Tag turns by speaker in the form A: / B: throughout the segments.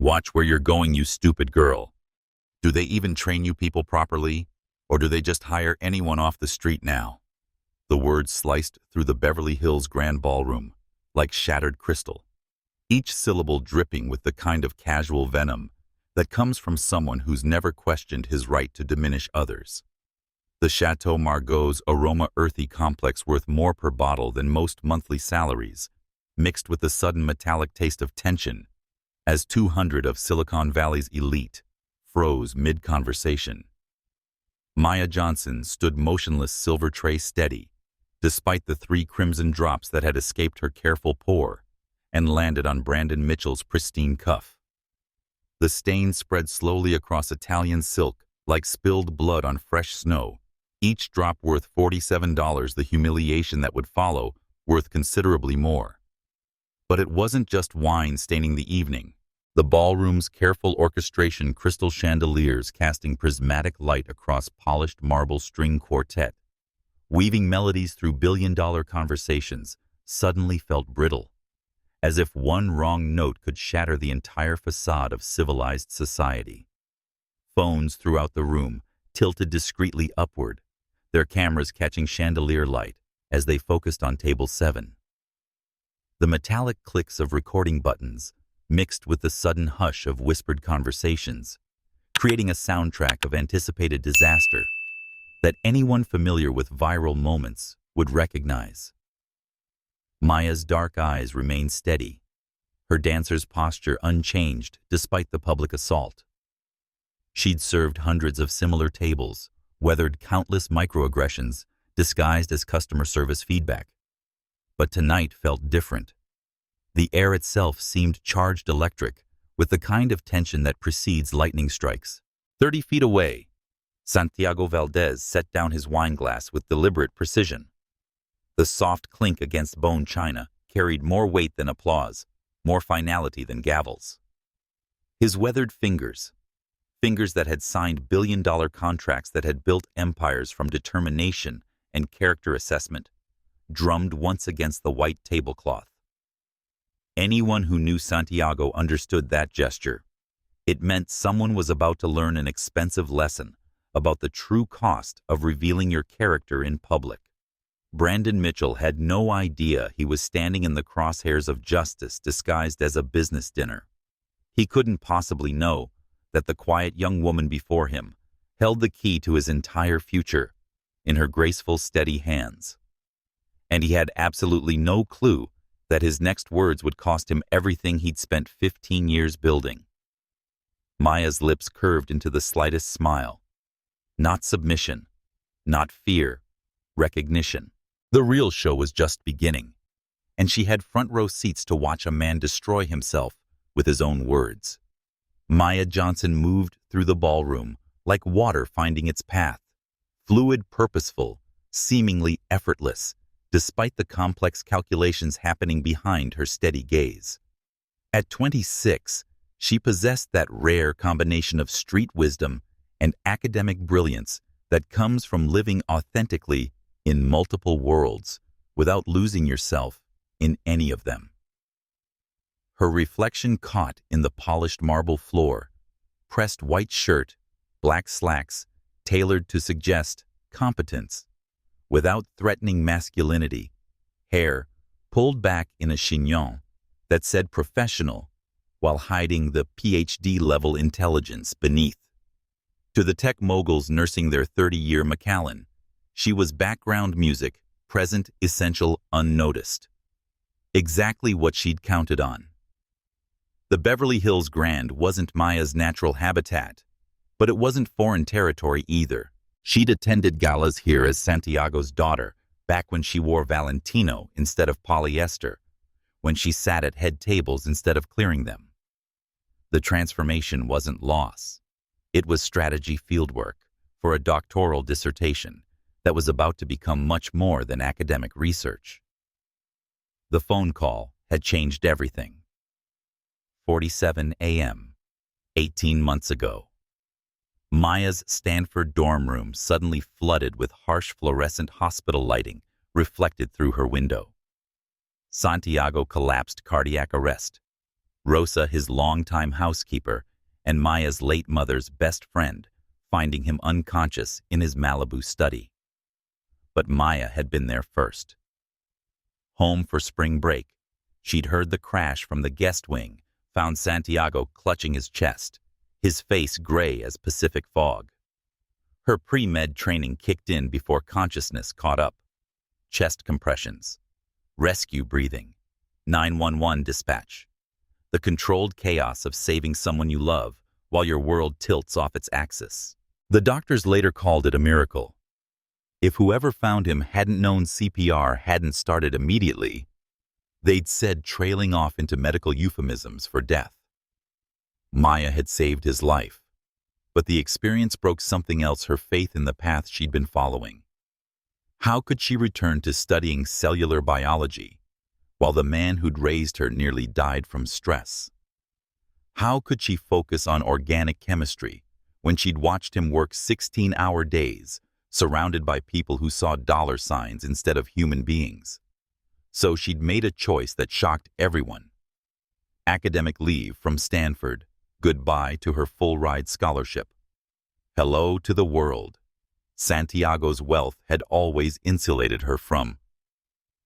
A: Watch where you're going, you stupid girl. Do they even train you people properly? Or do they just hire anyone off the street now? The words sliced through the Beverly Hills Grand ballroom, like shattered crystal, each syllable dripping with the kind of casual venom that comes from someone who's never questioned his right to diminish others. The Chateau Margot's aroma-earthy complex worth more per bottle than most monthly salaries, mixed with the sudden metallic taste of tension, as 200 of Silicon Valley's elite froze mid-conversation. Maya Johnson stood motionless, silver tray steady, despite the 3 crimson drops that had escaped her careful pour and landed on Brandon Mitchell's pristine cuff. The stain spread slowly across Italian silk like spilled blood on fresh snow, each drop worth $47, the humiliation that would follow worth considerably more. But it wasn't just wine staining the evening. The ballroom's careful orchestration, crystal chandeliers casting prismatic light across polished marble string quartet, weaving melodies through billion-dollar conversations, suddenly felt brittle, as if one wrong note could shatter the entire facade of civilized society. Phones throughout the room tilted discreetly upward, their cameras catching chandelier light as they focused on table 7. The metallic clicks of recording buttons mixed with the sudden hush of whispered conversations, creating a soundtrack of anticipated disaster that anyone familiar with viral moments would recognize. Maya's dark eyes remained steady, her dancer's posture unchanged despite the public assault. She'd served hundreds of similar tables, weathered countless microaggressions disguised as customer service feedback. But tonight felt different. The air itself seemed charged electric, with the kind of tension that precedes lightning strikes. 30 feet away, Santiago Valdez set down his wine glass with deliberate precision. The soft clink against bone china carried more weight than applause, more finality than gavels. His weathered fingers that had signed billion-dollar contracts, that had built empires from determination and character assessment, drummed once against the white tablecloth. Anyone who knew Santiago understood that gesture. It meant someone was about to learn an expensive lesson about the true cost of revealing your character in public. Brandon Mitchell had no idea he was standing in the crosshairs of justice disguised as a business dinner. He couldn't possibly know that the quiet young woman before him held the key to his entire future in her graceful, steady hands. And he had absolutely no clue that his next words would cost him everything he'd spent 15 years building. Maya's lips curved into the slightest smile. Not submission, not fear, recognition. The real show was just beginning, and she had front-row seats to watch a man destroy himself with his own words. Maya Johnson moved through the ballroom like water finding its path, fluid, purposeful, seemingly effortless, despite the complex calculations happening behind her steady gaze. At 26, she possessed that rare combination of street wisdom and academic brilliance that comes from living authentically in multiple worlds without losing yourself in any of them. Her reflection caught in the polished marble floor, pressed white shirt, black slacks, tailored to suggest competence, without threatening masculinity, hair pulled back in a chignon that said professional while hiding the PhD-level intelligence beneath. To the tech moguls nursing their 30-year Macallan, she was background music, present, essential, unnoticed. Exactly what she'd counted on. The Beverly Hills Grand wasn't Maya's natural habitat, but it wasn't foreign territory either. She'd attended galas here as Santiago's daughter, back when she wore Valentino instead of polyester, when she sat at head tables instead of clearing them. The transformation wasn't loss. It was strategy fieldwork for a doctoral dissertation that was about to become much more than academic research. The phone call had changed everything. 4:47 a.m., 18 months ago. Maya's Stanford dorm room suddenly flooded with harsh fluorescent hospital lighting reflected through her window. Santiago collapsed, cardiac arrest, Rosa his longtime housekeeper, and Maya's late mother's best friend, finding him unconscious in his Malibu study. But Maya had been there first. Home for spring break, she'd heard the crash from the guest wing, found Santiago clutching his chest, his face gray as Pacific fog. Her pre-med training kicked in before consciousness caught up. Chest compressions, rescue breathing, 911 dispatch. The controlled chaos of saving someone you love while your world tilts off its axis. The doctors later called it a miracle. If whoever found him hadn't known CPR hadn't started immediately, they'd said trailing off into medical euphemisms for death. Maya had saved his life, but the experience broke something else: her faith in the path she'd been following. How could she return to studying cellular biology while the man who'd raised her nearly died from stress? How could she focus on organic chemistry when she'd watched him work 16-hour days, surrounded by people who saw dollar signs instead of human beings? So she'd made a choice that shocked everyone. Academic leave from Stanford, goodbye to her full-ride scholarship. Hello to the world Santiago's wealth had always insulated her from.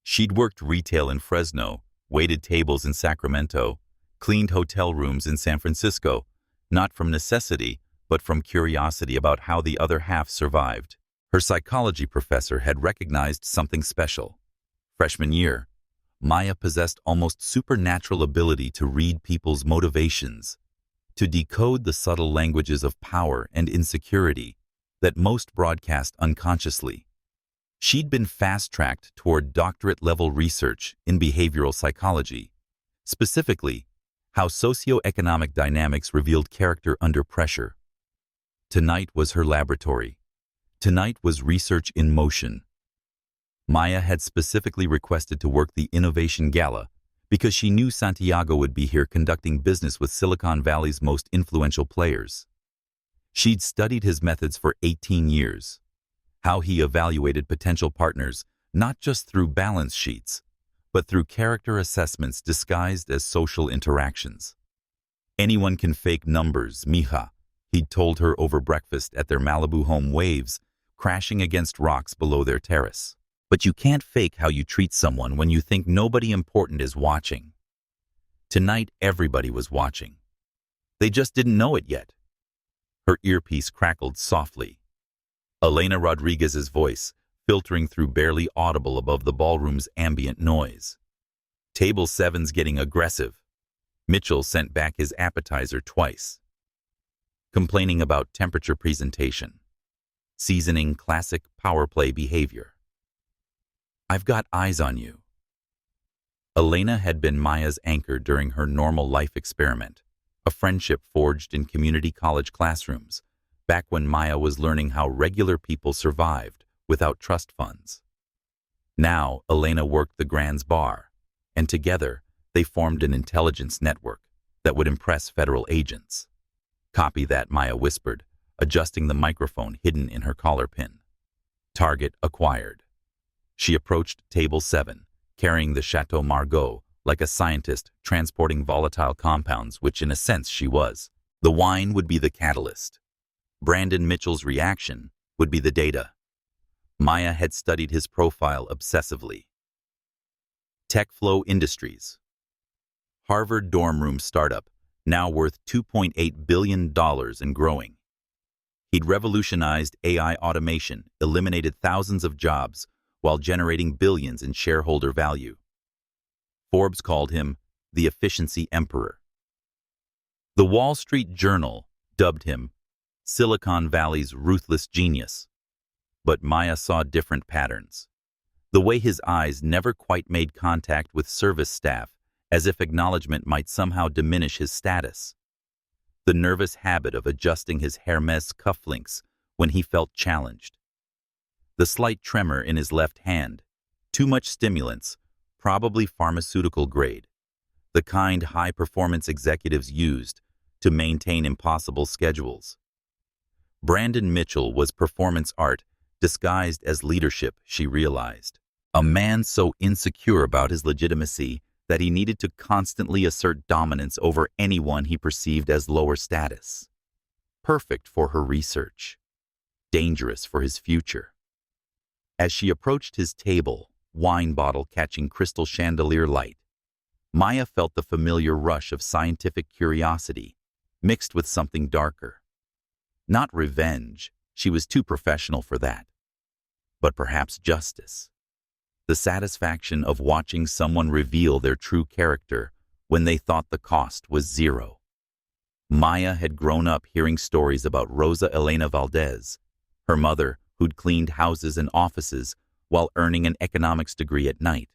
A: She'd worked retail in Fresno, waited tables in Sacramento, cleaned hotel rooms in San Francisco, not from necessity, but from curiosity about how the other half survived. Her psychology professor had recognized something special. Freshman year, Maya possessed almost supernatural ability to read people's motivations, to decode the subtle languages of power and insecurity that most broadcast unconsciously. She'd been fast-tracked toward doctorate-level research in behavioral psychology, specifically how socioeconomic dynamics revealed character under pressure. Tonight was her laboratory. Tonight was research in motion. Maya had specifically requested to work the Innovation Gala because she knew Santiago would be here conducting business with Silicon Valley's most influential players. She'd studied his methods for 18 years, how he evaluated potential partners not just through balance sheets, but through character assessments disguised as social interactions. Anyone can fake numbers, mija, he'd told her over breakfast at their Malibu home, waves crashing against rocks below their terrace. But you can't fake how you treat someone when you think nobody important is watching. Tonight, everybody was watching. They just didn't know it yet. Her earpiece crackled softly. Elena Rodriguez's voice filtering through, barely audible above the ballroom's ambient noise. Table 7's getting aggressive. Mitchell sent back his appetizer twice. Complaining about temperature presentation. Seasoning classic power play behavior. I've got eyes on you. Elena had been Maya's anchor during her normal life experiment, a friendship forged in community college classrooms, back when Maya was learning how regular people survived without trust funds. Now, Elena worked the Grand's bar, and together they formed an intelligence network that would impress federal agents. Copy that, Maya whispered, adjusting the microphone hidden in her collar pin. Target acquired. She approached table 7, carrying the Chateau Margaux like a scientist transporting volatile compounds, which in a sense she was. The wine would be the catalyst. Brandon Mitchell's reaction would be the data. Maya had studied his profile obsessively. TechFlow Industries. Harvard dorm room startup, now worth $2.8 billion and growing. He'd revolutionized AI automation, eliminated thousands of jobs, while generating billions in shareholder value. Forbes called him the efficiency emperor. The Wall Street Journal dubbed him Silicon Valley's ruthless genius. But Maya saw different patterns. The way his eyes never quite made contact with service staff, as if acknowledgement might somehow diminish his status. The nervous habit of adjusting his Hermes cufflinks when he felt challenged. The slight tremor in his left hand. Too much stimulants, probably pharmaceutical grade. The kind high-performance executives used to maintain impossible schedules. Brandon Mitchell was performance art disguised as leadership, she realized. A man so insecure about his legitimacy that he needed to constantly assert dominance over anyone he perceived as lower status. Perfect for her research, dangerous for his future. As she approached his table, wine bottle catching crystal chandelier light, Maya felt the familiar rush of scientific curiosity, mixed with something darker. Not revenge, she was too professional for that, but perhaps justice. The satisfaction of watching someone reveal their true character when they thought the cost was zero. Maya had grown up hearing stories about Rosa Elena Valdez, her mother who'd cleaned houses and offices while earning an economics degree at night,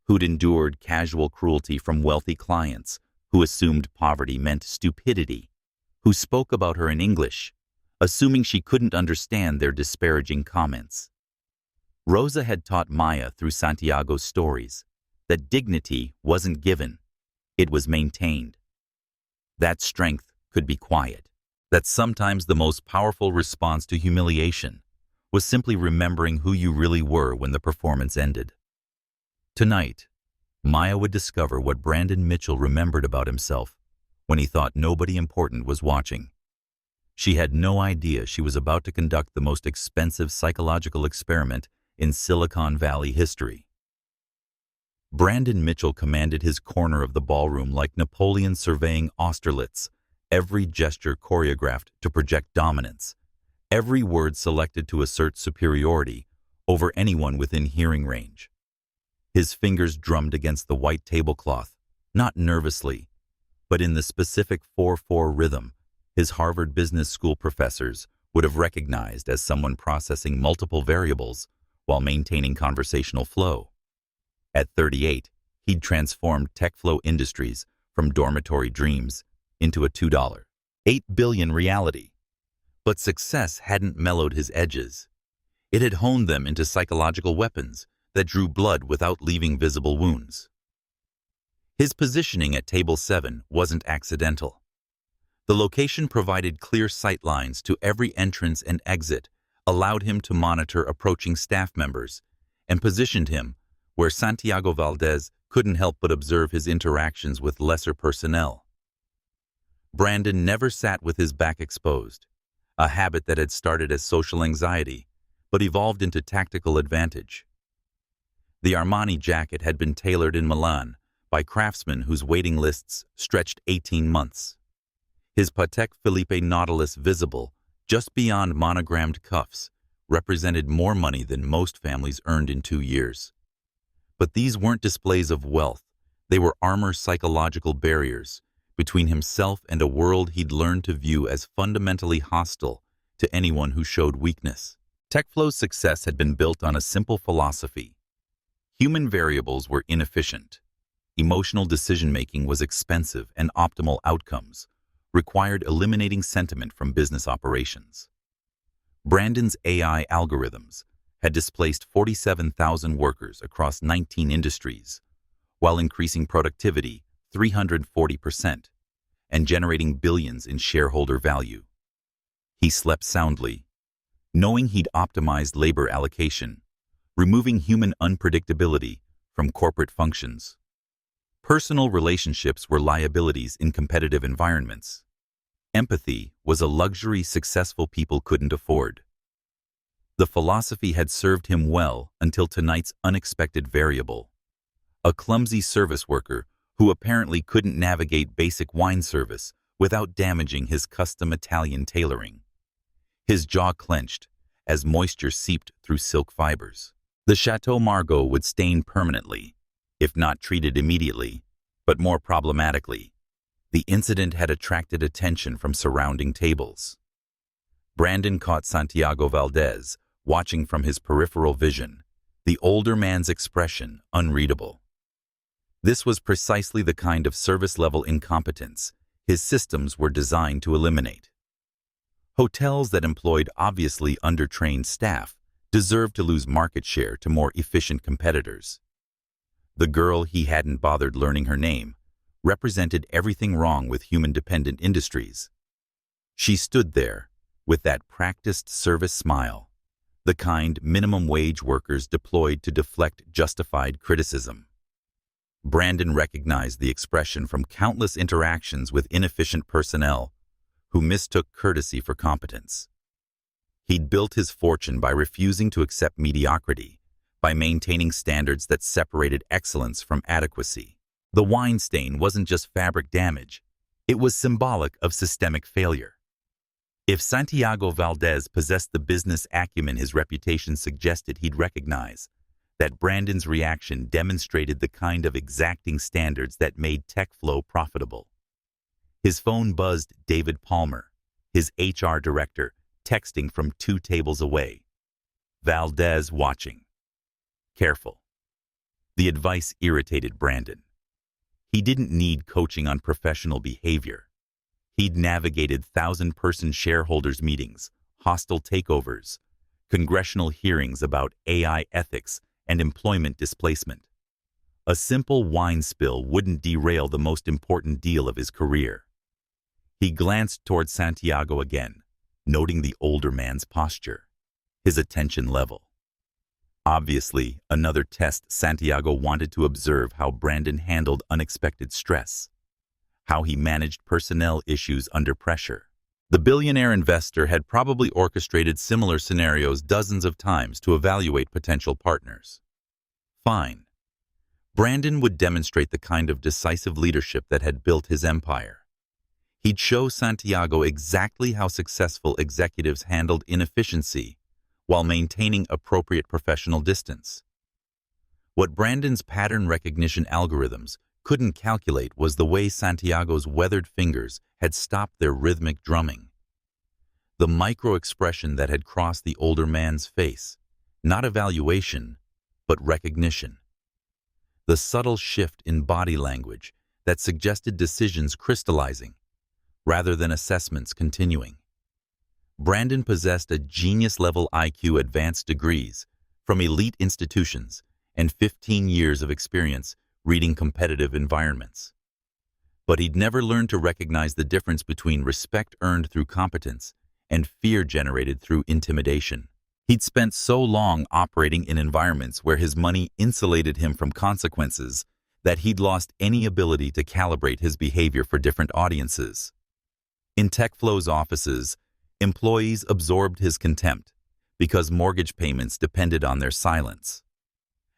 A: who'd endured casual cruelty from wealthy clients who assumed poverty meant stupidity, who spoke about her in English, assuming she couldn't understand their disparaging comments. Rosa had taught Maya through Santiago's stories that dignity wasn't given, it was maintained. That strength could be quiet, that sometimes the most powerful response to humiliation was simply remembering who you really were when the performance ended. Tonight, Maya would discover what Brandon Mitchell remembered about himself when he thought nobody important was watching. She had no idea she was about to conduct the most expensive psychological experiment in Silicon Valley history. Brandon Mitchell commanded his corner of the ballroom like Napoleon surveying Austerlitz, every gesture choreographed to project dominance, every word selected to assert superiority over anyone within hearing range. His fingers drummed against the white tablecloth, not nervously, but in the specific 4/4 rhythm his Harvard Business School professors would have recognized as someone processing multiple variables while maintaining conversational flow. At 38, he'd transformed TechFlow Industries from dormitory dreams into a $2.8 billion reality. But success hadn't mellowed his edges. It had honed them into psychological weapons that drew blood without leaving visible wounds. His positioning at Table 7 wasn't accidental. The location provided clear sight lines to every entrance and exit, allowed him to monitor approaching staff members, and positioned him where Santiago Valdez couldn't help but observe his interactions with lesser personnel. Brandon never sat with his back exposed, a habit that had started as social anxiety, but evolved into tactical advantage. The Armani jacket had been tailored in Milan by craftsmen whose waiting lists stretched 18 months. His Patek Philippe Nautilus visible just beyond monogrammed cuffs represented more money than most families earned in 2 years. But these weren't displays of wealth, they were armor psychological barriers between himself and a world he'd learned to view as fundamentally hostile to anyone who showed weakness. TechFlow's success had been built on a simple philosophy. Human variables were inefficient. Emotional decision-making was expensive, and optimal outcomes required eliminating sentiment from business operations. Brandon's AI algorithms had displaced 47,000 workers across 19 industries, while increasing productivity 340% and generating billions in shareholder value. He slept soundly, knowing he'd optimized labor allocation, removing human unpredictability from corporate functions. Personal relationships were liabilities in competitive environments. Empathy was a luxury successful people couldn't afford. The philosophy had served him well until tonight's unexpected variable. A clumsy service worker who apparently couldn't navigate basic wine service without damaging his custom Italian tailoring. His jaw clenched as moisture seeped through silk fibers. The Chateau Margaux would stain permanently, if not treated immediately, but more problematically. The incident had attracted attention from surrounding tables. Brandon caught Santiago Valdez watching from his peripheral vision, the older man's expression unreadable. This was precisely the kind of service-level incompetence his systems were designed to eliminate. Hotels that employed obviously undertrained staff deserved to lose market share to more efficient competitors. The girl he hadn't bothered learning her name represented everything wrong with human-dependent industries. She stood there with that practiced service smile, the kind minimum wage workers deployed to deflect justified criticism. Brandon recognized the expression from countless interactions with inefficient personnel who mistook courtesy for competence. He'd built his fortune by refusing to accept mediocrity, by maintaining standards that separated excellence from adequacy. The wine stain wasn't just fabric damage, it was symbolic of systemic failure. If Santiago Valdez possessed the business acumen his reputation suggested, he'd recognize that Brandon's reaction demonstrated the kind of exacting standards that made TechFlow profitable. His phone buzzed David Palmer, his HR director, texting from 2 tables away. Valdez watching. Careful. The advice irritated Brandon. He didn't need coaching on professional behavior. He'd navigated 1,000-person shareholders' meetings, hostile takeovers, congressional hearings about AI ethics and employment displacement. A simple wine spill wouldn't derail the most important deal of his career. He glanced toward Santiago again, noting the older man's posture, his attention level. Obviously, another test. Santiago wanted to observe how Brandon handled unexpected stress, how he managed personnel issues under pressure. The billionaire investor had probably orchestrated similar scenarios dozens of times to evaluate potential partners. Fine. Brandon would demonstrate the kind of decisive leadership that had built his empire. He'd show Santiago exactly how successful executives handled inefficiency while maintaining appropriate professional distance. What Brandon's pattern recognition algorithms couldn't calculate was the way Santiago's weathered fingers had stopped their rhythmic drumming. The micro-expression that had crossed the older man's face, not evaluation, but recognition. The subtle shift in body language that suggested decisions crystallizing, rather than assessments continuing. Brandon possessed a genius-level IQ, advanced degrees from elite institutions, and 15 years of experience reading competitive environments. But he'd never learned to recognize the difference between respect earned through competence and fear generated through intimidation. He'd spent so long operating in environments where his money insulated him from consequences that he'd lost any ability to calibrate his behavior for different audiences. In TechFlow's offices, employees absorbed his contempt because mortgage payments depended on their silence.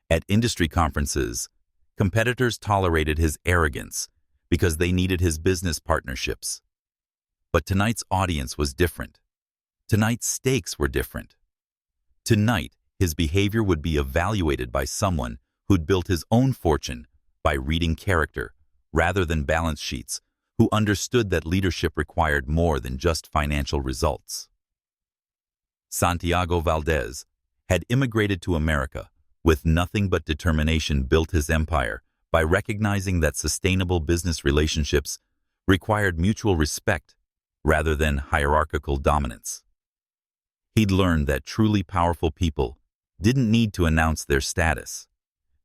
A: At industry conferences, competitors tolerated his arrogance because they needed his business partnerships. But tonight's audience was different. Tonight's stakes were different. Tonight, his behavior would be evaluated by someone who'd built his own fortune by reading character rather than balance sheets, who understood that leadership required more than just financial results. Santiago Valdez had immigrated to America with nothing but determination, built his empire by recognizing that sustainable business relationships required mutual respect rather than hierarchical dominance. He'd learned that truly powerful people didn't need to announce their status.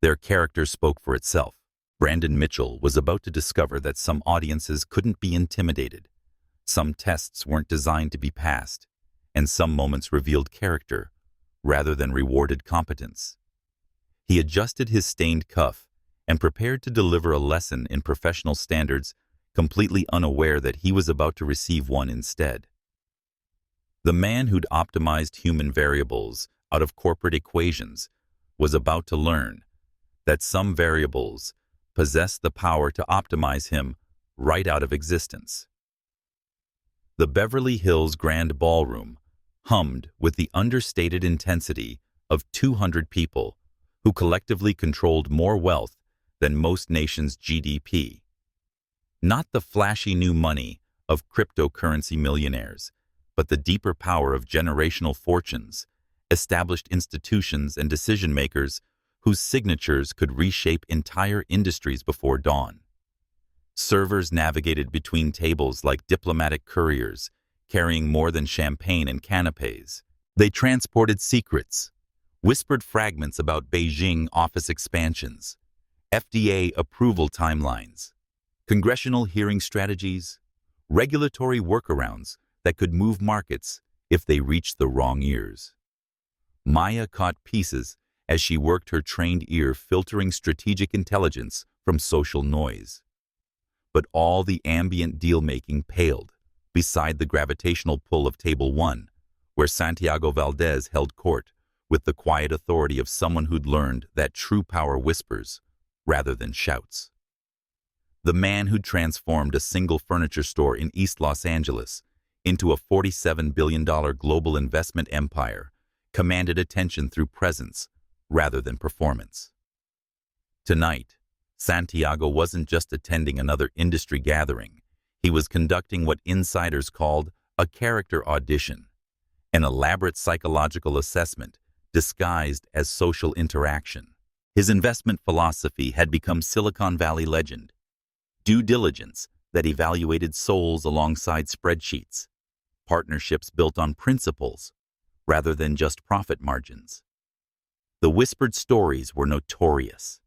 A: Their character spoke for itself. Brandon Mitchell was about to discover that some audiences couldn't be intimidated, some tests weren't designed to be passed, and some moments revealed character rather than rewarded competence. He adjusted his stained cuff and prepared to deliver a lesson in professional standards, completely unaware that he was about to receive one instead. The man who'd optimized human variables out of corporate equations was about to learn that some variables possessed the power to optimize him right out of existence. The Beverly Hills Grand ballroom hummed with the understated intensity of 200 people who collectively controlled more wealth than most nations' GDP. Not the flashy new money of cryptocurrency millionaires, but the deeper power of generational fortunes, established institutions and decision-makers whose signatures could reshape entire industries before dawn. Servers navigated between tables like diplomatic couriers, carrying more than champagne and canapes. They transported secrets, whispered fragments about Beijing office expansions, FDA approval timelines, congressional hearing strategies, regulatory workarounds that could move markets if they reached the wrong ears. Maya caught pieces as she worked her trained ear, filtering strategic intelligence from social noise. But all the ambient deal-making paled beside the gravitational pull of Table 1, where Santiago Valdez held court with the quiet authority of someone who'd learned that true power whispers rather than shouts. The man who'd transformed a single furniture store in East Los Angeles into a $47 billion global investment empire commanded attention through presence rather than performance. Tonight, Santiago wasn't just attending another industry gathering. He was conducting what insiders called a character audition, an elaborate psychological assessment disguised as social interaction. His investment philosophy had become Silicon Valley legend: due diligence that evaluated souls alongside spreadsheets, partnerships built on principles rather than just profit margins. The whispered stories were notorious.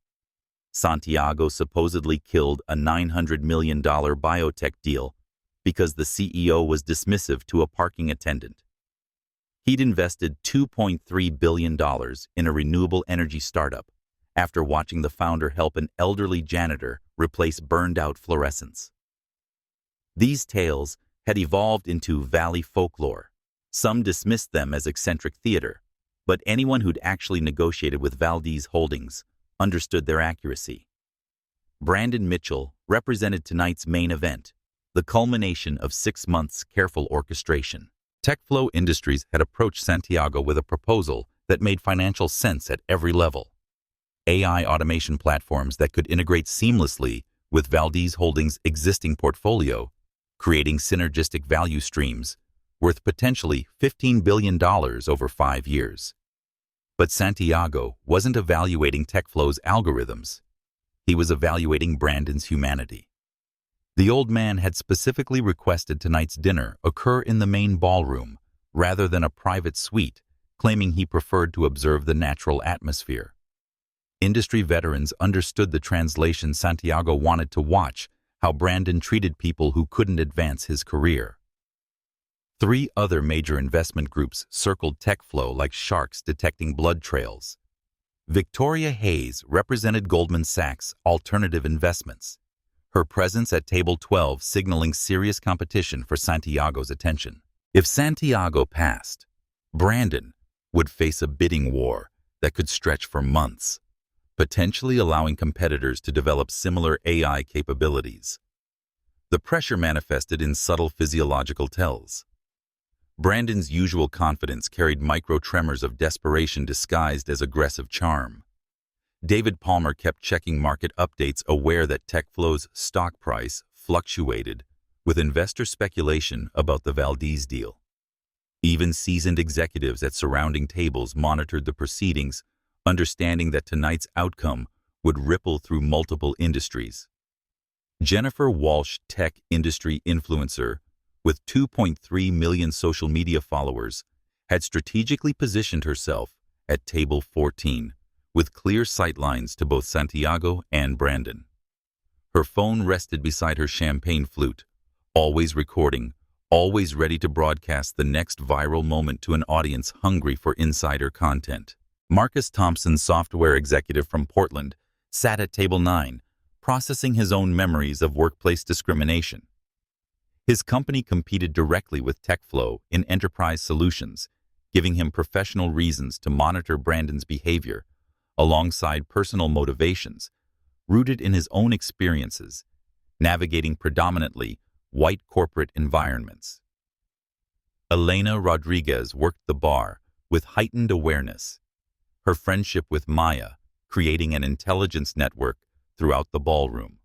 A: Santiago supposedly killed a $900 million biotech deal because the CEO was dismissive to a parking attendant. He'd invested $2.3 billion in a renewable energy startup after watching the founder help an elderly janitor replace burned-out fluorescents. These tales had evolved into valley folklore. Some dismissed them as eccentric theater, but anyone who'd actually negotiated with Valdez Holdings understood their accuracy. Brandon Mitchell represented tonight's main event, the culmination of 6 months' careful orchestration. TechFlow Industries had approached Santiago with a proposal that made financial sense at every level. AI automation platforms that could integrate seamlessly with Valdez Holdings' existing portfolio, creating synergistic value streams worth potentially $15 billion over 5 years. But Santiago wasn't evaluating TechFlow's algorithms. He was evaluating Brandon's humanity. The old man had specifically requested tonight's dinner occur in the main ballroom rather than a private suite, claiming he preferred to observe the natural atmosphere. Industry veterans understood the translation. Santiago wanted to watch how Brandon treated people who couldn't advance his career. 3 other major investment groups circled TechFlow like sharks detecting blood trails. Victoria Hayes represented Goldman Sachs Alternative Investments, her presence at Table 12 signaling serious competition for Santiago's attention. If Santiago passed, Brandon would face a bidding war that could stretch for months, potentially allowing competitors to develop similar AI capabilities. The pressure manifested in subtle physiological tells. Brandon's usual confidence carried micro-tremors of desperation disguised as aggressive charm. David Palmer kept checking market updates, aware that TechFlow's stock price fluctuated with investor speculation about the Valdez deal. Even seasoned executives at surrounding tables monitored the proceedings, understanding that tonight's outcome would ripple through multiple industries. Jennifer Walsh, tech industry influencer, with 2.3 million social media followers, had strategically positioned herself at Table 14, with clear sightlines to both Santiago and Brandon. Her phone rested beside her champagne flute, always recording, always ready to broadcast the next viral moment to an audience hungry for insider content. Marcus Thompson, software executive from Portland, sat at Table 9, processing his own memories of workplace discrimination. His company competed directly with TechFlow in enterprise solutions, giving him professional reasons to monitor Brandon's behavior, alongside personal motivations, rooted in his own experiences, navigating predominantly white corporate environments. Elena Rodriguez worked the bar with heightened awareness, her friendship with Maya creating an intelligence network throughout the ballroom.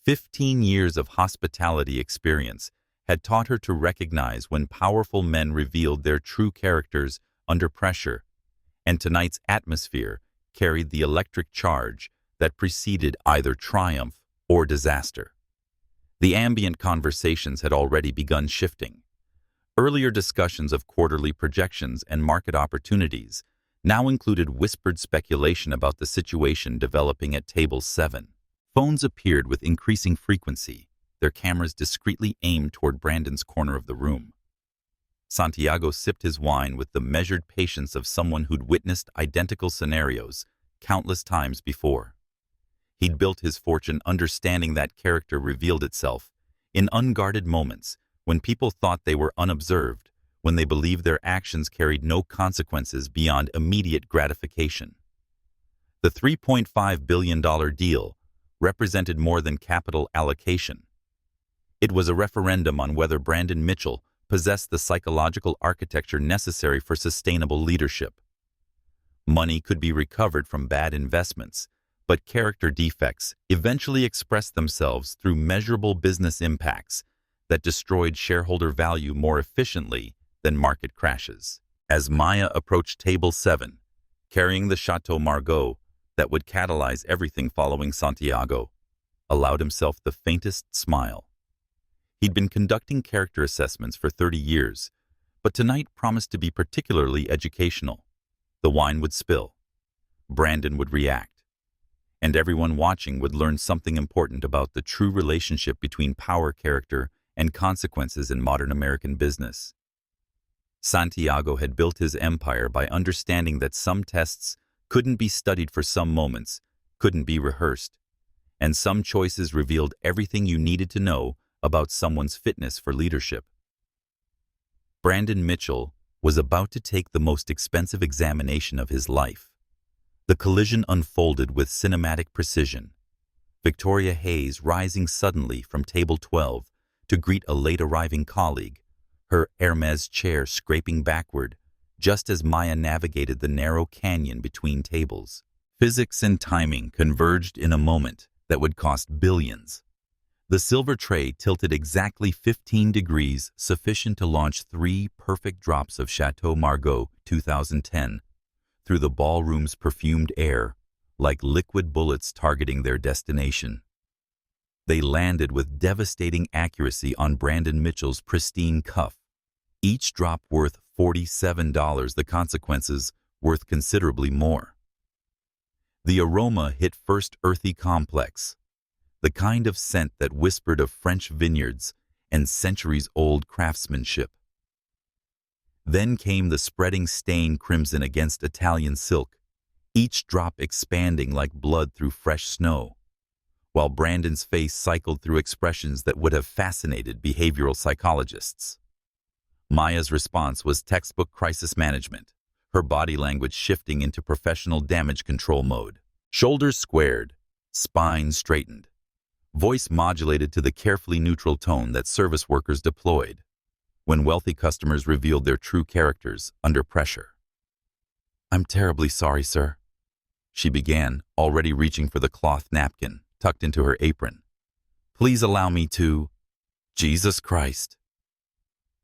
A: 15 years of hospitality experience had taught her to recognize when powerful men revealed their true characters under pressure, and tonight's atmosphere carried the electric charge that preceded either triumph or disaster. The ambient conversations had already begun shifting. Earlier discussions of quarterly projections and market opportunities now included whispered speculation about the situation developing at Table 7. Phones appeared with increasing frequency, their cameras discreetly aimed toward Brandon's corner of the room. Santiago sipped his wine with the measured patience of someone who'd witnessed identical scenarios countless times before. He'd built his fortune understanding that character revealed itself in unguarded moments when people thought they were unobserved, when they believed their actions carried no consequences beyond immediate gratification. The $3.5 billion deal represented more than capital allocation. It was a referendum on whether Brandon Mitchell possessed the psychological architecture necessary for sustainable leadership. Money could be recovered from bad investments, but character defects eventually expressed themselves through measurable business impacts that destroyed shareholder value more efficiently than market crashes. As Maya approached Table 7, carrying the Chateau Margaux that would catalyze everything following Santiago, allowed himself the faintest smile. He'd been conducting character assessments for 30 years, but tonight promised to be particularly educational. The wine would spill. Brandon would react. And everyone watching would learn something important about the true relationship between power, character, and consequences in modern American business. Santiago had built his empire by understanding that some tests couldn't be studied for some moments, couldn't be rehearsed, and some choices revealed everything you needed to know about someone's fitness for leadership. Brandon Mitchell was about to take the most expensive examination of his life. The collision unfolded with cinematic precision. Victoria Hayes rising suddenly from table 12 to greet a late-arriving colleague, her Hermes chair scraping backward just as Maya navigated the narrow canyon between tables. Physics and timing converged in a moment that would cost billions. The silver tray tilted exactly 15 degrees, sufficient to launch 3 perfect drops of Chateau Margaux 2010 through the ballroom's perfumed air, like liquid bullets targeting their destination. They landed with devastating accuracy on Brandon Mitchell's pristine cuff, each drop worth $47, the consequences worth considerably more. The aroma hit first earthy complex, the kind of scent that whispered of French vineyards and centuries-old craftsmanship. Then came the spreading stain crimson against Italian silk, each drop expanding like blood through fresh snow, while Brandon's face cycled through expressions that would have fascinated behavioral psychologists. Maya's response was textbook crisis management, her body language shifting into professional damage control mode. Shoulders squared, spine straightened, voice modulated to the carefully neutral tone that service workers deployed when wealthy customers revealed their true characters under pressure. "I'm terribly sorry, sir," she began, already reaching for the cloth napkin tucked into her apron. "Please allow me to—" "Jesus Christ."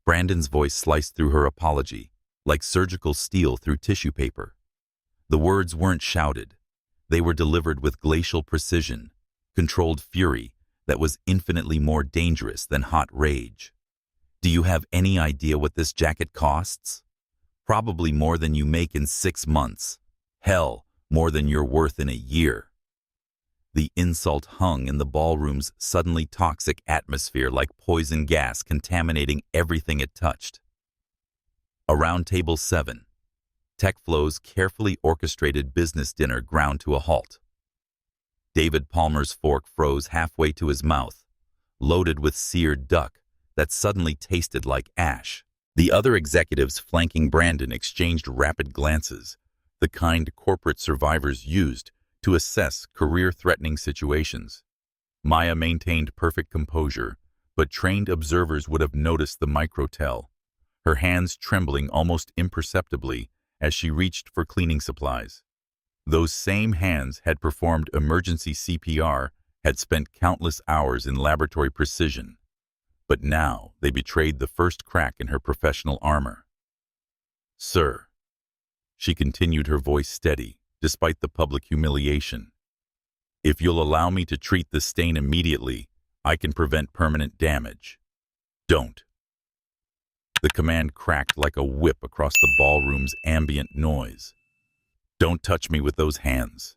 A: Brandon's voice sliced through her apology, like surgical steel through tissue paper. The words weren't shouted. They were delivered with glacial precision, controlled fury that was infinitely more dangerous than hot rage. "Do you have any idea what this jacket costs? Probably more than you make in 6 months. Hell, more than you're worth in a year." The insult hung in the ballroom's suddenly toxic atmosphere like poison gas contaminating everything it touched. Around table 7, TechFlow's carefully orchestrated business dinner ground to a halt. David Palmer's fork froze halfway to his mouth, loaded with seared duck that suddenly tasted like ash. The other executives flanking Brandon exchanged rapid glances, the kind corporate survivors used to assess career-threatening situations. Maya maintained perfect composure, but trained observers would have noticed the micro-tell, her hands trembling almost imperceptibly as she reached for cleaning supplies. Those same hands had performed emergency CPR, had spent countless hours in laboratory precision, but now they betrayed the first crack in her professional armor. "Sir," she continued, her voice steady, despite the public humiliation, "if you'll allow me to treat this stain immediately, I can prevent permanent damage. Don't." The command cracked like a whip across the ballroom's ambient noise. "Don't touch me with those hands.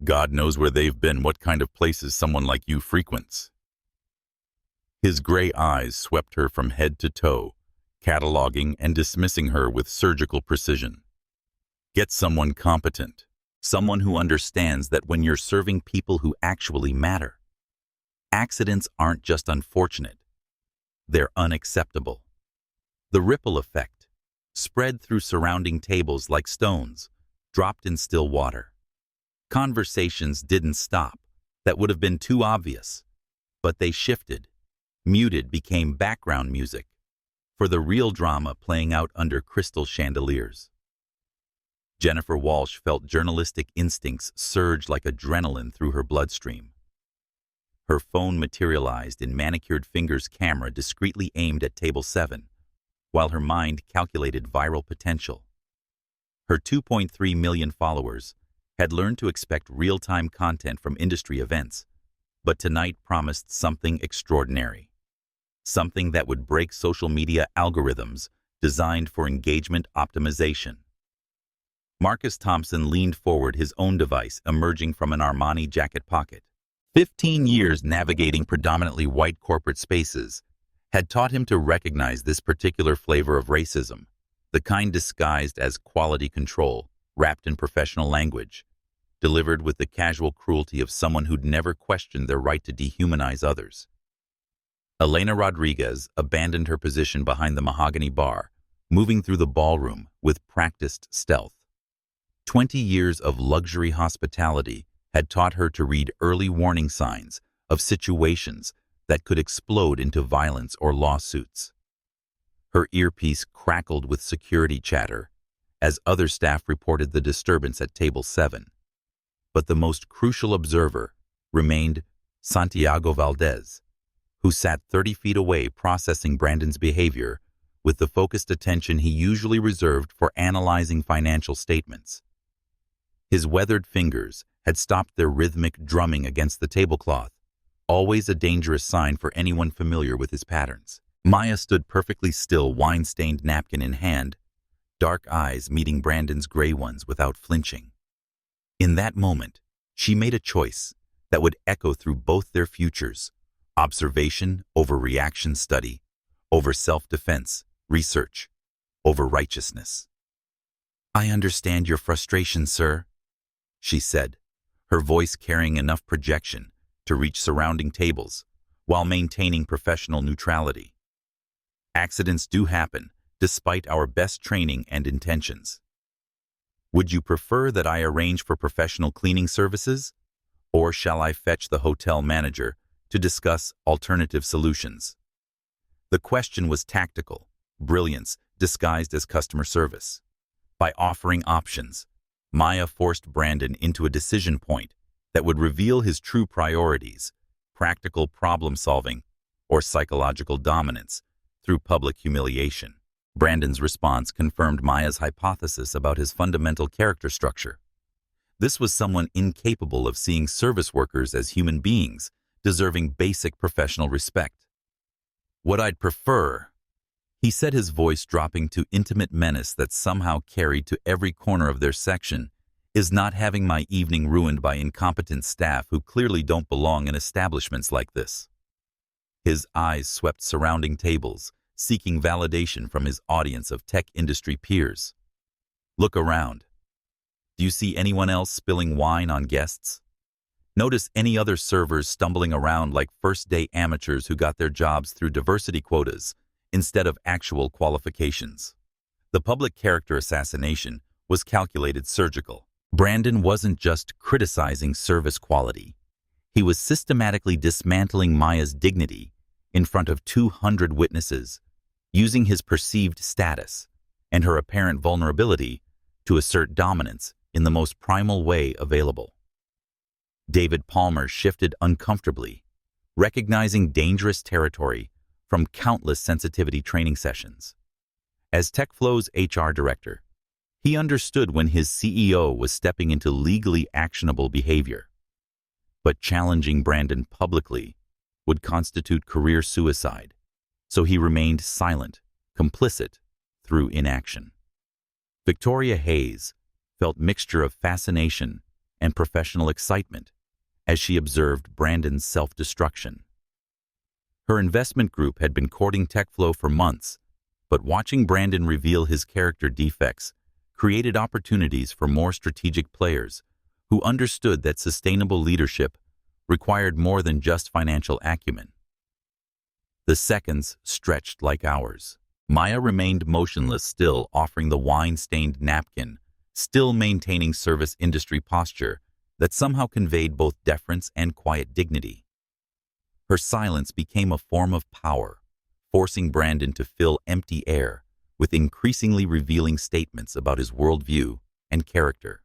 A: God knows where they've been, what kind of places someone like you frequents." His gray eyes swept her from head to toe, cataloging and dismissing her with surgical precision. "Get someone competent. Someone who understands that when you're serving people who actually matter, accidents aren't just unfortunate, they're unacceptable. The ripple effect, spread through surrounding tables like stones, dropped in still water. Conversations didn't stop. That would have been too obvious. But they shifted. Muted became background music, for the real drama playing out under crystal chandeliers. Jennifer Walsh felt journalistic instincts surge like adrenaline through her bloodstream. Her phone materialized in manicured fingers' camera discreetly aimed at table 7, while her mind calculated viral potential. Her 2.3 million followers had learned to expect real-time content from industry events, but tonight promised something extraordinary. Something that would break social media algorithms designed for engagement optimization. Marcus Thompson leaned forward, his own device emerging from an Armani jacket pocket. 15 years navigating predominantly white corporate spaces had taught him to recognize this particular flavor of racism, the kind disguised as quality control, wrapped in professional language, delivered with the casual cruelty of someone who'd never questioned their right to dehumanize others. Elena Rodriguez abandoned her position behind the mahogany bar, moving through the ballroom with practiced stealth. 20 years of luxury hospitality had taught her to read early warning signs of situations that could explode into violence or lawsuits. Her earpiece crackled with security chatter as other staff reported the disturbance at table 7. But the most crucial observer remained Santiago Valdez, who sat 30 feet away processing Brandon's behavior with the focused attention he usually reserved for analyzing financial statements. His weathered fingers had stopped their rhythmic drumming against the tablecloth, always a dangerous sign for anyone familiar with his patterns. Maya stood perfectly still, wine-stained napkin in hand, dark eyes meeting Brandon's gray ones without flinching. In that moment, she made a choice that would echo through both their futures: observation over reaction, study over self-defense, research over righteousness. "I understand your frustration, sir," she said, her voice carrying enough projection to reach surrounding tables while maintaining professional neutrality. "Accidents do happen, despite our best training and intentions. Would you prefer that I arrange for professional cleaning services, or shall I fetch the hotel manager to discuss alternative solutions?" The question was tactical, brilliance disguised as customer service. By offering options, Maya forced Brandon into a decision point that would reveal his true priorities: practical problem-solving or psychological dominance through public humiliation. Brandon's response confirmed Maya's hypothesis about his fundamental character structure. This was someone incapable of seeing service workers as human beings, deserving basic professional respect. "What I'd prefer," he said, his voice dropping to intimate menace that somehow carried to every corner of their section, "is not having my evening ruined by incompetent staff who clearly don't belong in establishments like this." His eyes swept surrounding tables, seeking validation from his audience of tech industry peers. "Look around. Do you see anyone else spilling wine on guests? Notice any other servers stumbling around like first-day amateurs who got their jobs through diversity quotas instead of actual qualifications?" The public character assassination was calculated surgical. Brandon wasn't just criticizing service quality. He was systematically dismantling Maya's dignity in front of 200 witnesses, using his perceived status and her apparent vulnerability to assert dominance in the most primal way available. David Palmer shifted uncomfortably, recognizing dangerous territory from countless sensitivity training sessions. As TechFlow's HR director, he understood when his CEO was stepping into legally actionable behavior. But challenging Brandon publicly would constitute career suicide, so he remained silent, complicit through inaction. Victoria Hayes felt mixture of fascination and professional excitement as she observed Brandon's self-destruction. Her investment group had been courting TechFlow for months, but watching Brandon reveal his character defects created opportunities for more strategic players who understood that sustainable leadership required more than just financial acumen. The seconds stretched like hours. Maya remained motionless, still offering the wine-stained napkin, still maintaining service industry posture that somehow conveyed both deference and quiet dignity. Her silence became a form of power, forcing Brandon to fill empty air with increasingly revealing statements about his worldview and character.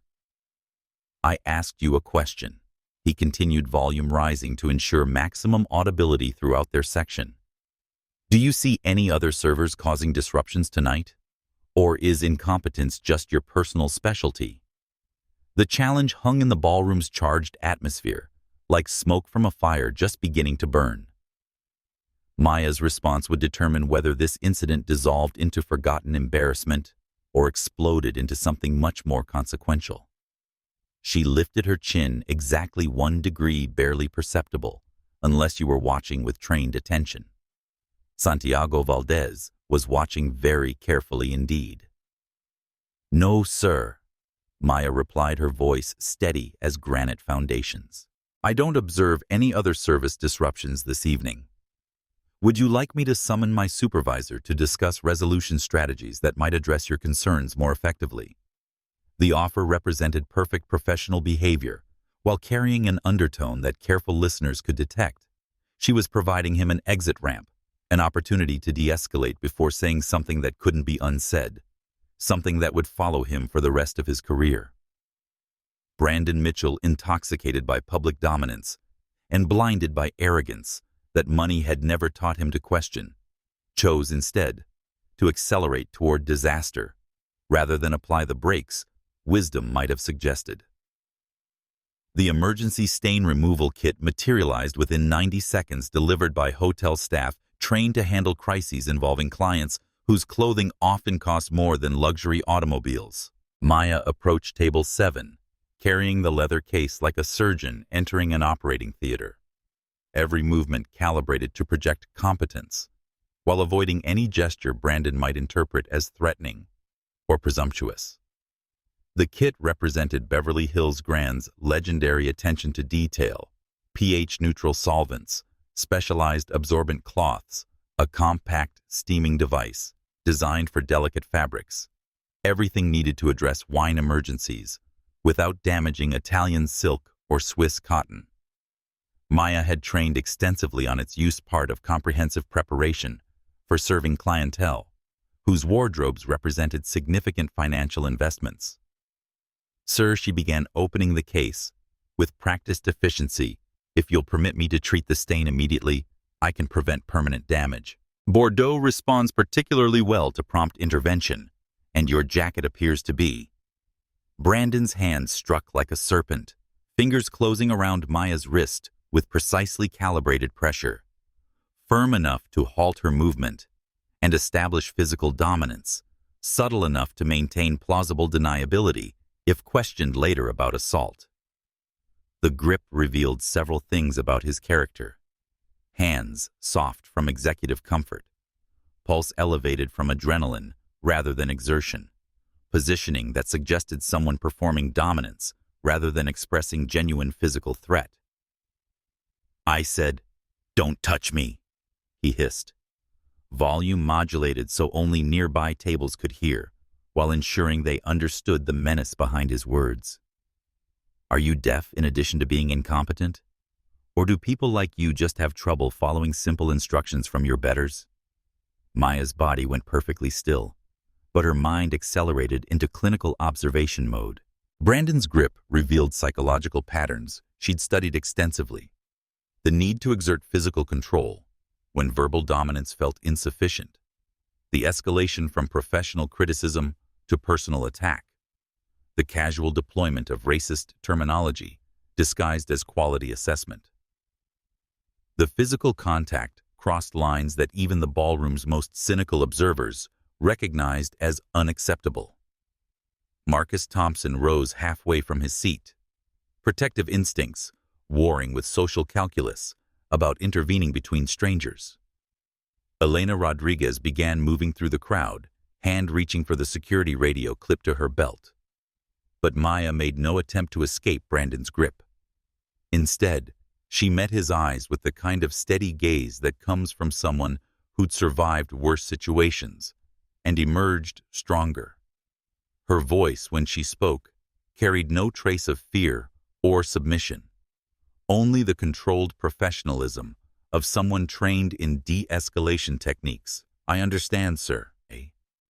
A: "I asked you a question," he continued, volume rising to ensure maximum audibility throughout their section. "Do you see any other servers causing disruptions tonight? Or is incompetence just your personal specialty?" The challenge hung in the ballroom's charged atmosphere, like smoke from a fire just beginning to burn. Maya's response would determine whether this incident dissolved into forgotten embarrassment or exploded into something much more consequential. She lifted her chin exactly 1 degree, barely perceptible, unless you were watching with trained attention. Santiago Valdez was watching very carefully indeed. "No, sir," Maya replied, her voice steady as granite foundations. "I don't observe any other service disruptions this evening. Would you like me to summon my supervisor to discuss resolution strategies that might address your concerns more effectively?" The offer represented perfect professional behavior, while carrying an undertone that careful listeners could detect. She was providing him an exit ramp, an opportunity to de-escalate before saying something that couldn't be unsaid, something that would follow him for the rest of his career. Brandon Mitchell, intoxicated by public dominance and blinded by arrogance that money had never taught him to question, chose instead to accelerate toward disaster rather than apply the brakes wisdom might have suggested. The emergency stain removal kit materialized within 90 seconds, delivered by hotel staff trained to handle crises involving clients whose clothing often cost more than luxury automobiles. Maya approached table 7, carrying the leather case like a surgeon entering an operating theater. Every movement calibrated to project competence, while avoiding any gesture Brandon might interpret as threatening or presumptuous. The kit represented Beverly Hills Grand's legendary attention to detail, pH-neutral solvents, specialized absorbent cloths, a compact steaming device designed for delicate fabrics, everything needed to address wine emergencies without damaging Italian silk or Swiss cotton. Maya had trained extensively on its use, part of comprehensive preparation for serving clientele, whose wardrobes represented significant financial investments. "Sir," she began, opening the case with practiced efficiency, "if you'll permit me to treat the stain immediately, I can prevent permanent damage. Bordeaux responds particularly well to prompt intervention, and your jacket appears to be." Brandon's hand struck like a serpent, fingers closing around Maya's wrist with precisely calibrated pressure, firm enough to halt her movement and establish physical dominance, subtle enough to maintain plausible deniability if questioned later about assault. The grip revealed several things about his character. Hands soft from executive comfort, pulse elevated from adrenaline rather than exertion, positioning that suggested someone performing dominance rather than expressing genuine physical threat. "I said, 'Don't touch me,'" he hissed, volume modulated so only nearby tables could hear, while ensuring they understood the menace behind his words. "Are you deaf in addition to being incompetent? Or do people like you just have trouble following simple instructions from your betters?" Maya's body went perfectly still, but her mind accelerated into clinical observation mode. Brandon's grip revealed psychological patterns she'd studied extensively. The need to exert physical control when verbal dominance felt insufficient. The escalation from professional criticism to personal attack. The casual deployment of racist terminology disguised as quality assessment. The physical contact crossed lines that even the ballroom's most cynical observers recognized as unacceptable. Marcus Thompson rose halfway from his seat, protective instincts warring with social calculus about intervening between strangers. Elena Rodriguez began moving through the crowd, hand reaching for the security radio clipped to her belt. But Maya made no attempt to escape Brandon's grip. Instead, she met his eyes with the kind of steady gaze that comes from someone who'd survived worse situations and emerged stronger. Her voice, when she spoke, carried no trace of fear or submission, only the controlled professionalism of someone trained in de-escalation techniques. "I understand, sir.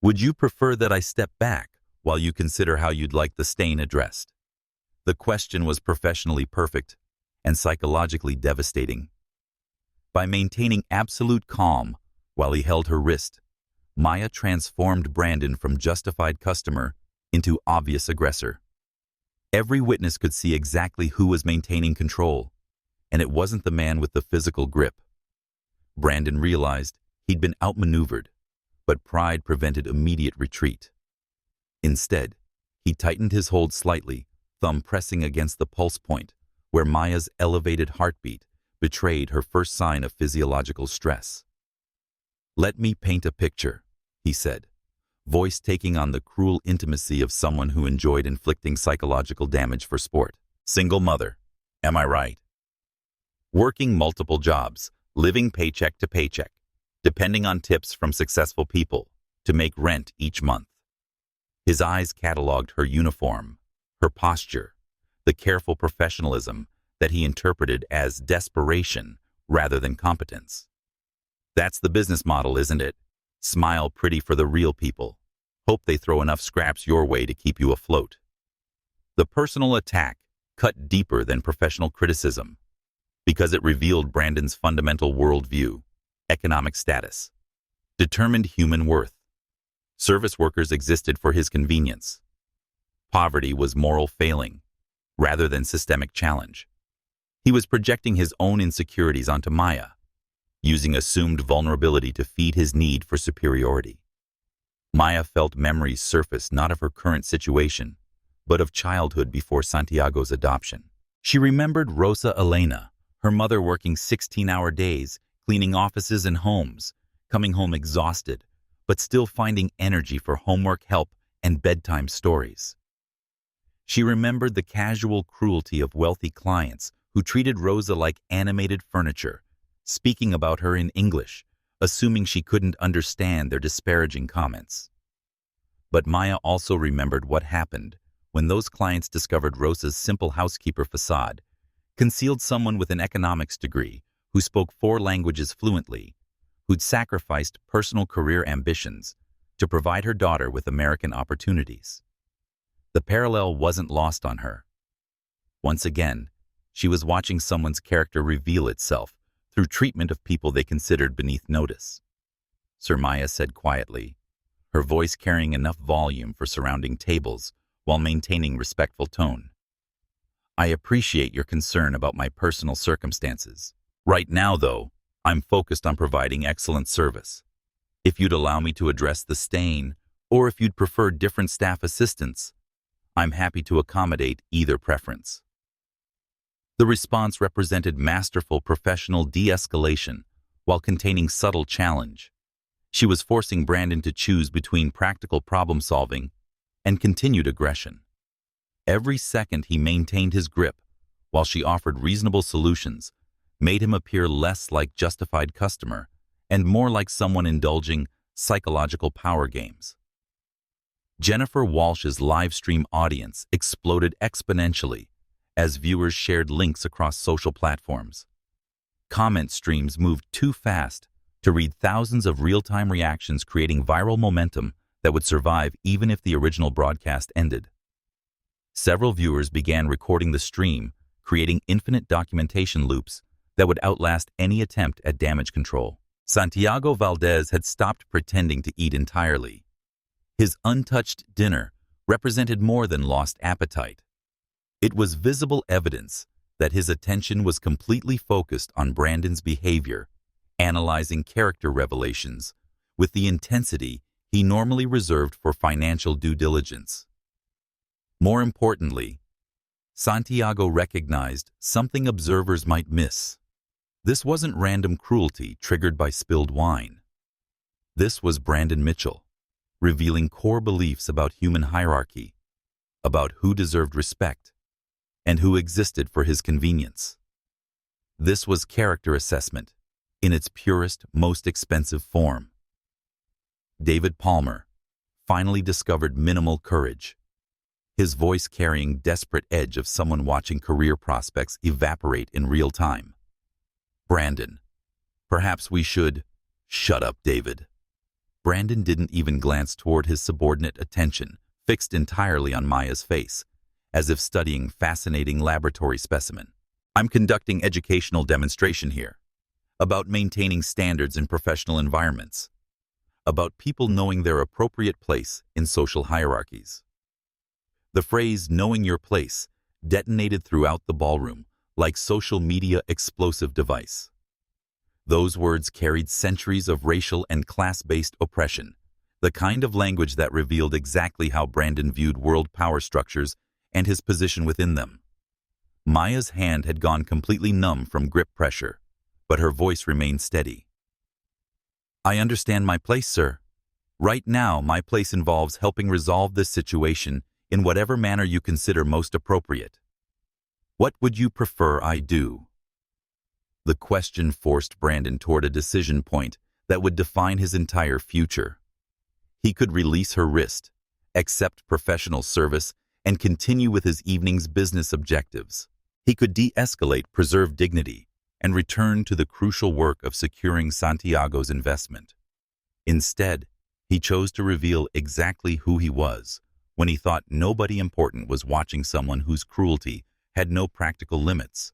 A: Would you prefer that I step back while you consider how you'd like the stain addressed?" The question was professionally perfect and psychologically devastating. By maintaining absolute calm while he held her wrist, Maya transformed Brandon from justified customer into obvious aggressor. Every witness could see exactly who was maintaining control, and it wasn't the man with the physical grip. Brandon realized he'd been outmaneuvered, but pride prevented immediate retreat. Instead, he tightened his hold slightly, thumb pressing against the pulse point, where Maya's elevated heartbeat betrayed her first sign of physiological stress. "Let me paint a picture," he said, voice taking on the cruel intimacy of someone who enjoyed inflicting psychological damage for sport. "Single mother, am I right? Working multiple jobs, living paycheck to paycheck, depending on tips from successful people to make rent each month." His eyes cataloged her uniform, her posture, the careful professionalism that he interpreted as desperation rather than competence. "That's the business model, isn't it? Smile pretty for the real people. Hope they throw enough scraps your way to keep you afloat." The personal attack cut deeper than professional criticism because it revealed Brandon's fundamental worldview, economic status, determined human worth. Service workers existed for his convenience. Poverty was moral failing rather than systemic challenge. He was projecting his own insecurities onto Maya, using assumed vulnerability to feed his need for superiority. Maya felt memories surface not of her current situation, but of childhood before Santiago's adoption. She remembered Rosa Elena, her mother working 16-hour days, cleaning offices and homes, coming home exhausted, but still finding energy for homework help and bedtime stories. She remembered the casual cruelty of wealthy clients who treated Rosa like animated furniture, speaking about her in English, assuming she couldn't understand their disparaging comments. But Maya also remembered what happened when those clients discovered Rosa's simple housekeeper facade concealed someone with an economics degree who spoke 4 languages fluently, who'd sacrificed personal career ambitions to provide her daughter with American opportunities. The parallel wasn't lost on her. Once again, she was watching someone's character reveal itself through treatment of people they considered beneath notice. "Sir," Maya said quietly, her voice carrying enough volume for surrounding tables while maintaining respectful tone. "I appreciate your concern about my personal circumstances. Right now, though, I'm focused on providing excellent service. If you'd allow me to address the stain, or if you'd prefer different staff assistants, I'm happy to accommodate either preference." The response represented masterful professional de-escalation while containing subtle challenge. She was forcing Brandon to choose between practical problem-solving and continued aggression. Every second he maintained his grip, while she offered reasonable solutions, made him appear less like justified customer and more like someone indulging psychological power games. Jennifer Walsh's live stream audience exploded exponentially as viewers shared links across social platforms. Comment streams moved too fast to read thousands of real-time reactions, creating viral momentum that would survive even if the original broadcast ended. Several viewers began recording the stream, creating infinite documentation loops that would outlast any attempt at damage control. Santiago Valdez had stopped pretending to eat entirely. His untouched dinner represented more than lost appetite. It was visible evidence that his attention was completely focused on Brandon's behavior, analyzing character revelations with the intensity he normally reserved for financial due diligence. More importantly, Santiago recognized something observers might miss. This wasn't random cruelty triggered by spilled wine. This was Brandon Mitchell, revealing core beliefs about human hierarchy, about who deserved respect and who existed for his convenience. This was character assessment in its purest, most expensive form. David Palmer finally discovered minimal courage, his voice carrying desperate edge of someone watching career prospects evaporate in real time. Brandon, perhaps we should... Shut up, David. Brandon didn't even glance toward his subordinate, attention fixed entirely on Maya's face, as if studying fascinating laboratory specimen. I'm conducting educational demonstration here, about maintaining standards in professional environments, about people knowing their appropriate place in social hierarchies. The phrase "knowing your place" detonated throughout the ballroom like social media explosive device. Those words carried centuries of racial and class-based oppression, the kind of language that revealed exactly how Brandon viewed world power structures and his position within them. Maya's hand had gone completely numb from grip pressure, but her voice remained steady. I understand my place, sir. Right now, my place involves helping resolve this situation in whatever manner you consider most appropriate. What would you prefer I do? The question forced Brandon toward a decision point that would define his entire future. He could release her wrist, accept professional service, and continue with his evening's business objectives. He could de-escalate, preserve dignity, and return to the crucial work of securing Santiago's investment. Instead, he chose to reveal exactly who he was when he thought nobody important was watching, someone whose cruelty had no practical limits,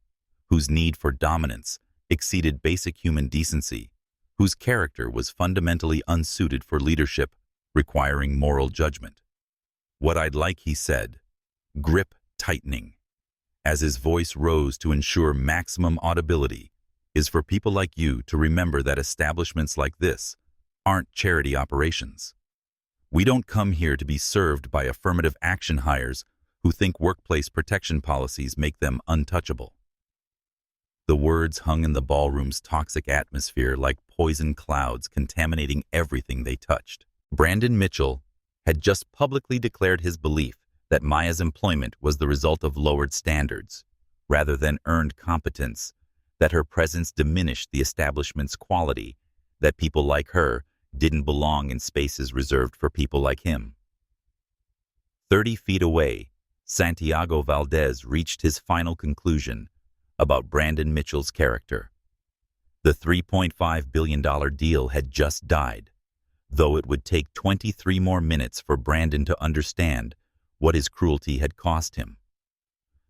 A: whose need for dominance exceeded basic human decency, whose character was fundamentally unsuited for leadership, requiring moral judgment. What I'd like, he said, grip tightening, as his voice rose to ensure maximum audibility, is for people like you to remember that establishments like this aren't charity operations. We don't come here to be served by affirmative action hires who think workplace protection policies make them untouchable. The words hung in the ballroom's toxic atmosphere like poison clouds, contaminating everything they touched. Brandon Mitchell had just publicly declared his belief that Maya's employment was the result of lowered standards, rather than earned competence, that her presence diminished the establishment's quality, that people like her didn't belong in spaces reserved for people like him. 30 feet away, Santiago Valdez reached his final conclusion about Brandon Mitchell's character. The $3.5 billion deal had just died, though it would take 23 more minutes for Brandon to understand what his cruelty had cost him.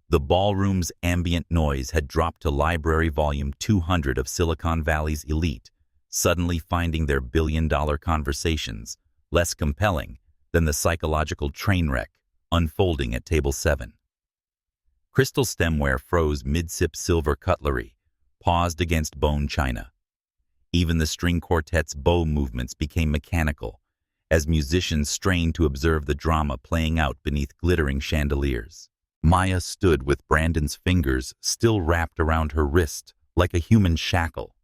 A: The ballroom's ambient noise had dropped to library volume 200 of Silicon Valley's elite, suddenly finding their billion-dollar conversations less compelling than the psychological train wreck unfolding at table 7. Crystal stemware froze mid-sip, silver cutlery paused against bone china. Even the string quartet's bow movements became mechanical as musicians strained to observe the drama playing out beneath glittering chandeliers. Maya stood with Brandon's fingers still wrapped around her wrist like a human shackle,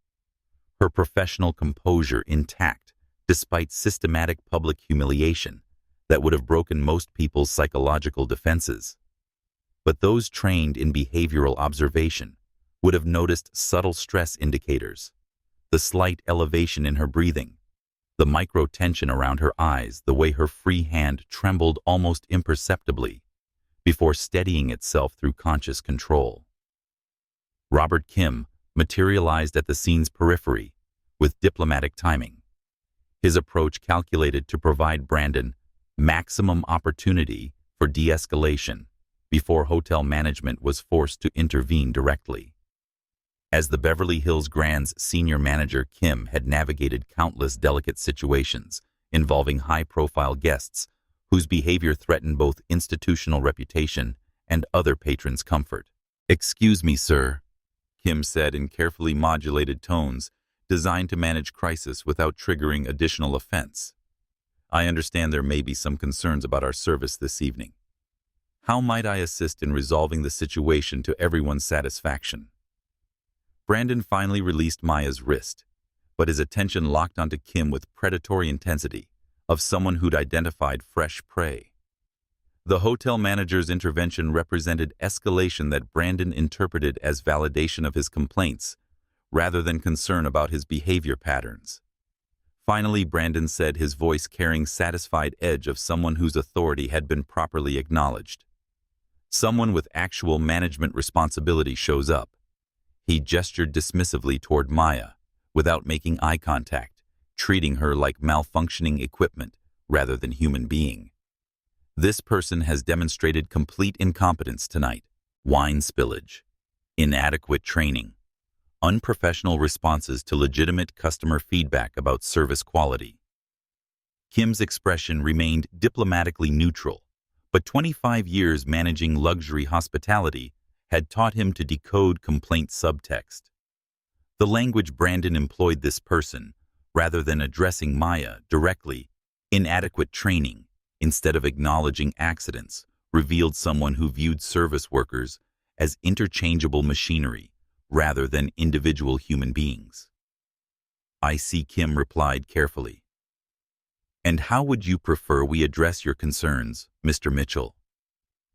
A: her professional composure intact despite systematic public humiliation that would have broken most people's psychological defenses. But those trained in behavioral observation would have noticed subtle stress indicators, the slight elevation in her breathing, the micro-tension around her eyes, the way her free hand trembled almost imperceptibly before steadying itself through conscious control. Robert Kim materialized at the scene's periphery with diplomatic timing, his approach calculated to provide Brandon maximum opportunity for de-escalation before hotel management was forced to intervene directly. As the Beverly Hills Grand's senior manager, Kim had navigated countless delicate situations involving high-profile guests whose behavior threatened both institutional reputation and other patrons' comfort. "Excuse me, sir," Kim said in carefully modulated tones designed to manage crisis without triggering additional offense. "I understand there may be some concerns about our service this evening. How might I assist in resolving the situation to everyone's satisfaction?" Brandon finally released Maya's wrist, but his attention locked onto Kim with predatory intensity of someone who'd identified fresh prey. The hotel manager's intervention represented escalation that Brandon interpreted as validation of his complaints, rather than concern about his behavior patterns. Finally, Brandon said, his voice carrying satisfied edge of someone whose authority had been properly acknowledged. Someone with actual management responsibility shows up. He gestured dismissively toward Maya, without making eye contact, treating her like malfunctioning equipment rather than human being. This person has demonstrated complete incompetence tonight. Wine spillage, inadequate training, unprofessional responses to legitimate customer feedback about service quality. Kim's expression remained diplomatically neutral, but 25 years managing luxury hospitality had taught him to decode complaint subtext. The language Brandon employed this person, rather than addressing Maya directly, inadequate training, instead of acknowledging accidents, revealed someone who viewed service workers as interchangeable machinery rather than individual human beings. I see, Kim replied carefully. And how would you prefer we address your concerns, Mr. Mitchell?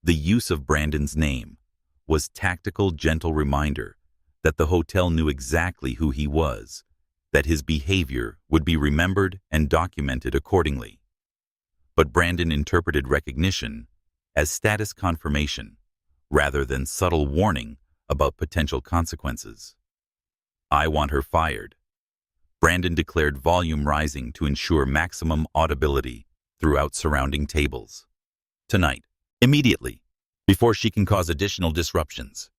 A: The use of Brandon's name was tactical, gentle reminder that the hotel knew exactly who he was, that his behavior would be remembered and documented accordingly. But Brandon interpreted recognition as status confirmation, rather than subtle warning about potential consequences. I want her fired. Brandon declared, volume rising to ensure maximum audibility throughout surrounding tables. Tonight, immediately, before she can cause additional disruptions.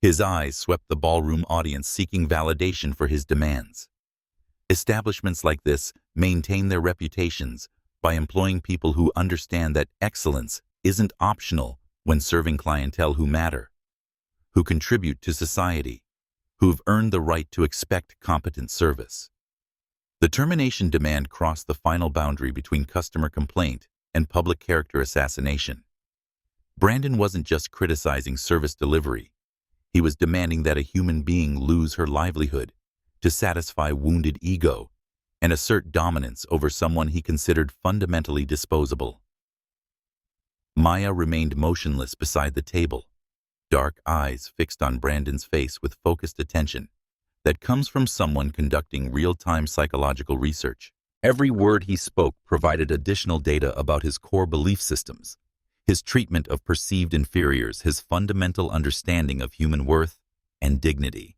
A: His eyes swept the ballroom audience, seeking validation for his demands. Establishments like this maintain their reputations by employing people who understand that excellence isn't optional when serving clientele who matter, who contribute to society, who've earned the right to expect competent service. The termination demand crossed the final boundary between customer complaint and public character assassination. Brandon wasn't just criticizing service delivery. He was demanding that a human being lose her livelihood to satisfy wounded ego and assert dominance over someone he considered fundamentally disposable. Maya remained motionless beside the table, dark eyes fixed on Brandon's face with focused attention that comes from someone conducting real-time psychological research. Every word he spoke provided additional data about his core belief systems, his treatment of perceived inferiors, his fundamental understanding of human worth and dignity.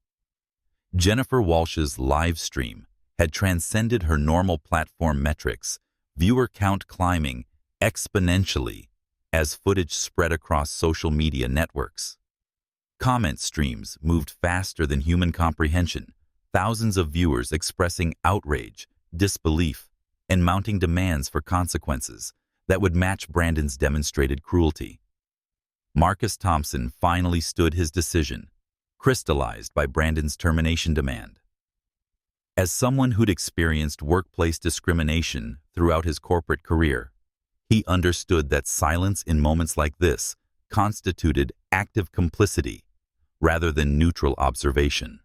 A: Jennifer Walsh's live stream had transcended her normal platform metrics, viewer count climbing exponentially as footage spread across social media networks. Comment streams moved faster than human comprehension, thousands of viewers expressing outrage, disbelief, and mounting demands for consequences that would match Brandon's demonstrated cruelty. Marcus Thompson finally stood his decision, crystallized by Brandon's termination demand. As someone who'd experienced workplace discrimination throughout his corporate career, he understood that silence in moments like this constituted active complicity rather than neutral observation.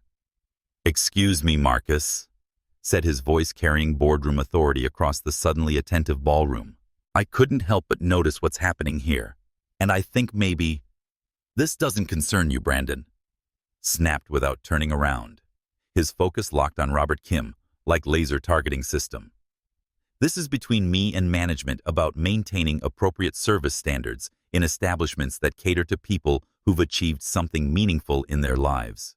A: "Excuse me, Marcus," said his voice carrying boardroom authority across the suddenly attentive ballroom. "I couldn't help but notice what's happening here, and I think maybe—" "This doesn't concern you, Brandon," snapped without turning around, his focus locked on Robert Kim like laser targeting system. "This is between me and management about maintaining appropriate service standards in establishments that cater to people who've achieved something meaningful in their lives."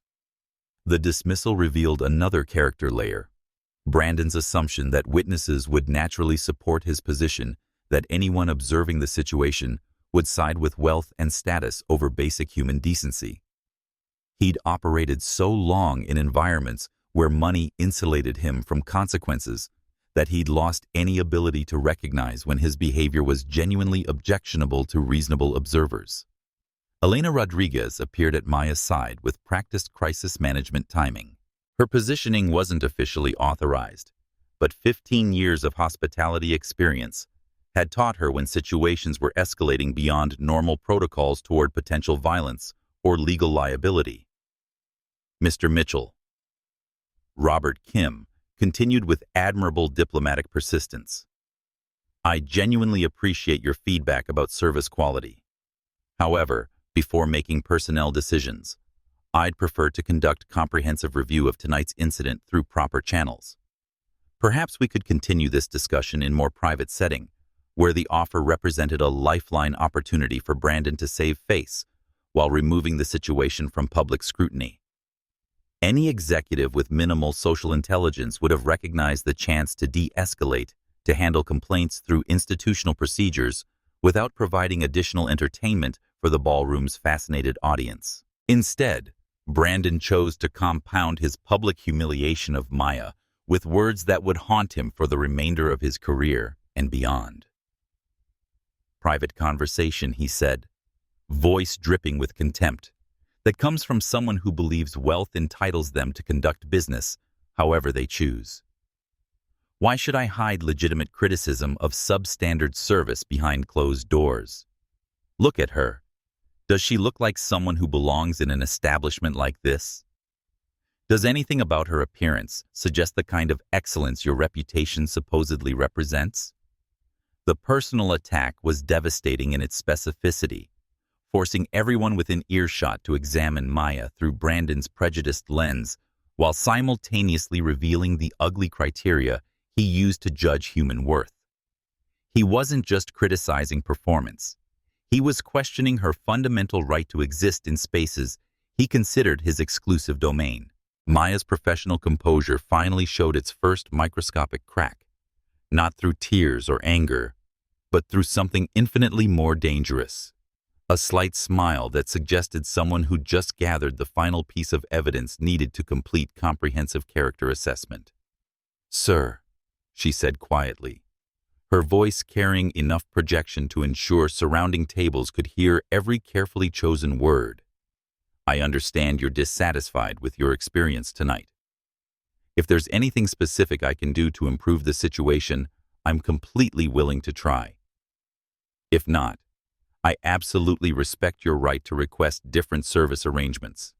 A: The dismissal revealed another character layer, Brandon's assumption that witnesses would naturally support his position, that anyone observing the situation would side with wealth and status over basic human decency. He'd operated so long in environments where money insulated him from consequences that he'd lost any ability to recognize when his behavior was genuinely objectionable to reasonable observers. Elena Rodriguez appeared at Maya's side with practiced crisis management timing. Her positioning wasn't officially authorized, but 15 years of hospitality experience had taught her when situations were escalating beyond normal protocols toward potential violence or legal liability. "Mr. Mitchell." Robert Kim continued with admirable diplomatic persistence. I genuinely appreciate your feedback about service quality. However, before making personnel decisions, I'd prefer to conduct comprehensive review of tonight's incident through proper channels. Perhaps we could continue this discussion in more private setting, where the offer represented a lifeline opportunity for Brandon to save face while removing the situation from public scrutiny. Any executive with minimal social intelligence would have recognized the chance to de-escalate, to handle complaints through institutional procedures without providing additional entertainment for the ballroom's fascinated audience. Instead, Brandon chose to compound his public humiliation of Maya with words that would haunt him for the remainder of his career and beyond. Private conversation, he said, voice dripping with contempt, that comes from someone who believes wealth entitles them to conduct business however they choose. Why should I hide legitimate criticism of substandard service behind closed doors? Look at her. Does she look like someone who belongs in an establishment like this? Does anything about her appearance suggest the kind of excellence your reputation supposedly represents? The personal attack was devastating in its specificity, forcing everyone within earshot to examine Maya through Brandon's prejudiced lens, while simultaneously revealing the ugly criteria he used to judge human worth. He wasn't just criticizing performance. He was questioning her fundamental right to exist in spaces he considered his exclusive domain. Maya's professional composure finally showed its first microscopic crack, not through tears or anger, but through something infinitely more dangerous. A slight smile that suggested someone who just gathered the final piece of evidence needed to complete comprehensive character assessment. "Sir," she said quietly, her voice carrying enough projection to ensure surrounding tables could hear every carefully chosen word. "I understand you're dissatisfied with your experience tonight. If there's anything specific I can do to improve the situation, I'm completely willing to try. If not, I absolutely respect your right to request different service arrangements."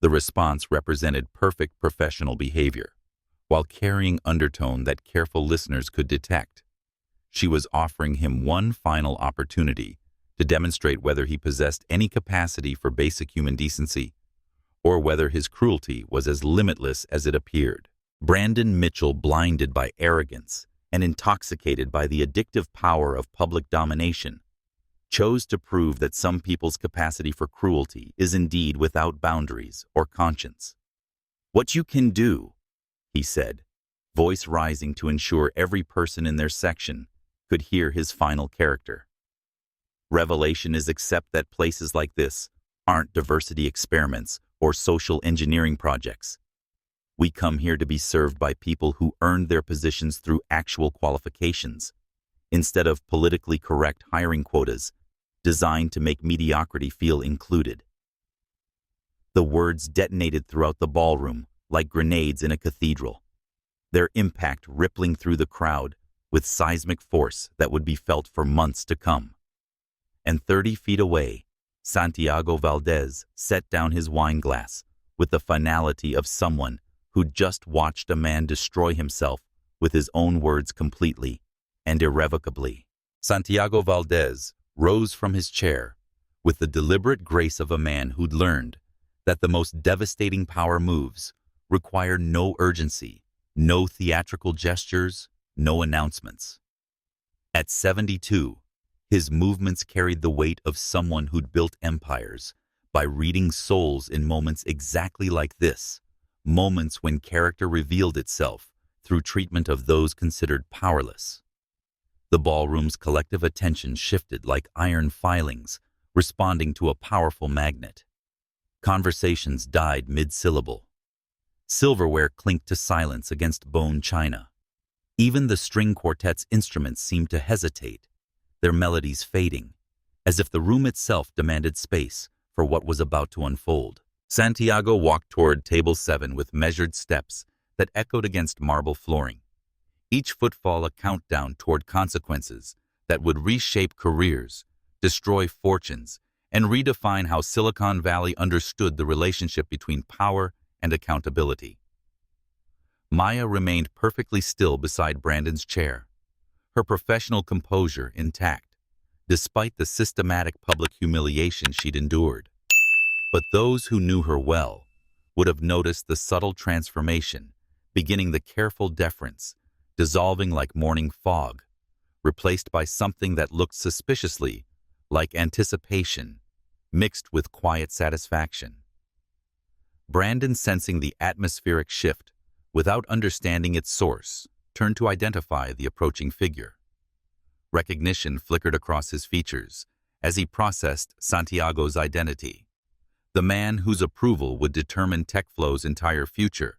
A: The response represented perfect professional behavior, while carrying undertone that careful listeners could detect. She was offering him one final opportunity to demonstrate whether he possessed any capacity for basic human decency, or whether his cruelty was as limitless as it appeared. Brandon Mitchell, blinded by arrogance and intoxicated by the addictive power of public domination, chose to prove that some people's capacity for cruelty is indeed without boundaries or conscience. "What you can do," he said, voice rising to ensure every person in their section could hear his final character. "Revelation is accept that places like this aren't diversity experiments or social engineering projects. We come here to be served by people who earned their positions through actual qualifications, instead of politically correct hiring quotas designed to make mediocrity feel included." The words detonated throughout the ballroom like grenades in a cathedral, their impact rippling through the crowd with seismic force that would be felt for months to come. And 30 feet away, Santiago Valdez set down his wine glass with the finality of someone who'd just watched a man destroy himself with his own words completely and irrevocably. Santiago Valdez rose from his chair with the deliberate grace of a man who'd learned that the most devastating power moves require no urgency, no theatrical gestures, no announcements. At 72, his movements carried the weight of someone who'd built empires by reading souls in moments exactly like this, moments when character revealed itself through treatment of those considered powerless. The ballroom's collective attention shifted like iron filings, responding to a powerful magnet. Conversations died mid-syllable. Silverware clinked to silence against bone china. Even the string quartet's instruments seemed to hesitate, their melodies fading, as if the room itself demanded space for what was about to unfold. Santiago walked toward table 7 with measured steps that echoed against marble flooring, each footfall a countdown toward consequences that would reshape careers, destroy fortunes, and redefine how Silicon Valley understood the relationship between power and accountability. Maya remained perfectly still beside Brandon's chair, her professional composure intact, despite the systematic public humiliation she'd endured. But those who knew her well would have noticed the subtle transformation, beginning the careful deference, dissolving like morning fog, replaced by something that looked suspiciously like anticipation, mixed with quiet satisfaction. Brandon, sensing the atmospheric shift without understanding its source, turned to identify the approaching figure. Recognition flickered across his features as he processed Santiago's identity, the man whose approval would determine TechFlow's entire future,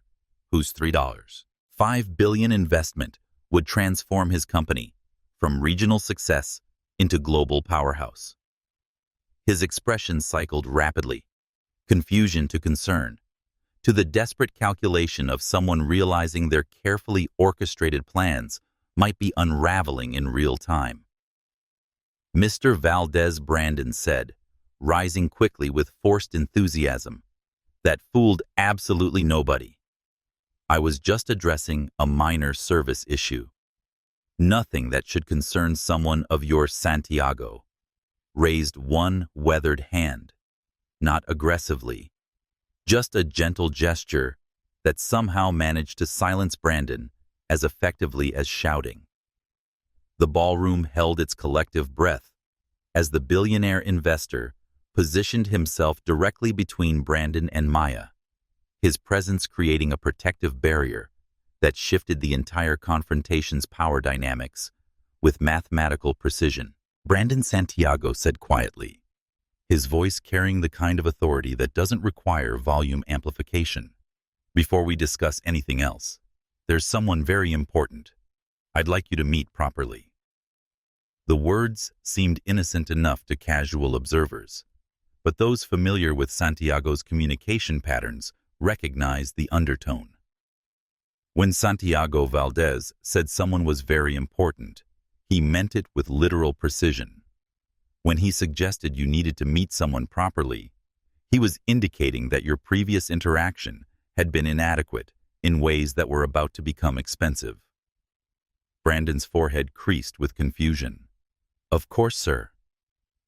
A: whose $3.5 billion investment would transform his company from regional success into global powerhouse. His expression cycled rapidly, confusion to concern, to the desperate calculation of someone realizing their carefully orchestrated plans might be unraveling in real time. "Mr. Valdez," Brandon said, rising quickly with forced enthusiasm, "that fooled absolutely nobody. I was just addressing a minor service issue. Nothing that should concern someone of your Santiago." Raised one weathered hand, not aggressively, just a gentle gesture that somehow managed to silence Brandon as effectively as shouting. The ballroom held its collective breath as the billionaire investor positioned himself directly between Brandon and Maya, his presence creating a protective barrier that shifted the entire confrontation's power dynamics with mathematical precision. "Brandon," Santiago said quietly, his voice carrying the kind of authority that doesn't require volume amplification. "Before we discuss anything else, there's someone very important I'd like you to meet properly." The words seemed innocent enough to casual observers, but those familiar with Santiago's communication patterns recognized the undertone. When Santiago Valdez said someone was very important, he meant it with literal precision. When he suggested you needed to meet someone properly, he was indicating that your previous interaction had been inadequate in ways that were about to become expensive. Brandon's forehead creased with confusion. "Of course, sir."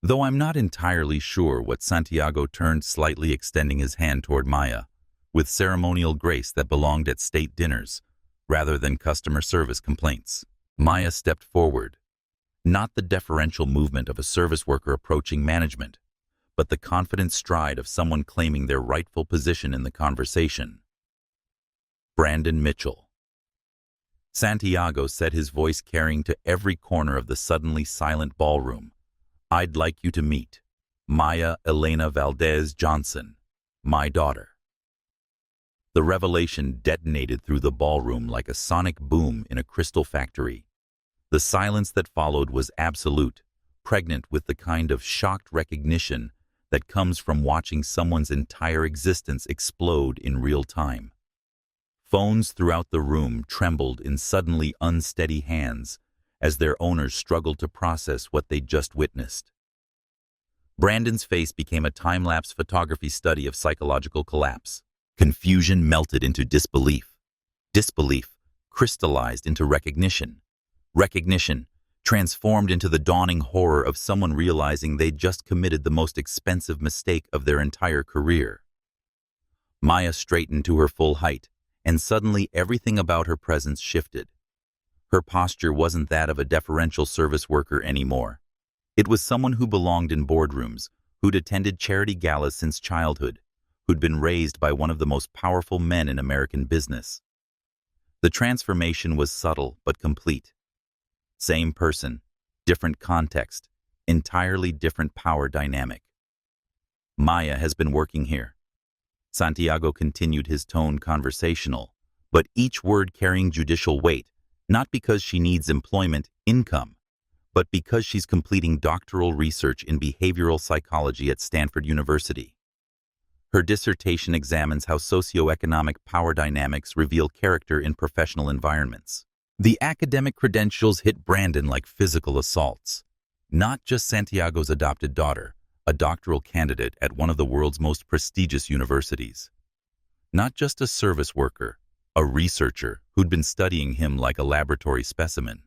A: Though I'm not entirely sure what Santiago turned, slightly extending his hand toward Maya, with ceremonial grace that belonged at state dinners, rather than customer service complaints. Maya stepped forward, not the deferential movement of a service worker approaching management, but the confident stride of someone claiming their rightful position in the conversation. "Brandon Mitchell." Santiago said, his voice carrying to every corner of the suddenly silent ballroom. "I'd like you to meet Maya Elena Valdez Johnson, my daughter." The revelation detonated through the ballroom like a sonic boom in a crystal factory. The silence that followed was absolute, pregnant with the kind of shocked recognition that comes from watching someone's entire existence explode in real time. Phones throughout the room trembled in suddenly unsteady hands as their owners struggled to process what they'd just witnessed. Brandon's face became a time-lapse photography study of psychological collapse. Confusion melted into disbelief. Disbelief crystallized into recognition. Recognition transformed into the dawning horror of someone realizing they'd just committed the most expensive mistake of their entire career. Maya straightened to her full height, and suddenly everything about her presence shifted. Her posture wasn't that of a deferential service worker anymore. It was someone who belonged in boardrooms, who'd attended charity galas since childhood, who'd been raised by one of the most powerful men in American business. The transformation was subtle but complete. Same person, different context, entirely different power dynamic. "Maya has been working here." Santiago continued, his tone conversational, but each word carrying judicial weight, not because she needs employment income, but because she's completing doctoral research in behavioral psychology at Stanford University. Her dissertation examines how socioeconomic power dynamics reveal character in professional environments. The academic credentials hit Brandon like physical assaults. Not just Santiago's adopted daughter, a doctoral candidate at one of the world's most prestigious universities. Not just a service worker, a researcher who'd been studying him like a laboratory specimen.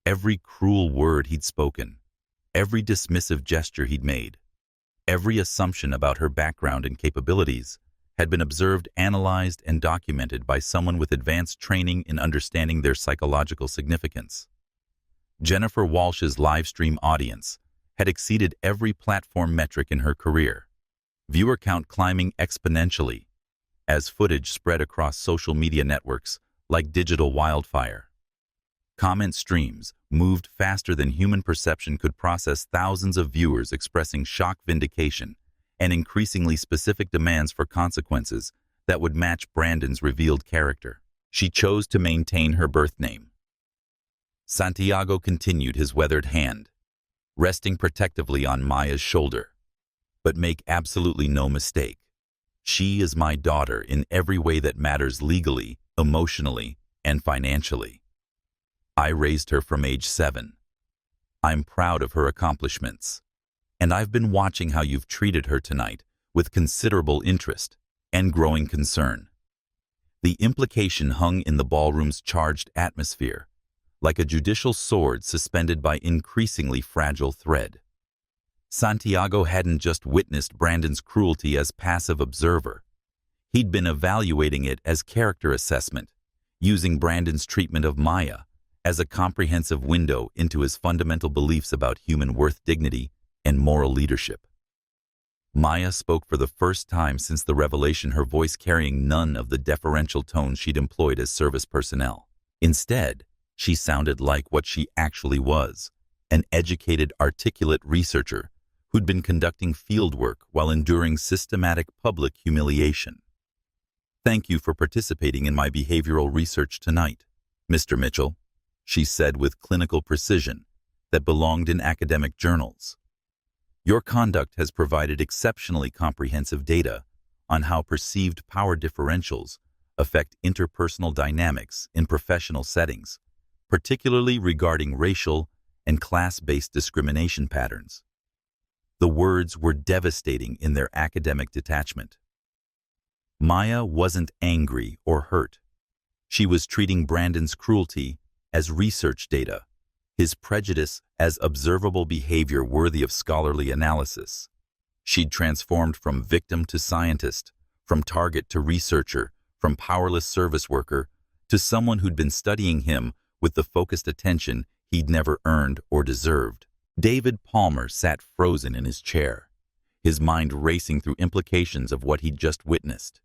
A: Every cruel word he'd spoken, every dismissive gesture he'd made, every assumption about her background and capabilities had been observed, analyzed, and documented by someone with advanced training in understanding their psychological significance. Jennifer Walsh's livestream audience had exceeded every platform metric in her career, viewer count climbing exponentially as footage spread across social media networks like digital wildfire. Comment streams moved faster than human perception could process, thousands of viewers expressing shock, vindication, and increasingly specific demands for consequences that would match Brandon's revealed character. She chose to maintain her birth name. Santiago continued, his weathered hand resting protectively on Maya's shoulder. But make absolutely no mistake, she is my daughter in every way that matters, legally, emotionally, and financially. I raised her from age 7. I'm proud of her accomplishments. And I've been watching how you've treated her tonight with considerable interest and growing concern. The implication hung in the ballroom's charged atmosphere, like a judicial sword suspended by increasingly fragile thread. Santiago hadn't just witnessed Brandon's cruelty as passive observer. He'd been evaluating it as character assessment, using Brandon's treatment of Maya as a comprehensive window into his fundamental beliefs about human worth, dignity, and moral leadership. Maya spoke for the first time since the revelation, her voice carrying none of the deferential tone she'd employed as service personnel. Instead, she sounded like what she actually was, an educated, articulate researcher who'd been conducting fieldwork while enduring systematic public humiliation. "Thank you for participating in my behavioral research tonight, Mr. Mitchell," she said with clinical precision that belonged in academic journals. "Your conduct has provided exceptionally comprehensive data on how perceived power differentials affect interpersonal dynamics in professional settings, particularly regarding racial and class-based discrimination patterns." The words were devastating in their academic detachment. Maya wasn't angry or hurt. She was treating Brandon's cruelty as research data, his prejudice as observable behavior worthy of scholarly analysis. She'd transformed from victim to scientist, from target to researcher, from powerless service worker to someone who'd been studying him with the focused attention he'd never earned or deserved. David Palmer sat frozen in his chair, his mind racing through implications of what he'd just witnessed.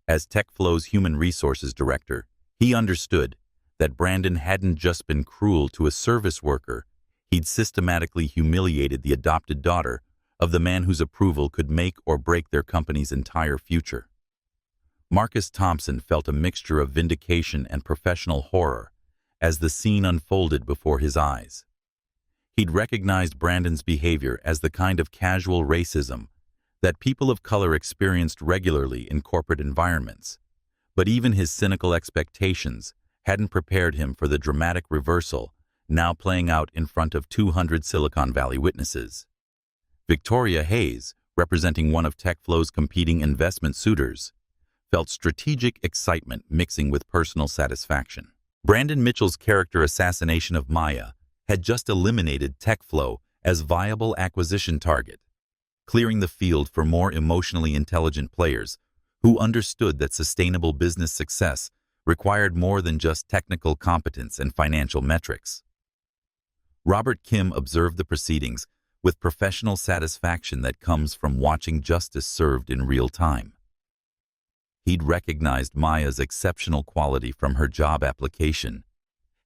A: As TechFlow's human resources director, he understood that Brandon hadn't just been cruel to a service worker, he'd systematically humiliated the adopted daughter of the man whose approval could make or break their company's entire future. Marcus Thompson felt a mixture of vindication and professional horror as the scene unfolded before his eyes. He'd recognized Brandon's behavior as the kind of casual racism that people of color experienced regularly in corporate environments, but even his cynical expectations hadn't prepared him for the dramatic reversal now playing out in front of 200 Silicon Valley witnesses. Victoria Hayes, representing one of TechFlow's competing investment suitors, felt strategic excitement mixing with personal satisfaction. Brandon Mitchell's character assassination of Maya had just eliminated TechFlow as viable acquisition target, clearing the field for more emotionally intelligent players who understood that sustainable business success required more than just technical competence and financial metrics. Robert Kim observed the proceedings with professional satisfaction that comes from watching justice served in real time. He'd recognized Maya's exceptional quality from her job application,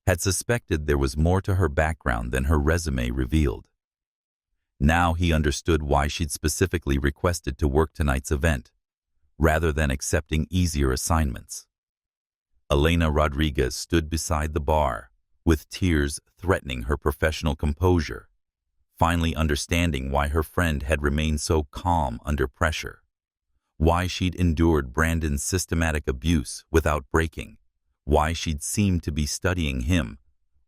A: had suspected there was more to her background than her resume revealed. Now he understood why she'd specifically requested to work tonight's event, rather than accepting easier assignments. Elena Rodriguez stood beside the bar, with tears threatening her professional composure, finally understanding why her friend had remained so calm under pressure, why she'd endured Brandon's systematic abuse without breaking, why she'd seemed to be studying him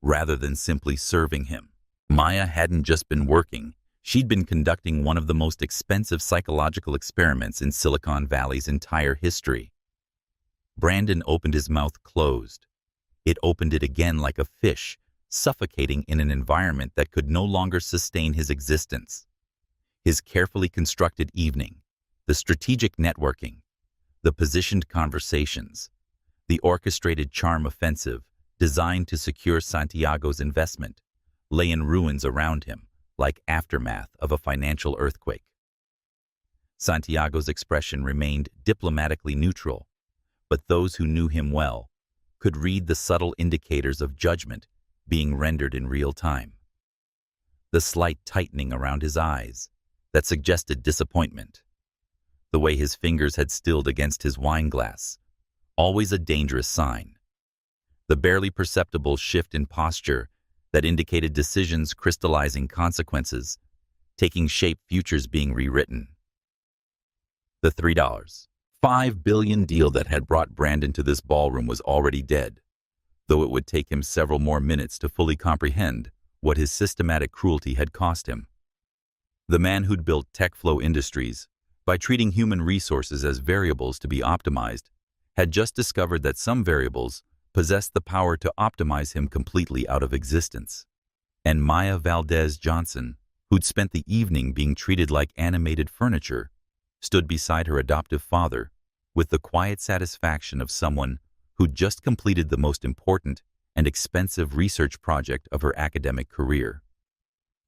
A: rather than simply serving him. Maya hadn't just been working, she'd been conducting one of the most expensive psychological experiments in Silicon Valley's entire history. Brandon opened his mouth closed. It opened it again like a fish, suffocating in an environment that could no longer sustain his existence. His carefully constructed evening, the strategic networking, the positioned conversations, the orchestrated charm offensive designed to secure Santiago's investment, lay in ruins around him, like aftermath of a financial earthquake. Santiago's expression remained diplomatically neutral, but those who knew him well could read the subtle indicators of judgment being rendered in real time. The slight tightening around his eyes that suggested disappointment, the way his fingers had stilled against his wine glass, always a dangerous sign. The barely perceptible shift in posture that indicated decisions crystallizing consequences, taking shape, futures being rewritten. The $3.5 billion deal that had brought Brandon to this ballroom was already dead, though it would take him several more minutes to fully comprehend what his systematic cruelty had cost him. The man who'd built TechFlow Industries, by treating human resources as variables to be optimized, had just discovered that some variables possessed the power to optimize him completely out of existence. And Maya Valdez Johnson, who'd spent the evening being treated like animated furniture, stood beside her adoptive father with the quiet satisfaction of someone who'd just completed the most important and expensive research project of her academic career.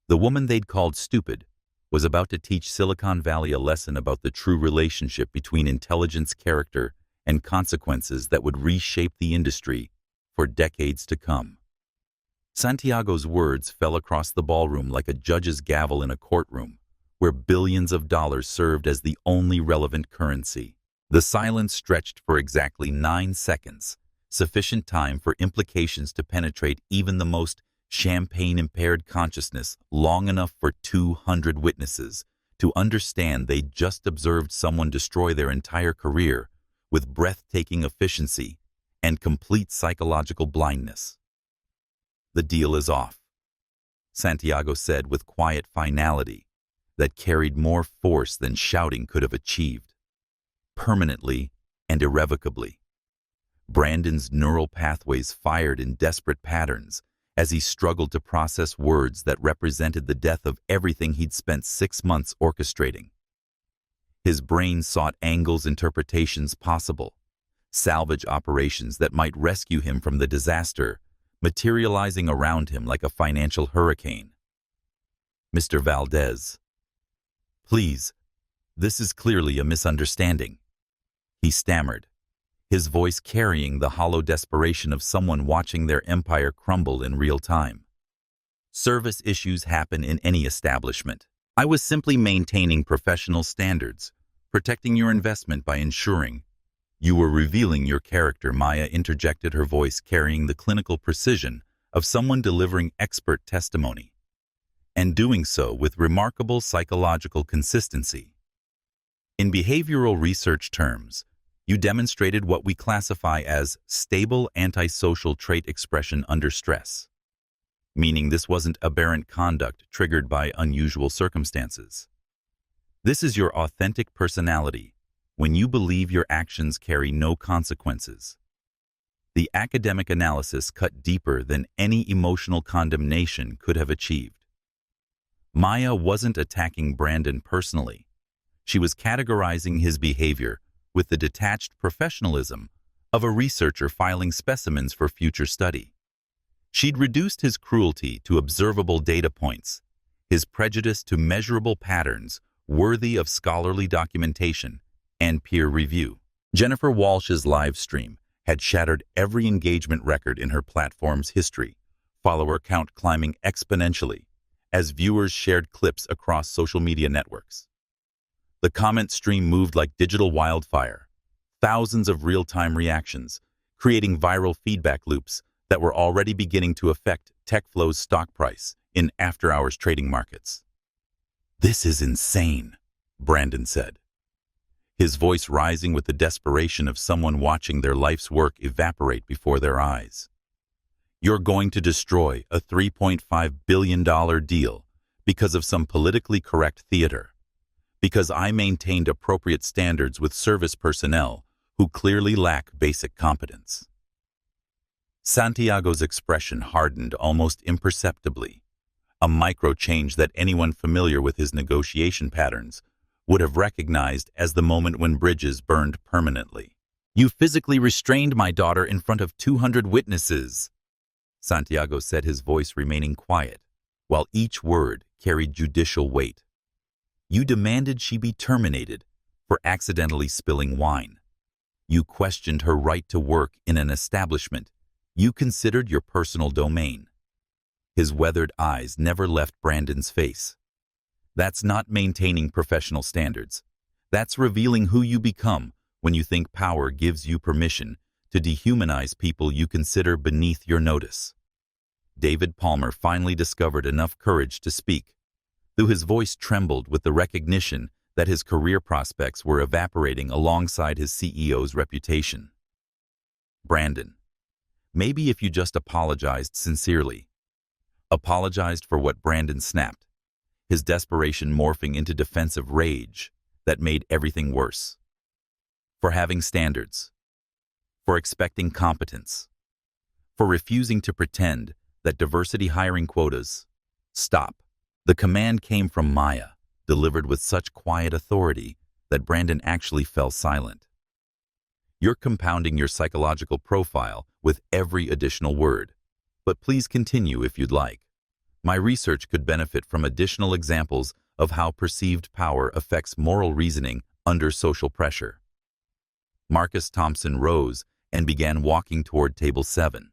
A: The woman they'd called stupid was about to teach Silicon Valley a lesson about the true relationship between intelligence, character, and consequences that would reshape the industry for decades to come. Santiago's words fell across the ballroom like a judge's gavel in a courtroom, where billions of dollars served as the only relevant currency. The silence stretched for exactly 9 seconds, sufficient time for implications to penetrate even the most champagne-impaired consciousness, long enough for 200 witnesses to understand they'd just observed someone destroy their entire career with breathtaking efficiency and complete psychological blindness. "The deal is off," Santiago said with quiet finality that carried more force than shouting could have achieved. Permanently and irrevocably. Brandon's neural pathways fired in desperate patterns as he struggled to process words that represented the death of everything he'd spent 6 months orchestrating. His brain sought angles, interpretations possible, salvage operations that might rescue him from the disaster, materializing around him like a financial hurricane. "Mr. Valdez, please, this is clearly a misunderstanding," he stammered, his voice carrying the hollow desperation of someone watching their empire crumble in real time. "Service issues happen in any establishment. I was simply maintaining professional standards, protecting your investment by ensuring you were revealing your character," Maya interjected, her voice carrying the clinical precision of someone delivering expert testimony, and doing so with remarkable psychological consistency. "In behavioral research terms, you demonstrated what we classify as stable antisocial trait expression under stress, meaning this wasn't aberrant conduct triggered by unusual circumstances. This is your authentic personality when you believe your actions carry no consequences." The academic analysis cut deeper than any emotional condemnation could have achieved. Maya wasn't attacking Brandon personally. She was categorizing his behavior with the detached professionalism of a researcher filing specimens for future study. She'd reduced his cruelty to observable data points, his prejudice to measurable patterns worthy of scholarly documentation and peer review. Jennifer Walsh's live stream had shattered every engagement record in her platform's history, follower count climbing exponentially as viewers shared clips across social media networks. The comment stream moved like digital wildfire, thousands of real-time reactions, creating viral feedback loops that were already beginning to affect TechFlow's stock price in after-hours trading markets. "This is insane," Brandon said, his voice rising with the desperation of someone watching their life's work evaporate before their eyes. "You're going to destroy a $3.5 billion deal because of some politically correct theater. Because I maintained appropriate standards with service personnel who clearly lack basic competence." Santiago's expression hardened almost imperceptibly, a micro-change that anyone familiar with his negotiation patterns would have recognized as the moment when bridges burned permanently. "You physically restrained my daughter in front of 200 witnesses," Santiago said, his voice remaining quiet, while each word carried judicial weight. "You demanded she be terminated for accidentally spilling wine. You questioned her right to work in an establishment you considered your personal domain." His weathered eyes never left Brandon's face. "That's not maintaining professional standards. That's revealing who you become when you think power gives you permission to dehumanize people you consider beneath your notice." David Palmer finally discovered enough courage to speak, though his voice trembled with the recognition that his career prospects were evaporating alongside his CEO's reputation. "Brandon, maybe if you just apologized sincerely." Apologized for what? Brandon snapped, his desperation morphing into defensive rage that made everything worse. "For having standards. For expecting competence. For refusing to pretend that diversity hiring quotas." "Stop." The command came from Maya, delivered with such quiet authority that Brandon actually fell silent. "You're compounding your psychological profile with every additional word, but please continue if you'd like. My research could benefit from additional examples of how perceived power affects moral reasoning under social pressure." Marcus Thompson rose and began walking toward table 7.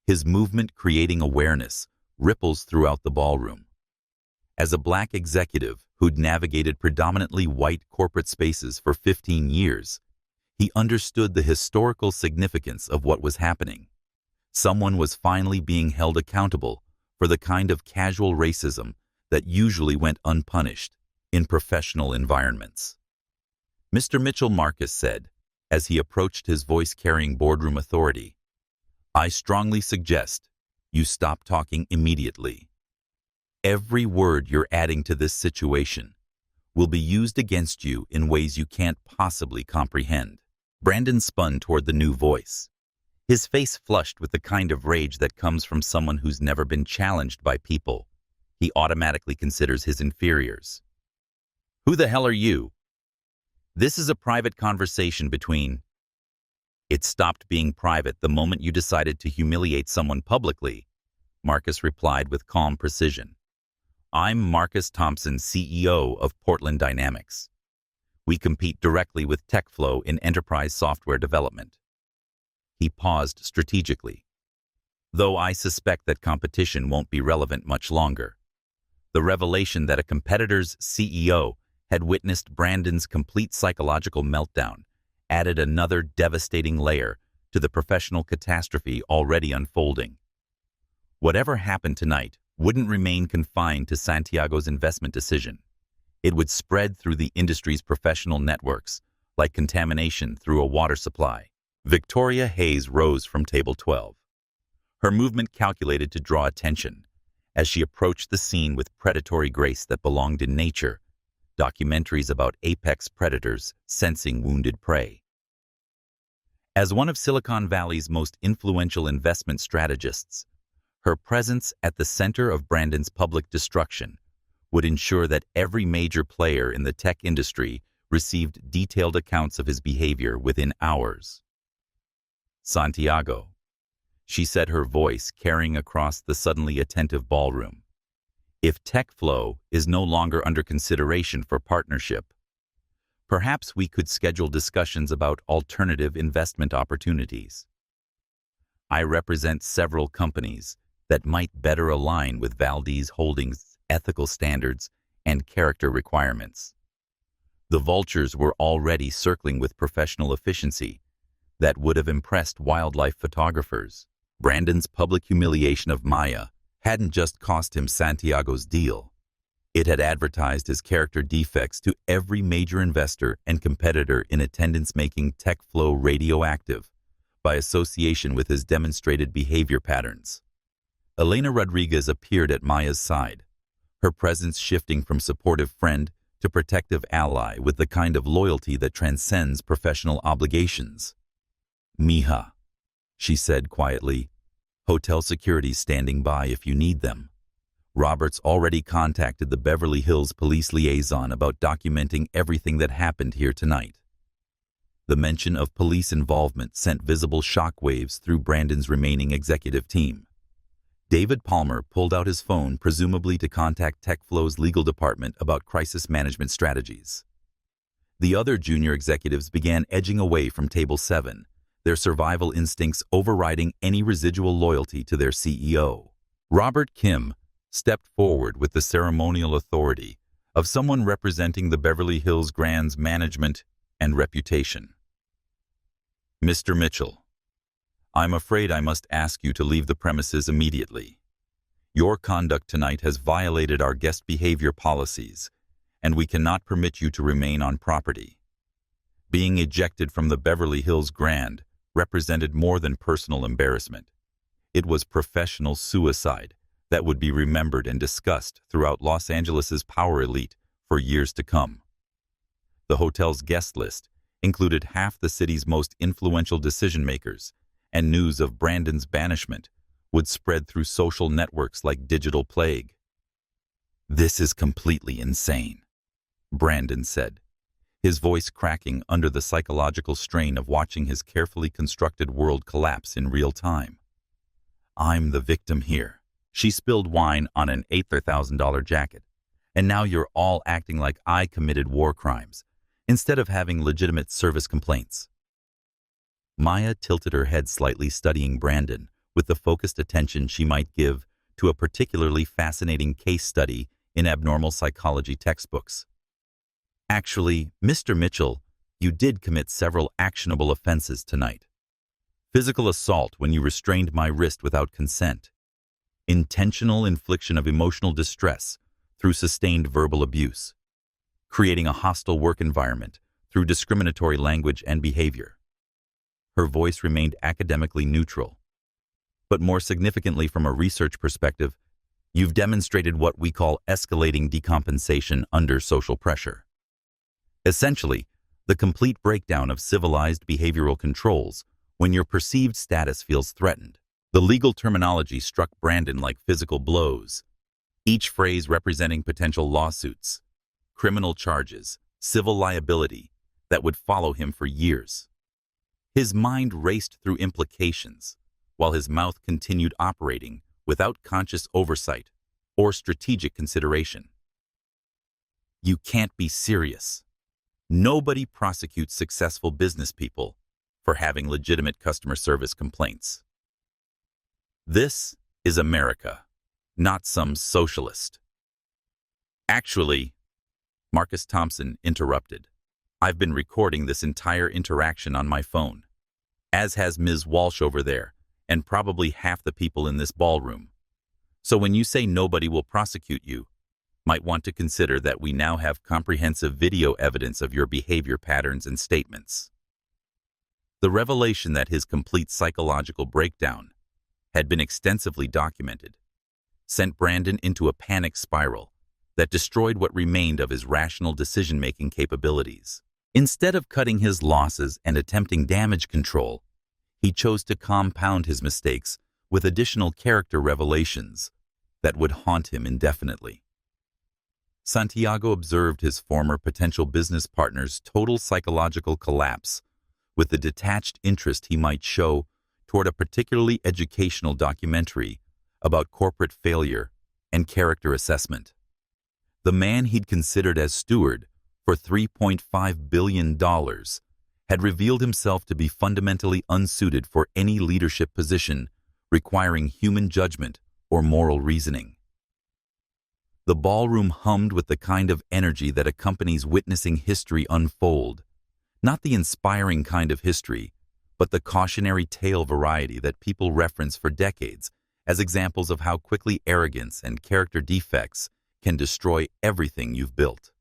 A: His movement creating awareness ripples throughout the ballroom. As a black executive who'd navigated predominantly white corporate spaces for 15 years, he understood the historical significance of what was happening. Someone was finally being held accountable for the kind of casual racism that usually went unpunished in professional environments. "Mr. Mitchell," Marcus said, as he approached his voice carrying boardroom authority, "I strongly suggest you stop talking immediately. Every word you're adding to this situation will be used against you in ways you can't possibly comprehend." Brandon spun toward the new voice, his face flushed with the kind of rage that comes from someone who's never been challenged by people he automatically considers his inferiors. "Who the hell are you? This is a private conversation between—" "It stopped being private the moment you decided to humiliate someone publicly," Marcus replied with calm precision. "I'm Marcus Thompson, CEO of Portland Dynamics. We compete directly with TechFlow in enterprise software development." He paused strategically. "Though I suspect that competition won't be relevant much longer." The revelation that a competitor's CEO had witnessed Brandon's complete psychological meltdown added another devastating layer to the professional catastrophe already unfolding. Whatever happened tonight wouldn't remain confined to Santiago's investment decision. It would spread through the industry's professional networks, like contamination through a water supply. Victoria Hayes rose from table 12, her movement calculated to draw attention, as she approached the scene with predatory grace that belonged in nature, documentaries about apex predators sensing wounded prey. As one of Silicon Valley's most influential investment strategists, her presence at the center of Brandon's public destruction would ensure that every major player in the tech industry received detailed accounts of his behavior within hours. "Santiago," she said, her voice carrying across the suddenly attentive ballroom, "if TechFlow is no longer under consideration for partnership, perhaps we could schedule discussions about alternative investment opportunities. I represent several companies that might better align with Valdez Holdings' ethical standards and character requirements." The vultures were already circling with professional efficiency that would have impressed wildlife photographers. Brandon's public humiliation of Maya hadn't just cost him Santiago's deal. It had advertised his character defects to every major investor and competitor in attendance, making TechFlow radioactive by association with his demonstrated behavior patterns. Elena Rodriguez appeared at Maya's side, her presence shifting from supportive friend to protective ally with the kind of loyalty that transcends professional obligations. "Mija," she said quietly. "Hotel security's standing by if you need them." Roberts already contacted the Beverly Hills police liaison about documenting everything that happened here tonight. The mention of police involvement sent visible shockwaves through Brandon's remaining executive team. David Palmer pulled out his phone, presumably to contact TechFlow's legal department about crisis management strategies. The other junior executives began edging away from Table 7, their survival instincts overriding any residual loyalty to their CEO. Robert Kim stepped forward with the ceremonial authority of someone representing the Beverly Hills Grand's management and reputation. "Mr. Mitchell, I'm afraid I must ask you to leave the premises immediately. Your conduct tonight has violated our guest behavior policies, and we cannot permit you to remain on property." Being ejected from the Beverly Hills Grand represented more than personal embarrassment. It was professional suicide that would be remembered and discussed throughout Los Angeles's power elite for years to come. The hotel's guest list included half the city's most influential decision-makers, and news of Brandon's banishment would spread through social networks like digital plague. "This is completely insane," Brandon said, his voice cracking under the psychological strain of watching his carefully constructed world collapse in real time. "I'm the victim here. She spilled wine on an $8,000 jacket, and now you're all acting like I committed war crimes, instead of having legitimate service complaints." Maya tilted her head slightly, studying Brandon with the focused attention she might give to a particularly fascinating case study in abnormal psychology textbooks. "Actually, Mr. Mitchell, you did commit several actionable offenses tonight. Physical assault when you restrained my wrist without consent. Intentional infliction of emotional distress through sustained verbal abuse. Creating a hostile work environment through discriminatory language and behavior." Her voice remained academically neutral. "But more significantly, from a research perspective, you've demonstrated what we call escalating decompensation under social pressure. Essentially, the complete breakdown of civilized behavioral controls when your perceived status feels threatened." The legal terminology struck Brandon like physical blows, each phrase representing potential lawsuits, criminal charges, civil liability that would follow him for years. His mind raced through implications, while his mouth continued operating without conscious oversight or strategic consideration. "You can't be serious. Nobody prosecutes successful business people for having legitimate customer service complaints. This is America, not some socialist." "Actually," Marcus Thompson interrupted, "I've been recording this entire interaction on my phone, as has Ms. Walsh over there, and probably half the people in this ballroom. So when you say nobody will prosecute you, might want to consider that we now have comprehensive video evidence of your behavior patterns and statements." The revelation that his complete psychological breakdown had been extensively documented sent Brandon into a panic spiral that destroyed what remained of his rational decision-making capabilities. Instead of cutting his losses and attempting damage control, he chose to compound his mistakes with additional character revelations that would haunt him indefinitely. Santiago observed his former potential business partner's total psychological collapse with the detached interest he might show toward a particularly educational documentary about corporate failure and character assessment. The man he'd considered as steward for $3.5 billion had revealed himself to be fundamentally unsuited for any leadership position requiring human judgment or moral reasoning. The ballroom hummed with the kind of energy that accompanies witnessing history unfold, not the inspiring kind of history, but the cautionary tale variety that people reference for decades as examples of how quickly arrogance and character defects can destroy everything you've built.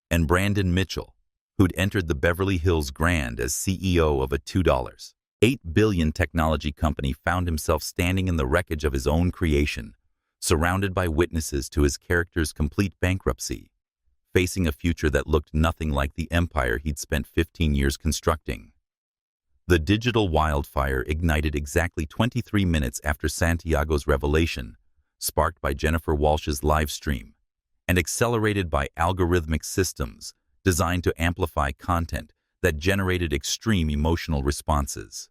A: And Brandon Mitchell, who'd entered the Beverly Hills Grand as CEO of a $2.8 billion technology company, found himself standing in the wreckage of his own creation, surrounded by witnesses to his character's complete bankruptcy, facing a future that looked nothing like the empire he'd spent 15 years constructing. The digital wildfire ignited exactly 23 minutes after Santiago's revelation, sparked by Jennifer Walsh's live stream, and accelerated by algorithmic systems designed to amplify content that generated extreme emotional responses.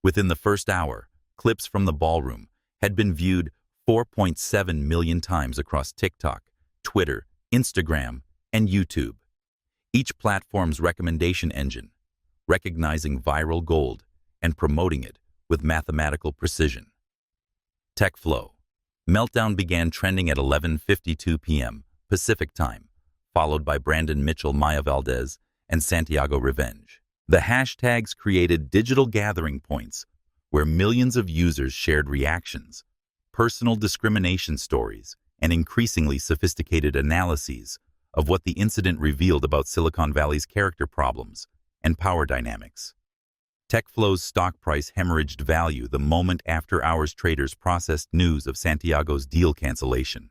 A: Within the first hour, clips from the ballroom had been viewed 4.7 million times across TikTok, Twitter, Instagram, and YouTube, each platform's recommendation engine, recognizing viral gold and promoting it with mathematical precision. TechFlow. Meltdown began trending at 11:52 p.m. Pacific Time, followed by Brandon Mitchell Maya Valdez and Santiago Revenge. The hashtags created digital gathering points where millions of users shared reactions, personal discrimination stories, and increasingly sophisticated analyses of what the incident revealed about Silicon Valley's character problems and power dynamics. TechFlow's stock price hemorrhaged value the moment after-hours traders processed news of Santiago's deal cancellation.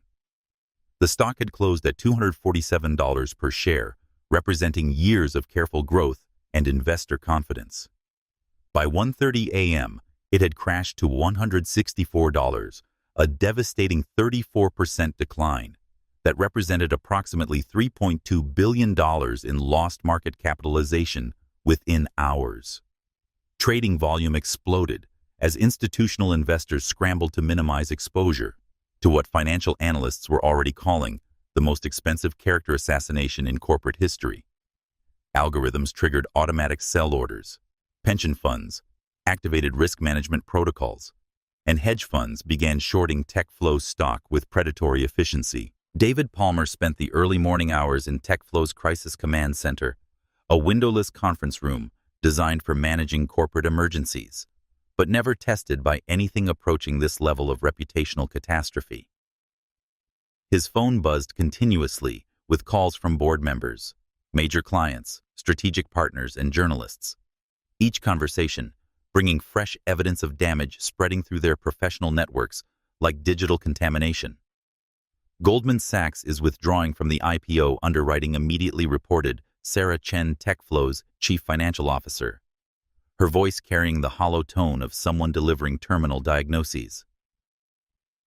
A: The stock had closed at $247 per share, representing years of careful growth and investor confidence. By 1:30 a.m., it had crashed to $164, a devastating 34% decline that represented approximately $3.2 billion in lost market capitalization within hours. Trading volume exploded as institutional investors scrambled to minimize exposure to what financial analysts were already calling the most expensive character assassination in corporate history. Algorithms triggered automatic sell orders, pension funds activated risk management protocols, and hedge funds began shorting TechFlow stock with predatory efficiency. David Palmer spent the early morning hours in TechFlow's Crisis Command Center, a windowless conference room designed for managing corporate emergencies, but never tested by anything approaching this level of reputational catastrophe. His phone buzzed continuously with calls from board members, major clients, strategic partners, and journalists, each conversation bringing fresh evidence of damage spreading through their professional networks like digital contamination. Goldman Sachs is withdrawing from the IPO underwriting, immediately reported Sarah Chen, TechFlow's chief financial officer, her voice carrying the hollow tone of someone delivering terminal diagnoses.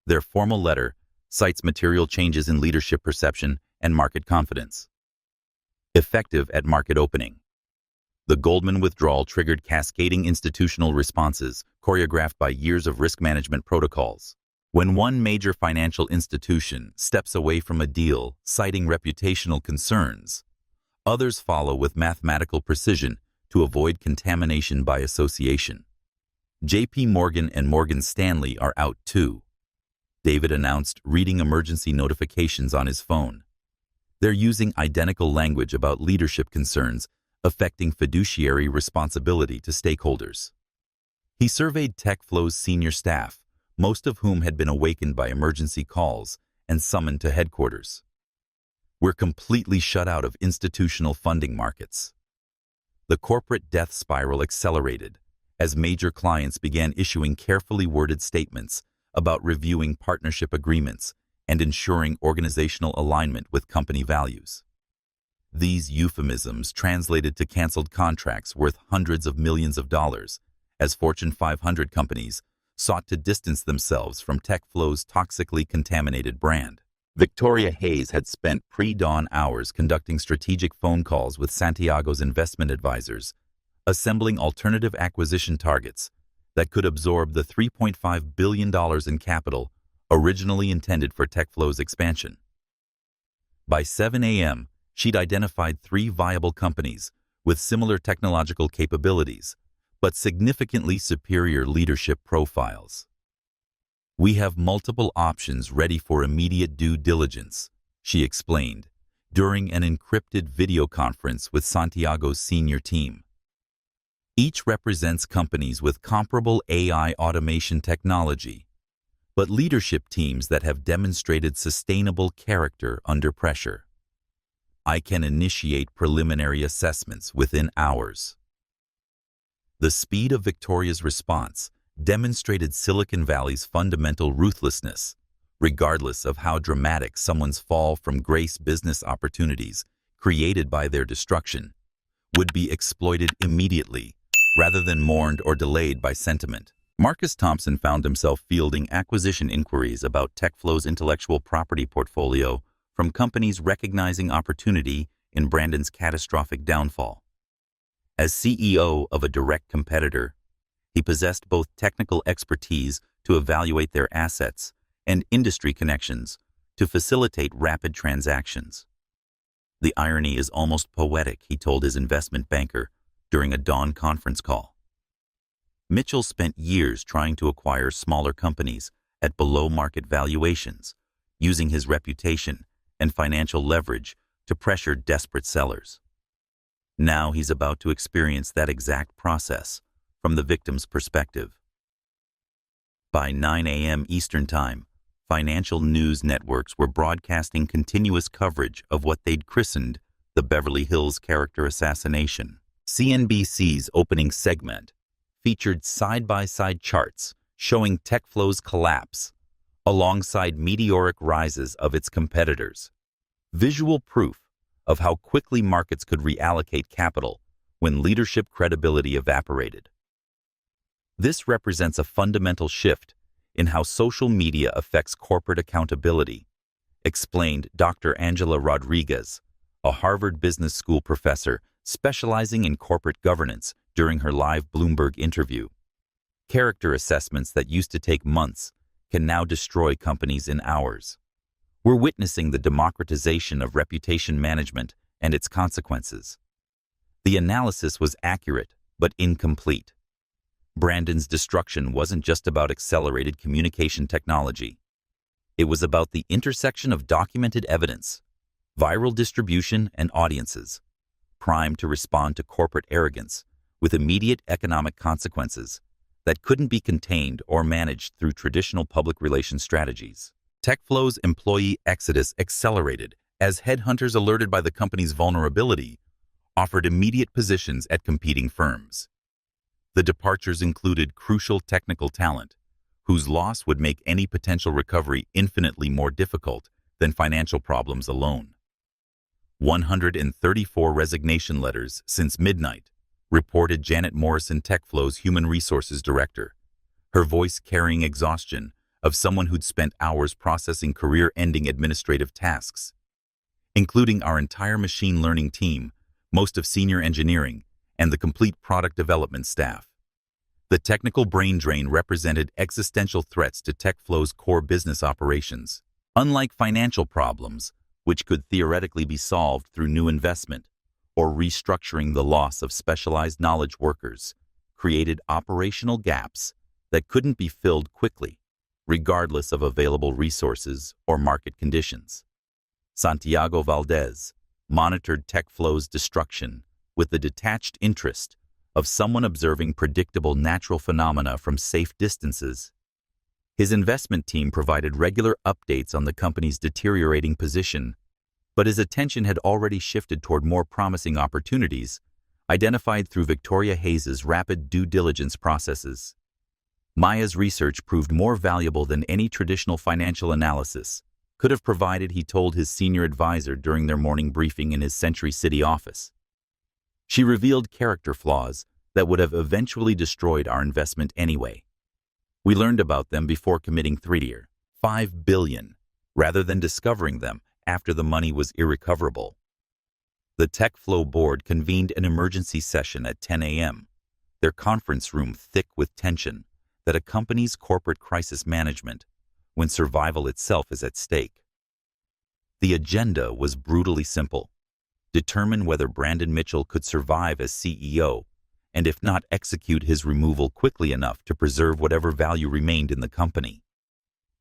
A: Their formal letter cites material changes in leadership perception and market confidence. Effective at market opening. The Goldman withdrawal triggered cascading institutional responses choreographed by years of risk management protocols. When one major financial institution steps away from a deal citing reputational concerns, others follow with mathematical precision to avoid contamination by association. JP Morgan and Morgan Stanley are out too. David announced, reading emergency notifications on his phone. They're using identical language about leadership concerns affecting fiduciary responsibility to stakeholders. He surveyed TechFlow's senior staff, most of whom had been awakened by emergency calls and summoned to headquarters. We're completely shut out of institutional funding markets. The corporate death spiral accelerated as major clients began issuing carefully worded statements about reviewing partnership agreements and ensuring organizational alignment with company values. These euphemisms translated to canceled contracts worth hundreds of millions of dollars as Fortune 500 companies sought to distance themselves from TechFlow's toxically contaminated brand. Victoria Hayes had spent pre-dawn hours conducting strategic phone calls with Santiago's investment advisors, assembling alternative acquisition targets that could absorb the $3.5 billion in capital originally intended for TechFlow's expansion. By 7 a.m., she'd identified 3 viable companies with similar technological capabilities, but significantly superior leadership profiles. We have multiple options ready for immediate due diligence, she explained, during an encrypted video conference with Santiago's senior team. Each represents companies with comparable AI automation technology, but leadership teams that have demonstrated sustainable character under pressure. I can initiate preliminary assessments within hours. The speed of Victoria's response demonstrated Silicon Valley's fundamental ruthlessness, regardless of how dramatic someone's fall from grace. Business opportunities created by their destruction would be exploited immediately, rather than mourned or delayed by sentiment. Marcus Thompson found himself fielding acquisition inquiries about TechFlow's intellectual property portfolio from companies recognizing opportunity in Brandon's catastrophic downfall. As CEO of a direct competitor, he possessed both technical expertise to evaluate their assets and industry connections to facilitate rapid transactions. The irony is almost poetic, he told his investment banker during a dawn conference call. Mitchell spent years trying to acquire smaller companies at below-market valuations, using his reputation and financial leverage to pressure desperate sellers. Now he's about to experience that exact process from the victim's perspective. By 9 a.m. Eastern Time, financial news networks were broadcasting continuous coverage of what they'd christened the Beverly Hills character assassination. CNBC's opening segment featured side-by-side charts showing TechFlow's collapse, alongside meteoric rises of its competitors. Visual proof of how quickly markets could reallocate capital when leadership credibility evaporated. This represents a fundamental shift in how social media affects corporate accountability, explained Dr. Angela Rodriguez, a Harvard Business School professor specializing in corporate governance, during her live Bloomberg interview. Character assessments that used to take months can now destroy companies in hours. We're witnessing the democratization of reputation management and its consequences. The analysis was accurate, but incomplete. Brandon's destruction wasn't just about accelerated communication technology. It was about the intersection of documented evidence, viral distribution, and audiences, primed to respond to corporate arrogance with immediate economic consequences that couldn't be contained or managed through traditional public relations strategies. TechFlow's employee exodus accelerated as headhunters alerted by the company's vulnerability offered immediate positions at competing firms. The departures included crucial technical talent, whose loss would make any potential recovery infinitely more difficult than financial problems alone. 134 resignation letters since midnight, reported Janet Morrison, TechFlow's human resources director, her voice carrying exhaustion of someone who'd spent hours processing career-ending administrative tasks, including our entire machine learning team, most of senior engineering, and the complete product development staff. The technical brain drain represented existential threats to TechFlow's core business operations. Unlike financial problems, which could theoretically be solved through new investment or restructuring, the loss of specialized knowledge workers created operational gaps that couldn't be filled quickly, regardless of available resources or market conditions. Santiago Valdez monitored TechFlow's destruction with the detached interest of someone observing predictable natural phenomena from safe distances. His investment team provided regular updates on the company's deteriorating position, but his attention had already shifted toward more promising opportunities, identified through Victoria Hayes's rapid due diligence processes. Maya's research proved more valuable than any traditional financial analysis could have provided, he told his senior advisor during their morning briefing in his Century City office. She revealed character flaws that would have eventually destroyed our investment anyway. We learned about them before committing $5 billion, rather than discovering them after the money was irrecoverable. The TechFlow board convened an emergency session at 10 a.m., their conference room thick with tension that accompanies corporate crisis management when survival itself is at stake. The agenda was brutally simple: determine whether Brandon Mitchell could survive as CEO, and if not, execute his removal quickly enough to preserve whatever value remained in the company.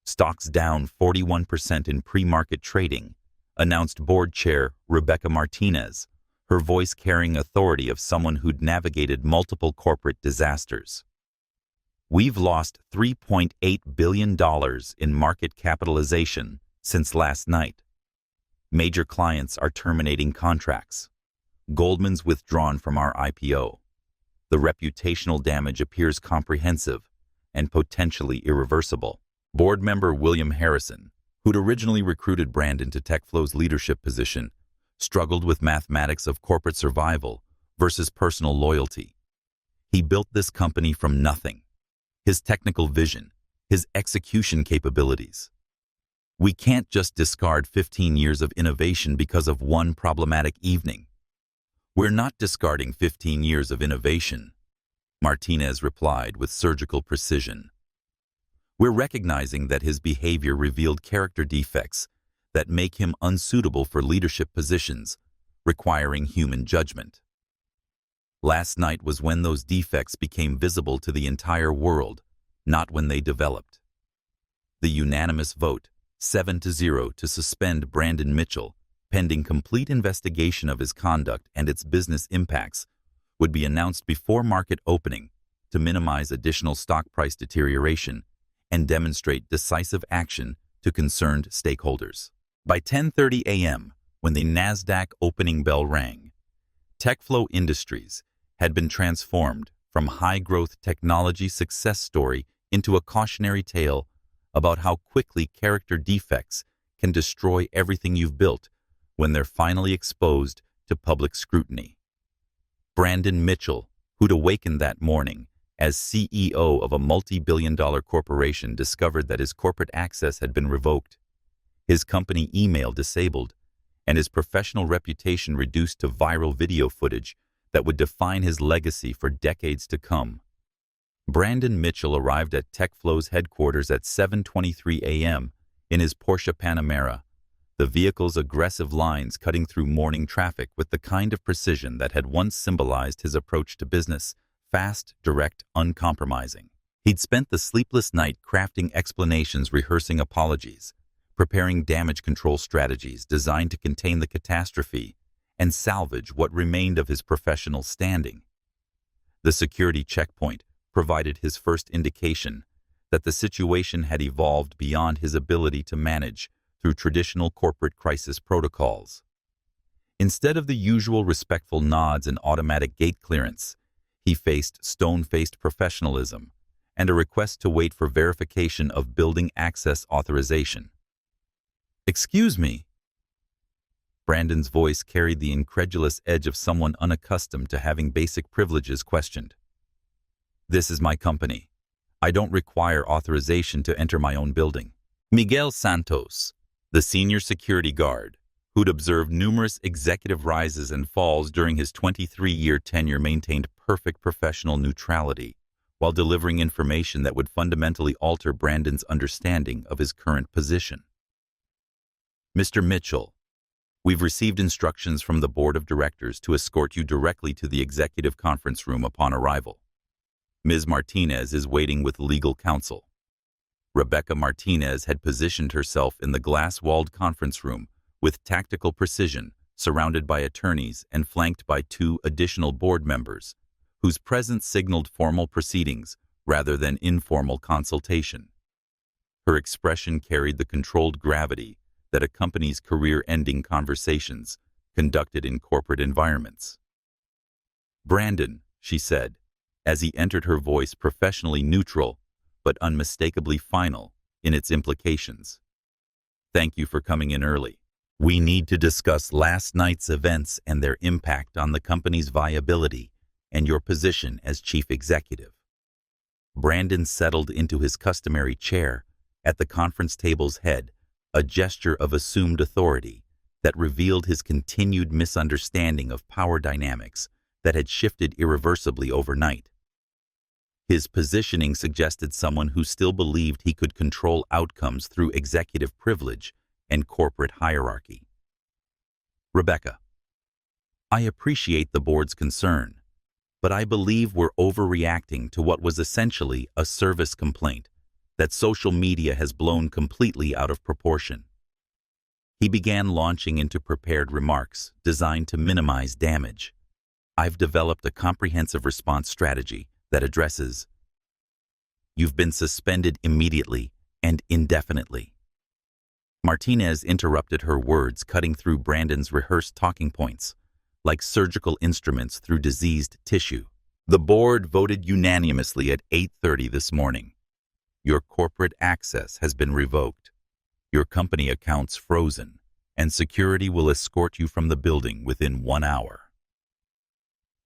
A: Stocks down 41% in pre-market trading, announced board chair Rebecca Martinez, her voice carrying authority of someone who'd navigated multiple corporate disasters. We've lost $3.8 billion in market capitalization since last night. Major clients are terminating contracts. Goldman's withdrawn from our IPO. The reputational damage appears comprehensive and potentially irreversible. Board member William Harrison, who'd originally recruited Brandon to TechFlow's leadership position, struggled with mathematics of corporate survival versus personal loyalty. He built this company from nothing. His technical vision, his execution capabilities. We can't just discard 15 years of innovation because of one problematic evening. We're not discarding 15 years of innovation, Martinez replied with surgical precision. We're recognizing that his behavior revealed character defects that make him unsuitable for leadership positions, requiring human judgment. Last night was when those defects became visible to the entire world, not when they developed. The unanimous vote, 7-0, to suspend Brandon Mitchell, pending complete investigation of his conduct and its business impacts, would be announced before market opening to minimize additional stock price deterioration and demonstrate decisive action to concerned stakeholders. By 10:30 a.m., when the NASDAQ opening bell rang, TechFlow Industries had been transformed from high-growth technology success story into a cautionary tale about how quickly character defects can destroy everything you've built when they're finally exposed to public scrutiny. Brandon Mitchell, who'd awakened that morning as CEO of a multi-billion-dollar corporation, discovered that his corporate access had been revoked, his company email disabled, and his professional reputation reduced to viral video footage that would define his legacy for decades to come. Brandon Mitchell arrived at TechFlow's headquarters at 7:23 a.m. in his Porsche Panamera, the vehicle's aggressive lines cutting through morning traffic with the kind of precision that had once symbolized his approach to business: fast, direct, uncompromising. He'd spent the sleepless night crafting explanations, rehearsing apologies, preparing damage control strategies designed to contain the catastrophe and salvage what remained of his professional standing. The security checkpoint provided his first indication that the situation had evolved beyond his ability to manage through traditional corporate crisis protocols. Instead of the usual respectful nods and automatic gate clearance, he faced stone-faced professionalism and a request to wait for verification of building access authorization. "Excuse me." Brandon's voice carried the incredulous edge of someone unaccustomed to having basic privileges questioned. "This is my company. I don't require authorization to enter my own building." Miguel Santos, the senior security guard, who'd observed numerous executive rises and falls during his 23-year tenure, maintained perfect professional neutrality while delivering information that would fundamentally alter Brandon's understanding of his current position. "Mr. Mitchell, we've received instructions from the board of directors to escort you directly to the executive conference room upon arrival. Ms. Martinez is waiting with legal counsel." Rebecca Martinez had positioned herself in the glass-walled conference room with tactical precision, surrounded by attorneys and flanked by 2 additional board members, whose presence signaled formal proceedings rather than informal consultation. Her expression carried the controlled gravity that accompanies career-ending conversations conducted in corporate environments. "Brandon," she said, as he entered, her voice professionally neutral but unmistakably final in its implications. "Thank you for coming in early. We need to discuss last night's events and their impact on the company's viability and your position as chief executive." Brandon settled into his customary chair at the conference table's head, a gesture of assumed authority that revealed his continued misunderstanding of power dynamics that had shifted irreversibly overnight. His positioning suggested someone who still believed he could control outcomes through executive privilege and corporate hierarchy. "Rebecca, I appreciate the board's concern, but I believe we're overreacting to what was essentially a service complaint that social media has blown completely out of proportion." He began launching into prepared remarks designed to minimize damage. "I've developed a comprehensive response strategy that addresses. You've been suspended immediately and indefinitely." Martinez interrupted her words, cutting through Brandon's rehearsed talking points like surgical instruments through diseased tissue. "The board voted unanimously at 8:30 this morning. Your corporate access has been revoked, your company accounts frozen, and security will escort you from the building within 1 hour."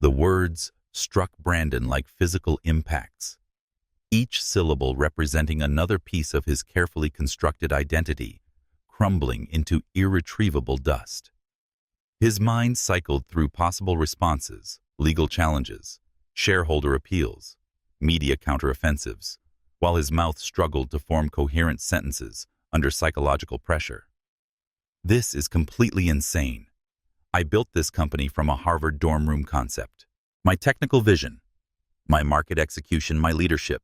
A: The words struck Brandon like physical impacts, each syllable representing another piece of his carefully constructed identity, crumbling into irretrievable dust. His mind cycled through possible responses, legal challenges, shareholder appeals, media counteroffensives, while his mouth struggled to form coherent sentences under psychological pressure. This is completely insane. I built this company from a Harvard dorm room concept. My technical vision, my market execution, my leadership.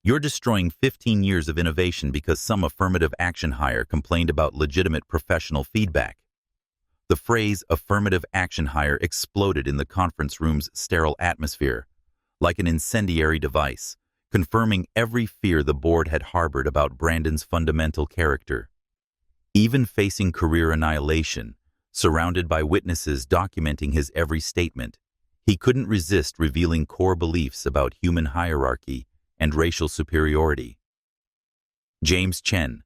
A: You're destroying 15 years of innovation because some affirmative action hire complained about legitimate professional feedback. The phrase affirmative action hire exploded in the conference room's sterile atmosphere, like an incendiary device, confirming every fear the board had harbored about Brandon's fundamental character. Even facing career annihilation, surrounded by witnesses documenting his every statement, he couldn't resist revealing core beliefs about human hierarchy and racial superiority. James Chen,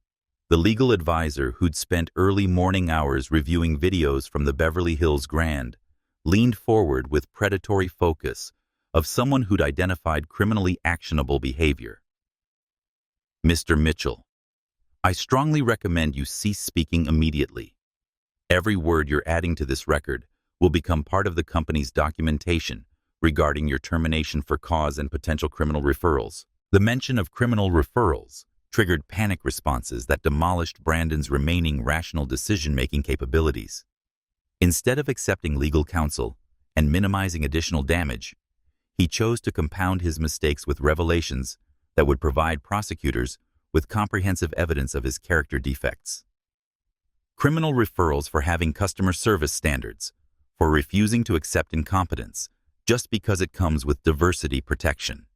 A: the legal advisor who'd spent early morning hours reviewing videos from the Beverly Hills Grand, leaned forward with predatory focus of someone who'd identified criminally actionable behavior. Mr. Mitchell, I strongly recommend you cease speaking immediately. Every word you're adding to this record will become part of the company's documentation regarding your termination for cause and potential criminal referrals. The mention of criminal referrals triggered panic responses that demolished Brandon's remaining rational decision-making capabilities. Instead of accepting legal counsel and minimizing additional damage, he chose to compound his mistakes with revelations that would provide prosecutors with comprehensive evidence of his character defects. Criminal referrals for having customer service standards, for refusing to accept incompetence just because it comes with diversity protection.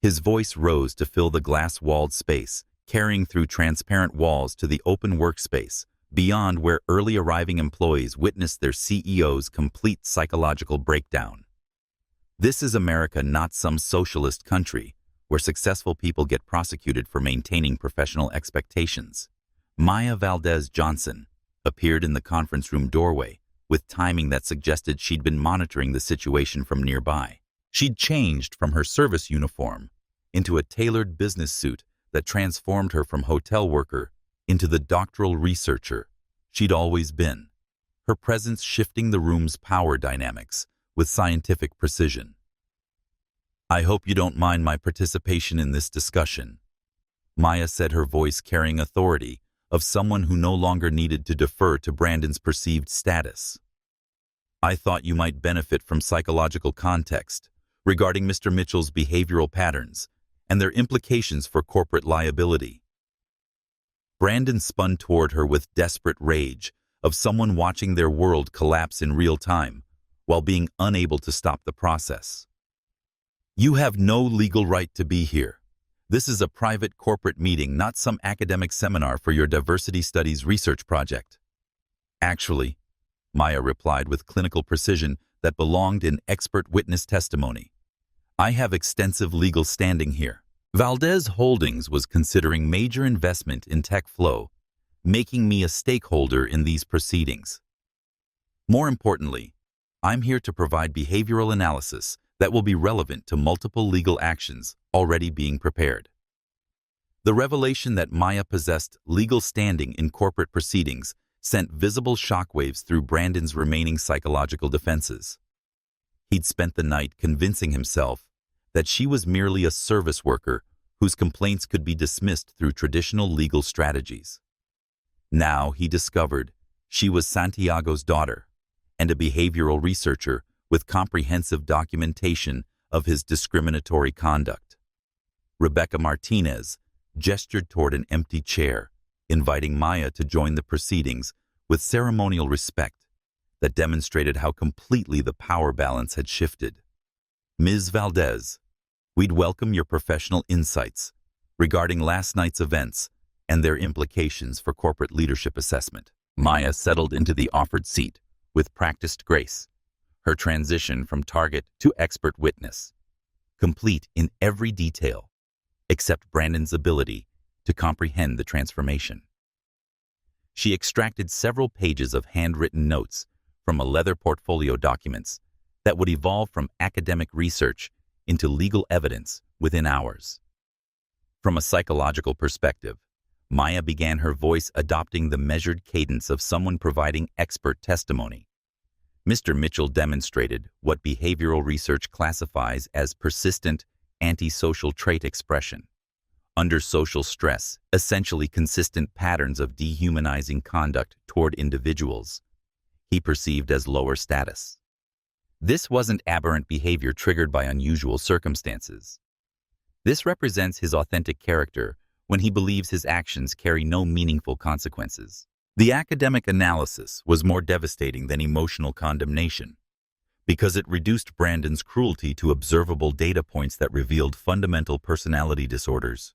A: His voice rose to fill the glass-walled space, carrying through transparent walls to the open workspace, beyond where early arriving employees witnessed their CEO's complete psychological breakdown. This is America, not some socialist country where successful people get prosecuted for maintaining professional expectations. Maya Valdez Johnson appeared in the conference room doorway with timing that suggested she'd been monitoring the situation from nearby. She'd changed from her service uniform into a tailored business suit that transformed her from hotel worker into the doctoral researcher she'd always been, her presence shifting the room's power dynamics with scientific precision. I hope you don't mind my participation in this discussion, Maya said, her voice carrying authority of someone who no longer needed to defer to Brandon's perceived status. I thought you might benefit from psychological context regarding Mr. Mitchell's behavioral patterns and their implications for corporate liability. Brandon spun toward her with desperate rage of someone watching their world collapse in real time while being unable to stop the process. You have no legal right to be here. This is a private corporate meeting, not some academic seminar for your diversity studies research project. Actually, Maya replied with clinical precision that belonged in expert witness testimony, I have extensive legal standing here. Valdez Holdings was considering major investment in TechFlow, making me a stakeholder in these proceedings. More importantly, I'm here to provide behavioral analysis that will be relevant to multiple legal actions already being prepared. The revelation that Maya possessed legal standing in corporate proceedings sent visible shockwaves through Brandon's remaining psychological defenses. He'd spent the night convincing himself that she was merely a service worker whose complaints could be dismissed through traditional legal strategies. Now he discovered she was Santiago's daughter and a behavioral researcher with comprehensive documentation of his discriminatory conduct. Rebecca Martinez gestured toward an empty chair, inviting Maya to join the proceedings with ceremonial respect that demonstrated how completely the power balance had shifted. Ms. Valdez, we'd welcome your professional insights regarding last night's events and their implications for corporate leadership assessment. Maya settled into the offered seat with practiced grace, her transition from target to expert witness, complete in every detail, except Brandon's ability to comprehend the transformation. She extracted several pages of handwritten notes from a leather portfolio documents that would evolve from academic research into legal evidence within hours. From a psychological perspective, Maya began her voice adopting the measured cadence of someone providing expert testimony. Mr. Mitchell demonstrated what behavioral research classifies as persistent antisocial trait expression. Under social stress, essentially consistent patterns of dehumanizing conduct toward individuals he perceived as lower status. This wasn't aberrant behavior triggered by unusual circumstances. This represents his authentic character when he believes his actions carry no meaningful consequences. The academic analysis was more devastating than emotional condemnation because it reduced Brandon's cruelty to observable data points that revealed fundamental personality disorders.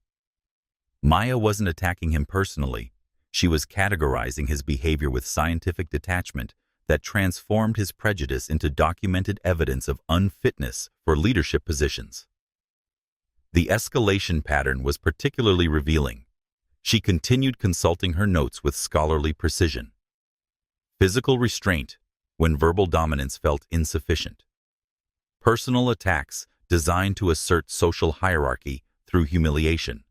A: Maya wasn't attacking him personally. She was categorizing his behavior with scientific detachment that transformed his prejudice into documented evidence of unfitness for leadership positions. The escalation pattern was particularly revealing. She continued consulting her notes with scholarly precision. Physical restraint when verbal dominance felt insufficient. Personal attacks designed to assert social hierarchy through humiliation.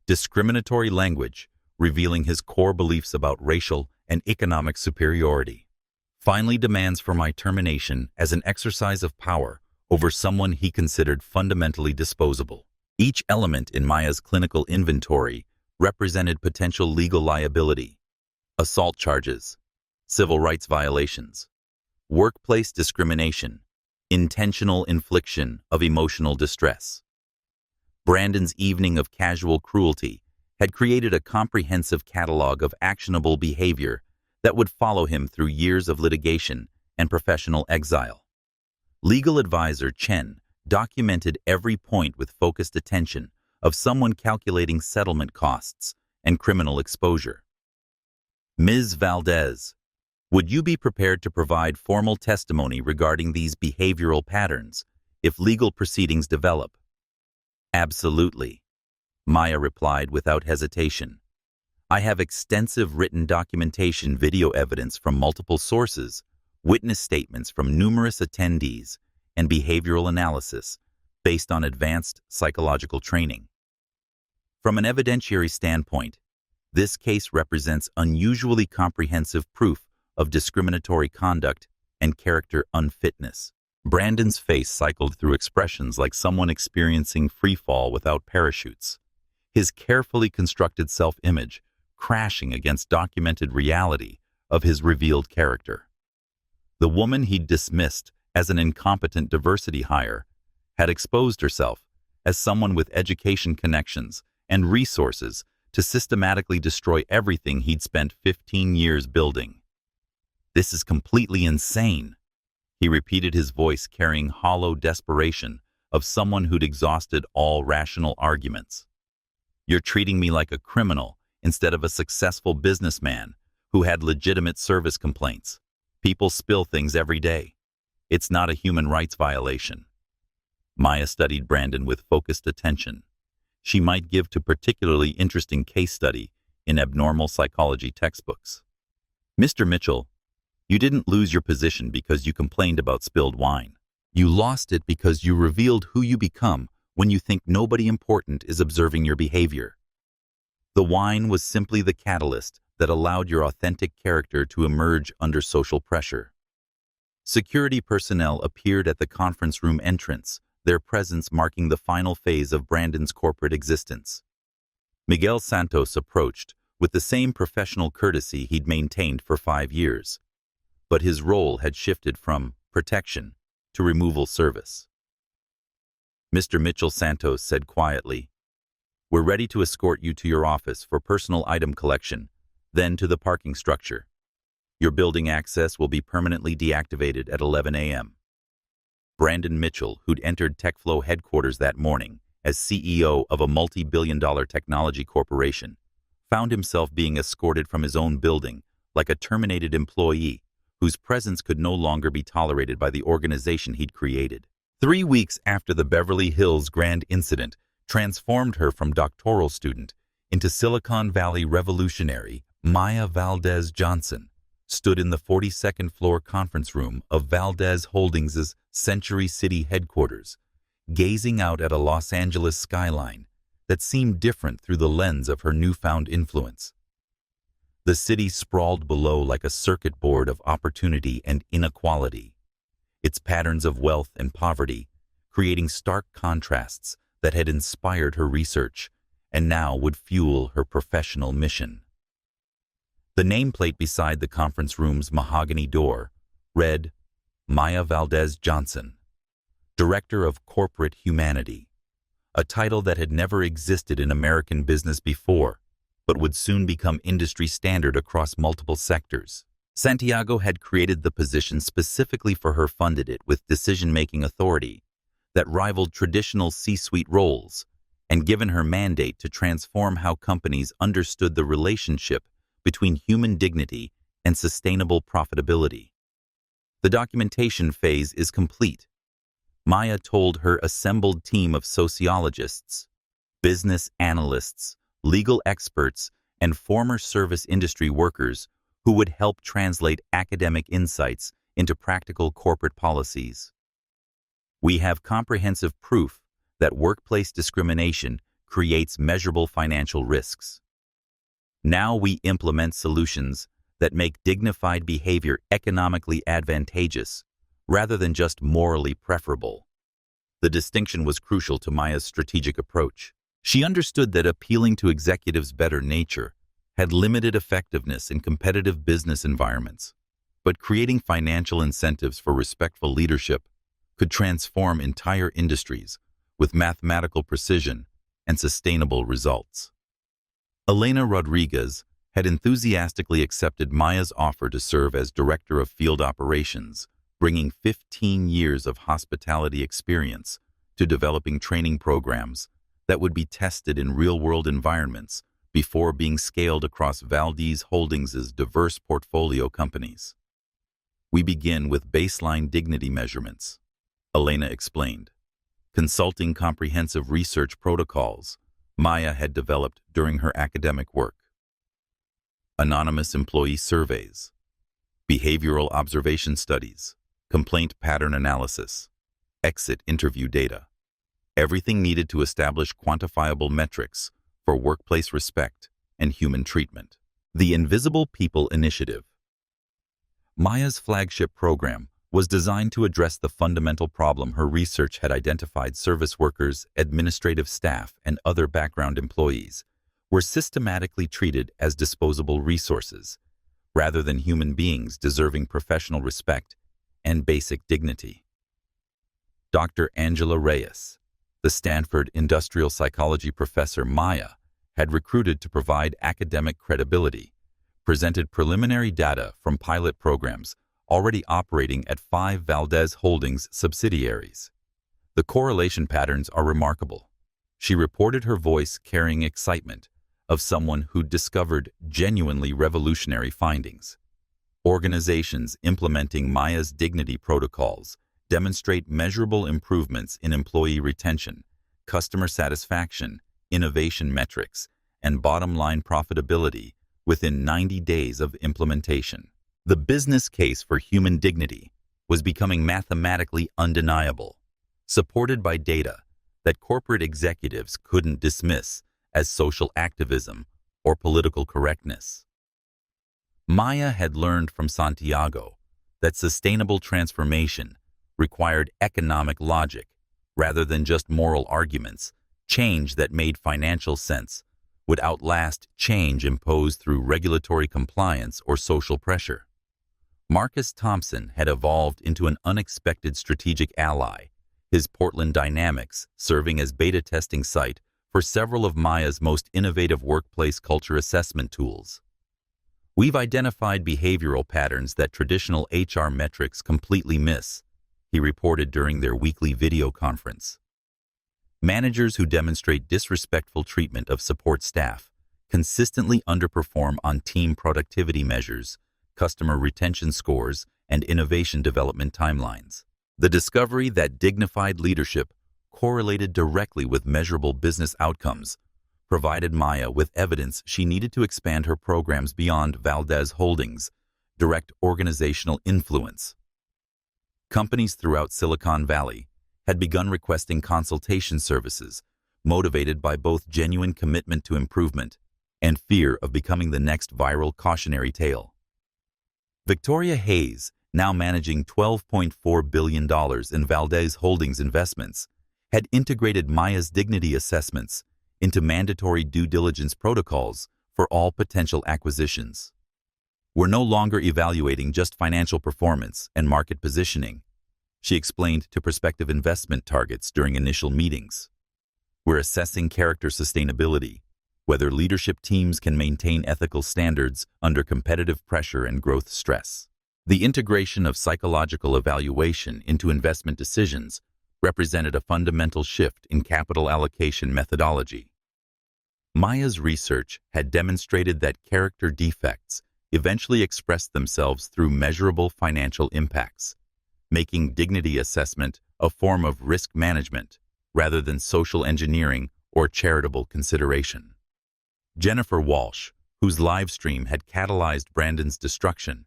A: Discriminatory language revealing his core beliefs about racial and economic superiority. Finally, demands for my termination as an exercise of power over someone he considered fundamentally disposable. Each element in Maya's clinical inventory represented potential legal liability: assault charges, civil rights violations, workplace discrimination, intentional infliction of emotional distress. Brandon's evening of casual cruelty had created a comprehensive catalog of actionable behavior that would follow him through years of litigation and professional exile. Legal advisor Chen documented every point with focused attention of someone calculating settlement costs and criminal exposure. Ms. Valdez, would you be prepared to provide formal testimony regarding these behavioral patterns if legal proceedings develop? Absolutely, Maya replied without hesitation. I have extensive written documentation, video evidence from multiple sources, witness statements from numerous attendees, and behavioral analysis based on advanced psychological training. From an evidentiary standpoint, this case represents unusually comprehensive proof of discriminatory conduct and character unfitness. Brandon's face cycled through expressions like someone experiencing free fall without parachutes, his carefully constructed self-image crashing against documented reality of his revealed character. The woman he'd dismissed as an incompetent diversity hire had exposed herself as someone with education connections and resources to systematically destroy everything he'd spent 15 years building. This is completely insane, he repeated, his voice carrying hollow desperation of someone who'd exhausted all rational arguments. You're treating me like a criminal instead of a successful businessman who had legitimate service complaints. People spill things every day. It's not a human rights violation. Maya studied Brandon with focused attention. She might give to particularly interesting case study in abnormal psychology textbooks. Mr. Mitchell, you didn't lose your position because you complained about spilled wine. You lost it because you revealed who you become when you think nobody important is observing your behavior. The wine was simply the catalyst that allowed your authentic character to emerge under social pressure. Security personnel appeared at the conference room entrance, their presence marking the final phase of Brandon's corporate existence. Miguel Santos approached with the same professional courtesy he'd maintained for 5 years, but his role had shifted from protection to removal service. Mr. Mitchell, Santos said quietly, "We're ready to escort you to your office for personal item collection, then to the parking structure. Your building access will be permanently deactivated at 11 a.m. Brandon Mitchell, who'd entered TechFlow headquarters that morning as CEO of a multi-billion-dollar technology corporation, found himself being escorted from his own building like a terminated employee whose presence could no longer be tolerated by the organization he'd created. 3 weeks after the Beverly Hills Grand incident transformed her from doctoral student into Silicon Valley revolutionary Maya Valdez Johnson, stood in the 42nd floor conference room of Valdez Holdings's Century City headquarters, gazing out at a Los Angeles skyline that seemed different through the lens of her newfound influence. The city sprawled below like a circuit board of opportunity and inequality, its patterns of wealth and poverty creating stark contrasts that had inspired her research and now would fuel her professional mission. The nameplate beside the conference room's mahogany door read, Maya Valdez Johnson, Director of Corporate Humanity, a title that had never existed in American business before, but would soon become industry standard across multiple sectors. Santiago had created the position specifically for her, funded it with decision-making authority that rivaled traditional C-suite roles, and given her mandate to transform how companies understood the relationship between human dignity and sustainable profitability. The documentation phase is complete. Maya told her assembled team of sociologists, business analysts, legal experts, and former service industry workers who would help translate academic insights into practical corporate policies. We have comprehensive proof that workplace discrimination creates measurable financial risks. Now we implement solutions that make dignified behavior economically advantageous rather than just morally preferable. The distinction was crucial to Maya's strategic approach. She understood that appealing to executives' better nature had limited effectiveness in competitive business environments, but creating financial incentives for respectful leadership could transform entire industries with mathematical precision and sustainable results. Elena Rodriguez had enthusiastically accepted Maya's offer to serve as Director of Field Operations, bringing 15 years of hospitality experience to developing training programs that would be tested in real-world environments before being scaled across Valdez Holdings's diverse portfolio companies. We begin with baseline dignity measurements, Elena explained, consulting comprehensive research protocols Maya had developed during her academic work. Anonymous employee surveys, behavioral observation studies, complaint pattern analysis, exit interview data, everything needed to establish quantifiable metrics for workplace respect and human treatment. The Invisible People Initiative. Maya's flagship program was designed to address the fundamental problem her research had identified: service workers, administrative staff, and other background employees were systematically treated as disposable resources, rather than human beings deserving professional respect and basic dignity. Dr. Angela Reyes, the Stanford industrial psychology professor Maya had recruited to provide academic credibility, presented preliminary data from pilot programs already operating at 5 Valdez Holdings subsidiaries. The correlation patterns are remarkable. She reported, her voice carrying excitement of someone who discovered genuinely revolutionary findings. Organizations implementing Maya's dignity protocols demonstrate measurable improvements in employee retention, customer satisfaction, innovation metrics, and bottom-line profitability within 90 days of implementation. The business case for human dignity was becoming mathematically undeniable, supported by data that corporate executives couldn't dismiss as social activism or political correctness. Maya had learned from Santiago that sustainable transformation required economic logic rather than just moral arguments. Change that made financial sense would outlast change imposed through regulatory compliance or social pressure. Marcus Thompson had evolved into an unexpected strategic ally, his Portland Dynamics serving as beta testing site for several of Maya's most innovative workplace culture assessment tools. We've identified behavioral patterns that traditional HR metrics completely miss, he reported during their weekly video conference. Managers who demonstrate disrespectful treatment of support staff consistently underperform on team productivity measures, customer retention scores, and innovation development timelines. The discovery that dignified leadership correlated directly with measurable business outcomes provided Maya with evidence she needed to expand her programs beyond Valdez Holdings, direct organizational influence. Companies throughout Silicon Valley had begun requesting consultation services, motivated by both genuine commitment to improvement and fear of becoming the next viral cautionary tale. Victoria Hayes, now managing $12.4 billion in Valdez Holdings investments, had integrated Maya's dignity assessments into mandatory due diligence protocols for all potential acquisitions. We're no longer evaluating just financial performance and market positioning, she explained to prospective investment targets during initial meetings. We're assessing character sustainability, whether leadership teams can maintain ethical standards under competitive pressure and growth stress. The integration of psychological evaluation into investment decisions represented a fundamental shift in capital allocation methodology. Maya's research had demonstrated that character defects eventually expressed themselves through measurable financial impacts, making dignity assessment a form of risk management rather than social engineering or charitable consideration. Jennifer Walsh, whose live stream had catalyzed Brandon's destruction,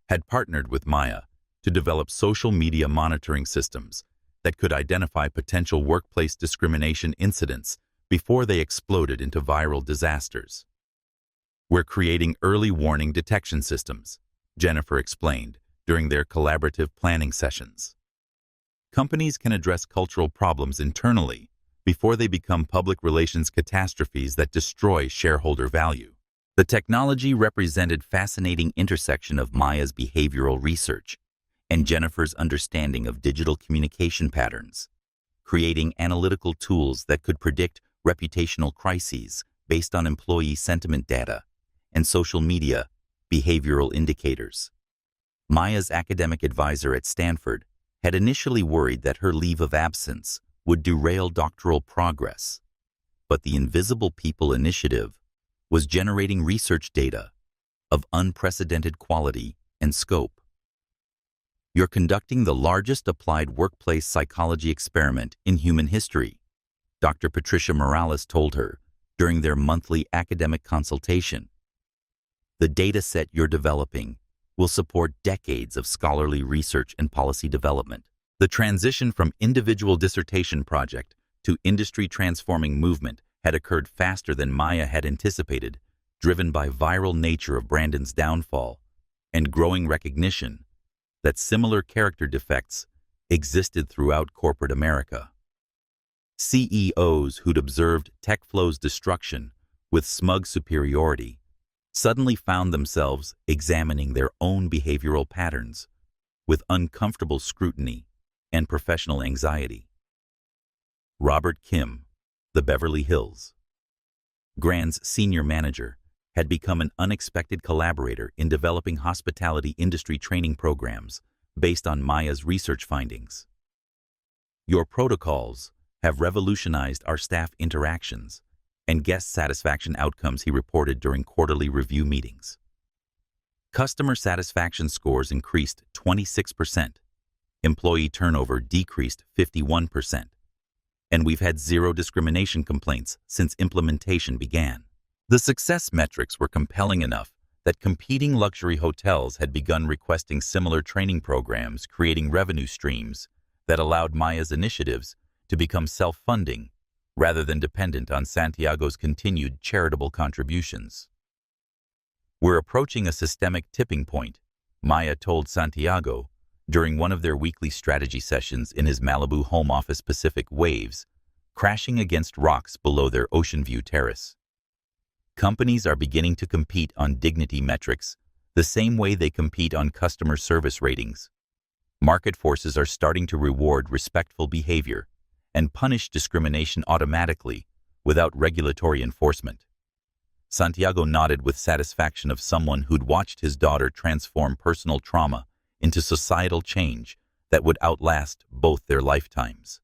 A: had partnered with Maya to develop social media monitoring systems that could identify potential workplace discrimination incidents before they exploded into viral disasters. We're creating early warning detection systems, Jennifer explained during their collaborative planning sessions. Companies can address cultural problems internally before they become public relations catastrophes that destroy shareholder value. The technology represented fascinating intersection of Maya's behavioral research and Jennifer's understanding of digital communication patterns, creating analytical tools that could predict reputational crises based on employee sentiment data and social media behavioral indicators. Maya's academic advisor at Stanford had initially worried that her leave of absence would derail doctoral progress, but the Invisible People Initiative was generating research data of unprecedented quality and scope. You're conducting the largest applied workplace psychology experiment in human history, Dr. Patricia Morales told her during their monthly academic consultation. The data set you're developing will support decades of scholarly research and policy development. The transition from individual dissertation project to industry-transforming movement had occurred faster than Maya had anticipated, driven by viral nature of Brandon's downfall and growing recognition that similar character defects existed throughout corporate America. CEOs who'd observed TechFlow's destruction with smug superiority suddenly found themselves examining their own behavioral patterns with uncomfortable scrutiny and professional anxiety. Robert Kim, the Beverly Hills Grand's senior manager, had become an unexpected collaborator in developing hospitality industry training programs based on Maya's research findings. Your protocols have revolutionized our staff interactions and guest satisfaction outcomes, he reported during quarterly review meetings. Customer satisfaction scores increased 26%, employee turnover decreased 51%, and we've had zero discrimination complaints since implementation began. The success metrics were compelling enough that competing luxury hotels had begun requesting similar training programs, creating revenue streams that allowed Maya's initiatives to become self-funding rather than dependent on Santiago's continued charitable contributions. We're approaching a systemic tipping point, Maya told Santiago during one of their weekly strategy sessions in his Malibu home office. Pacific waves crashing against rocks below their ocean view terrace. Companies are beginning to compete on dignity metrics the same way they compete on customer service ratings. Market forces are starting to reward respectful behavior and punish discrimination automatically without regulatory enforcement. Santiago nodded with satisfaction of someone who'd watched his daughter transform personal trauma into societal change that would outlast both their lifetimes.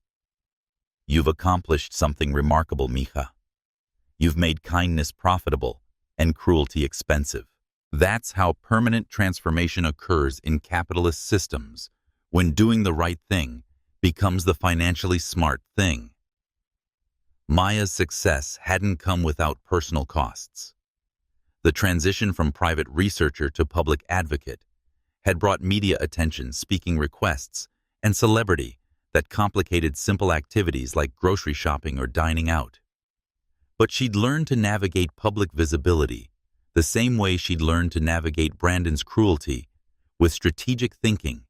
A: You've accomplished something remarkable, mija. You've made kindness profitable and cruelty expensive. That's how permanent transformation occurs in capitalist systems, when doing the right thing becomes the financially smart thing. Maya's success hadn't come without personal costs. The transition from private researcher to public advocate had brought media attention, speaking requests, and celebrity that complicated simple activities like grocery shopping or dining out. But she'd learned to navigate public visibility the same way she'd learned to navigate Brandon's cruelty, with strategic thinking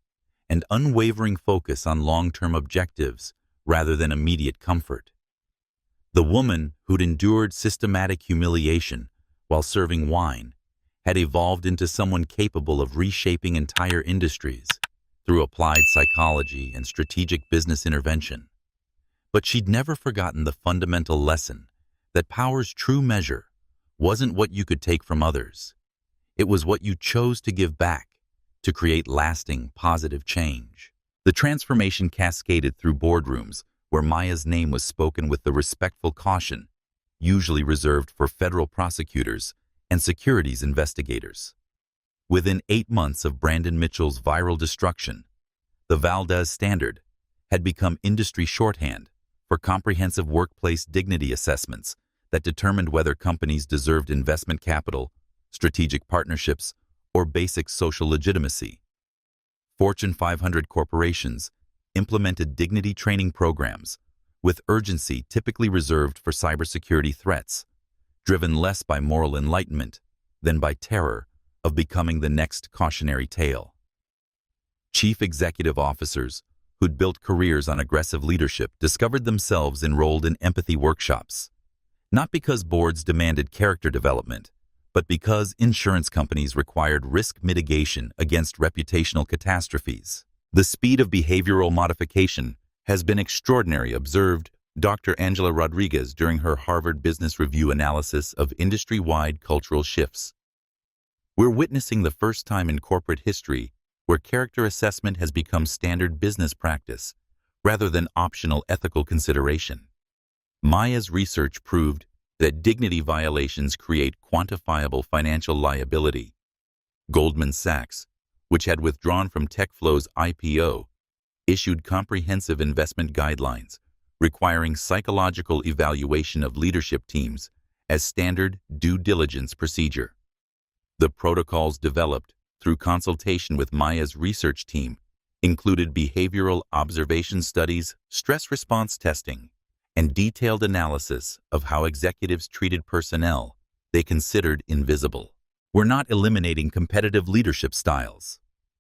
A: and unwavering focus on long-term objectives rather than immediate comfort. The woman who'd endured systematic humiliation while serving wine had evolved into someone capable of reshaping entire industries through applied psychology and strategic business intervention. But she'd never forgotten the fundamental lesson that power's true measure wasn't what you could take from others. It was what you chose to give back to create lasting, positive change. The transformation cascaded through boardrooms where Maya's name was spoken with the respectful caution usually reserved for federal prosecutors and securities investigators. Within 8 months of Brandon Mitchell's viral destruction, the Valdez Standard had become industry shorthand for comprehensive workplace dignity assessments that determined whether companies deserved investment capital, strategic partnerships, or basic social legitimacy. Fortune 500 corporations implemented dignity training programs with urgency typically reserved for cybersecurity threats, driven less by moral enlightenment than by terror of becoming the next cautionary tale. Chief executive officers who'd built careers on aggressive leadership discovered themselves enrolled in empathy workshops, not because boards demanded character development, but because insurance companies required risk mitigation against reputational catastrophes. The speed of behavioral modification has been extraordinary, observed Dr. Angela Rodriguez during her Harvard Business Review analysis of industry-wide cultural shifts. We're witnessing the first time in corporate history where character assessment has become standard business practice rather than optional ethical consideration. Maya's research proved that dignity violations create quantifiable financial liability. Goldman Sachs, which had withdrawn from TechFlow's IPO, issued comprehensive investment guidelines requiring psychological evaluation of leadership teams as standard due diligence procedure. The protocols developed through consultation with Maya's research team included behavioral observation studies, stress response testing, and detailed analysis of how executives treated personnel they considered invisible. "We're not eliminating competitive leadership styles,"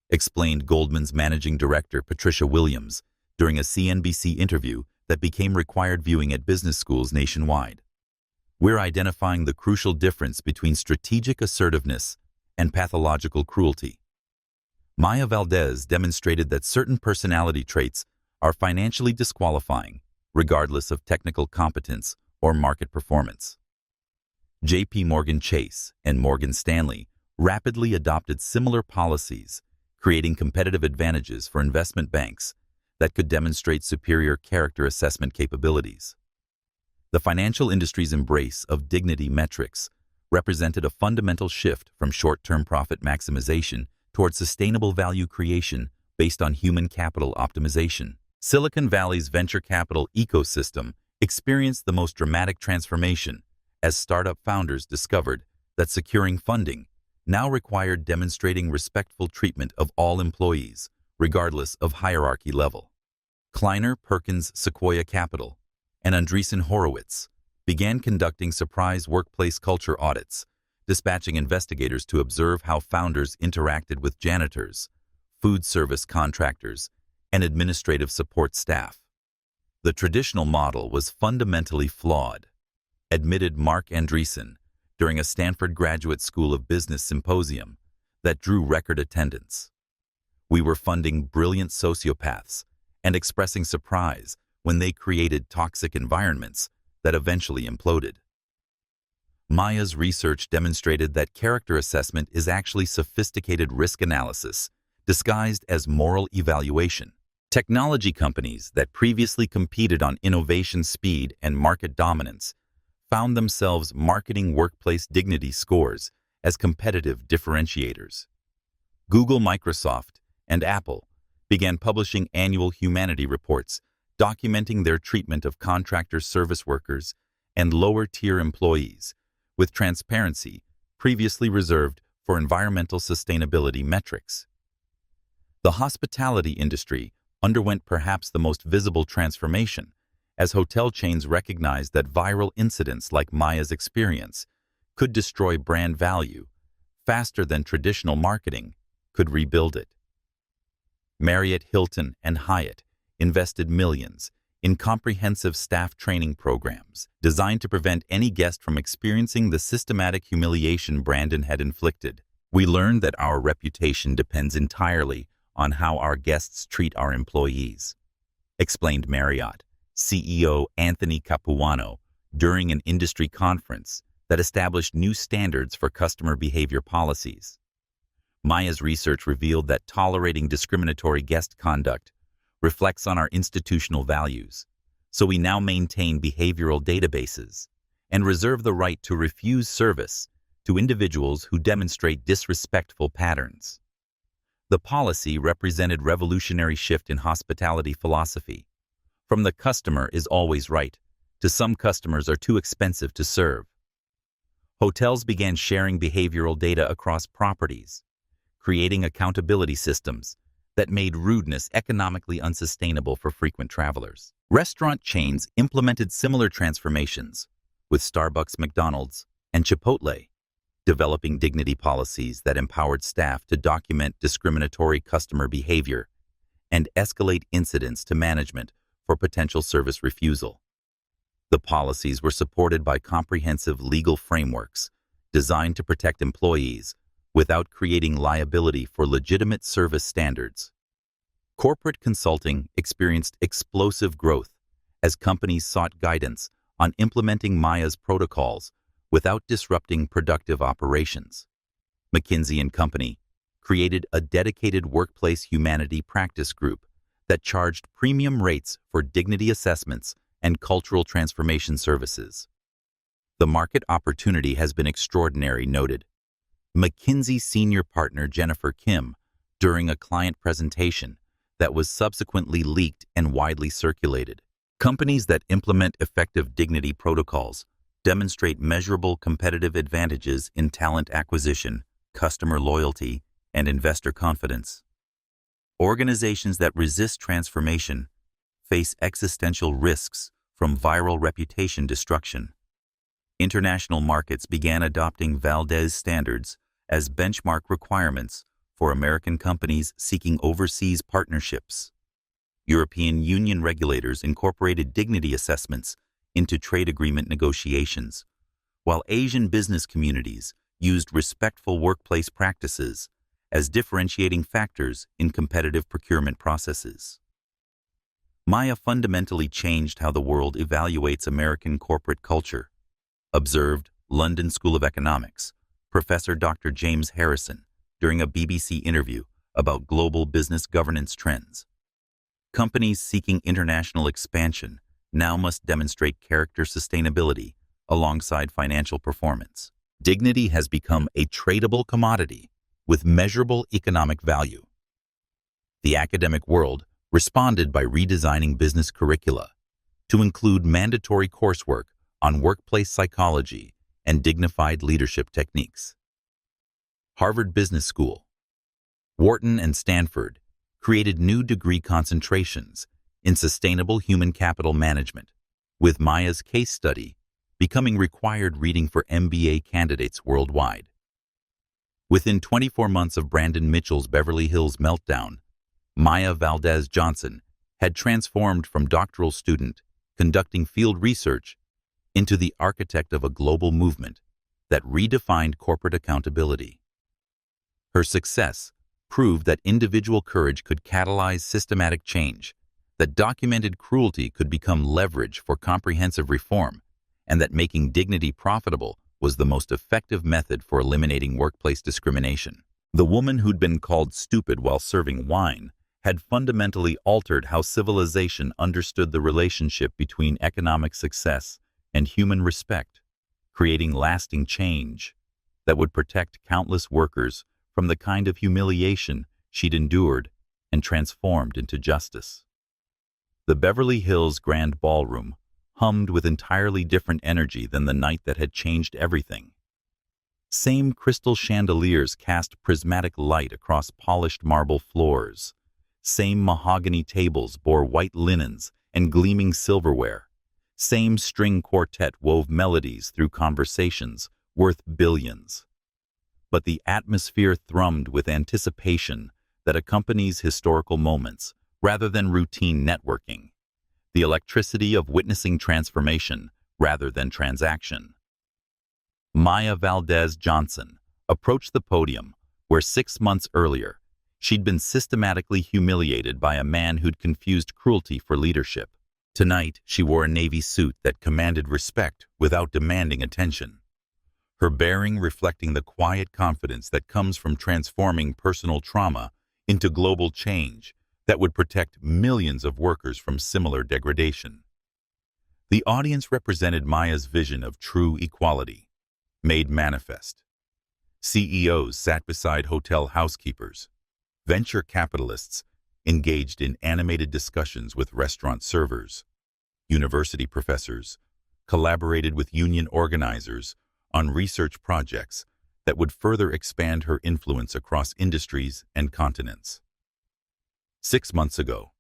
A: explained Goldman's managing director Patricia Williams during a CNBC interview that became required viewing at business schools nationwide. "We're identifying the crucial difference between strategic assertiveness and pathological cruelty." Maya Valdez demonstrated that certain personality traits are financially disqualifying, regardless of technical competence or market performance. J.P. Morgan Chase and Morgan Stanley rapidly adopted similar policies, creating competitive advantages for investment banks that could demonstrate superior character assessment capabilities. The financial industry's embrace of dignity metrics represented a fundamental shift from short-term profit maximization toward sustainable value creation based on human capital optimization. Silicon Valley's venture capital ecosystem experienced the most dramatic transformation as startup founders discovered that securing funding now required demonstrating respectful treatment of all employees, regardless of hierarchy level. Kleiner Perkins Sequoia Capital and Andreessen Horowitz began conducting surprise workplace culture audits, dispatching investigators to observe how founders interacted with janitors, food service contractors, and administrative support staff. The traditional model was fundamentally flawed, admitted Mark Andreessen during a Stanford Graduate School of Business symposium that drew record attendance. "We were funding brilliant sociopaths and expressing surprise when they created toxic environments that eventually imploded." Maya's research demonstrated that character assessment is actually sophisticated risk analysis disguised as moral evaluation. Technology companies that previously competed on innovation speed and market dominance found themselves marketing workplace dignity scores as competitive differentiators. Google, Microsoft, and Apple began publishing annual humanity reports documenting their treatment of contractor service workers and lower-tier employees, with transparency previously reserved for environmental sustainability metrics. The hospitality industry underwent perhaps the most visible transformation, as hotel chains recognized that viral incidents like Maya's experience could destroy brand value faster than traditional marketing could rebuild it. Marriott, Hilton, and Hyatt invested millions in comprehensive staff training programs designed to prevent any guest from experiencing the systematic humiliation Brandon had inflicted. We learned that our reputation depends entirely on how our guests treat our employees, explained Marriott CEO Anthony Capuano during an industry conference that established new standards for customer behavior policies. Maya's research revealed that tolerating discriminatory guest conduct reflects on our institutional values, so we now maintain behavioral databases and reserve the right to refuse service to individuals who demonstrate disrespectful patterns. The policy represented revolutionary shift in hospitality philosophy, from the customer is always right to some customers are too expensive to serve. Hotels began sharing behavioral data across properties, creating accountability systems that made rudeness economically unsustainable for frequent travelers. Restaurant chains implemented similar transformations, with Starbucks, McDonald's, and Chipotle developing dignity policies that empowered staff to document discriminatory customer behavior and escalate incidents to management for potential service refusal. The policies were supported by comprehensive legal frameworks designed to protect employees without creating liability for legitimate service standards. Corporate consulting experienced explosive growth as companies sought guidance on implementing Maya's protocols without disrupting productive operations. McKinsey & Company created a dedicated workplace humanity practice group that charged premium rates for dignity assessments and cultural transformation services. The market opportunity has been extraordinary, noted McKinsey senior partner Jennifer Kim during a client presentation that was subsequently leaked and widely circulated. Companies that implement effective dignity protocols demonstrate measurable competitive advantages in talent acquisition, customer loyalty, and investor confidence. Organizations that resist transformation face existential risks from viral reputation destruction. International markets began adopting Valdez standards as benchmark requirements for American companies seeking overseas partnerships. European Union regulators incorporated dignity assessments into trade agreement negotiations, while Asian business communities used respectful workplace practices as differentiating factors in competitive procurement processes. Maya fundamentally changed how the world evaluates American corporate culture, observed London School of Economics Professor Dr. James Harrison during a BBC interview about global business governance trends. Companies seeking international expansion now must demonstrate character sustainability alongside financial performance. Dignity has become a tradable commodity with measurable economic value. The academic world responded by redesigning business curricula to include mandatory coursework on workplace psychology and dignified leadership techniques. Harvard Business School, Wharton, and Stanford created new degree concentrations in sustainable human capital management, with Maya's case study becoming required reading for MBA candidates worldwide. Within 24 months of Brandon Mitchell's Beverly Hills meltdown, Maya Valdez Johnson had transformed from doctoral student conducting field research into the architect of a global movement that redefined corporate accountability. Her success proved that individual courage could catalyze systematic change, that documented cruelty could become leverage for comprehensive reform, and that making dignity profitable was the most effective method for eliminating workplace discrimination. The woman who'd been called stupid while serving wine had fundamentally altered how civilization understood the relationship between economic success and human respect, creating lasting change that would protect countless workers from the kind of humiliation she'd endured and transformed into justice. The Beverly Hills Grand Ballroom hummed with entirely different energy than the night that had changed everything. Same crystal chandeliers cast prismatic light across polished marble floors, Same mahogany tables bore white linens and gleaming silverware. Same string quartet wove melodies through conversations worth billions. But the atmosphere thrummed with anticipation that accompanies historical moments rather than routine networking. The electricity of witnessing transformation rather than transaction. Maya Valdez Johnson approached the podium where 6 months earlier she'd been systematically humiliated by a man who'd confused cruelty for leadership. Tonight, she wore a navy suit that commanded respect without demanding attention. Her bearing reflecting the quiet confidence that comes from transforming personal trauma into global change that would protect millions of workers from similar degradation. The audience represented Maya's vision of true equality, made manifest. CEOs sat beside hotel housekeepers. Venture capitalists engaged in animated discussions with restaurant servers. University professors collaborated with union organizers on research projects that would further expand her influence across industries and continents. 6 months ago,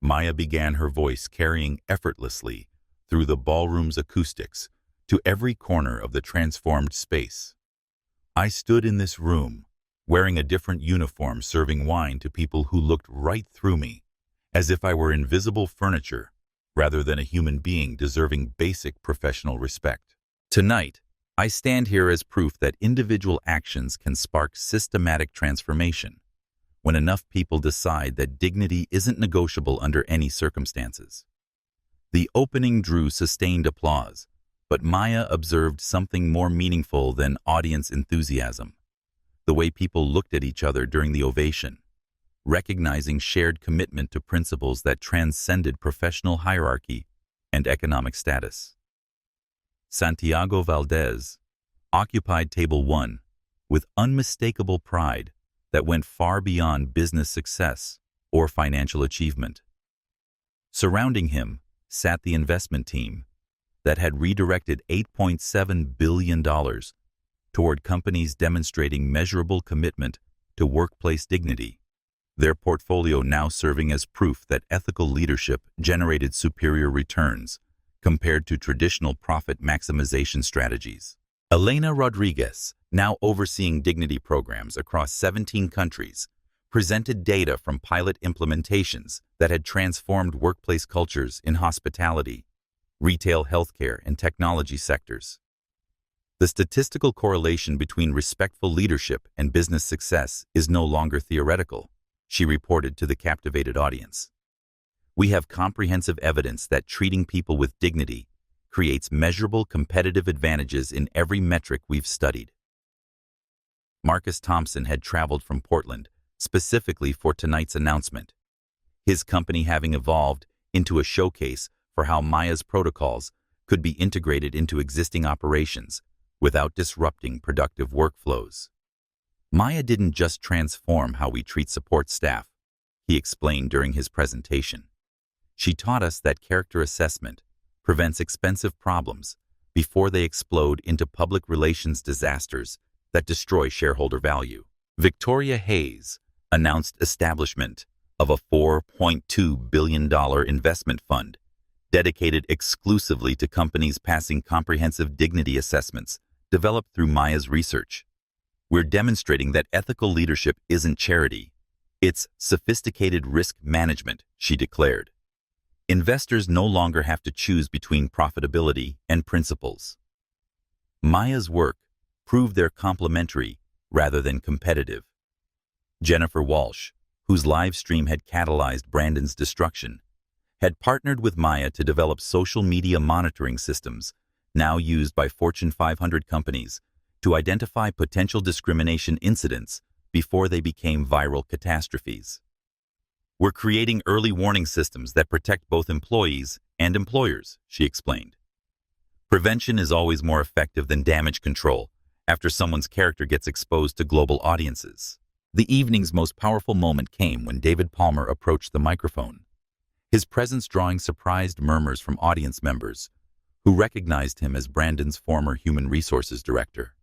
A: Maya began her voice carrying effortlessly through the ballroom's acoustics to every corner of the transformed space. I stood in this room, wearing a different uniform, serving wine to people who looked right through me, as if I were invisible furniture rather than a human being deserving basic professional respect. Tonight, I stand here as proof that individual actions can spark systematic transformation when enough people decide that dignity isn't negotiable under any circumstances. The opening drew sustained applause, but Maya observed something more meaningful than audience enthusiasm. The way people looked at each other during the ovation, recognizing shared commitment to principles that transcended professional hierarchy and economic status. Santiago Valdez occupied table 1 with unmistakable pride that went far beyond business success or financial achievement. Surrounding him sat the investment team that had redirected $8.7 billion toward companies demonstrating measurable commitment to workplace dignity, their portfolio now serving as proof that ethical leadership generated superior returns compared to traditional profit maximization strategies. Elena Rodriguez, now overseeing dignity programs across 17 countries, presented data from pilot implementations that had transformed workplace cultures in hospitality, retail, healthcare, and technology sectors. The statistical correlation between respectful leadership and business success is no longer theoretical, she reported to the captivated audience. We have comprehensive evidence that treating people with dignity creates measurable competitive advantages in every metric we've studied. Marcus Thompson had traveled from Portland specifically for tonight's announcement, his company having evolved into a showcase for how Maya's protocols could be integrated into existing operations without disrupting productive workflows. Maya didn't just transform how we treat support staff, he explained during his presentation. She taught us that character assessment prevents expensive problems before they explode into public relations disasters that destroy shareholder value. Victoria Hayes announced establishment of a $4.2 billion investment fund dedicated exclusively to companies passing comprehensive dignity assessments developed through Maya's research. We're demonstrating that ethical leadership isn't charity, it's sophisticated risk management, she declared. Investors no longer have to choose between profitability and principles. Maya's work proved they're complementary rather than competitive. Jennifer Walsh, whose live stream had catalyzed Brandon's destruction, had partnered with Maya to develop social media monitoring systems now used by Fortune 500 companies to identify potential discrimination incidents before they became viral catastrophes. We're creating early warning systems that protect both employees and employers, she explained. Prevention is always more effective than damage control after someone's character gets exposed to global audiences. The evening's most powerful moment came when David Palmer approached the microphone, his presence drawing surprised murmurs from audience members who recognized him as Brandon's former human resources director.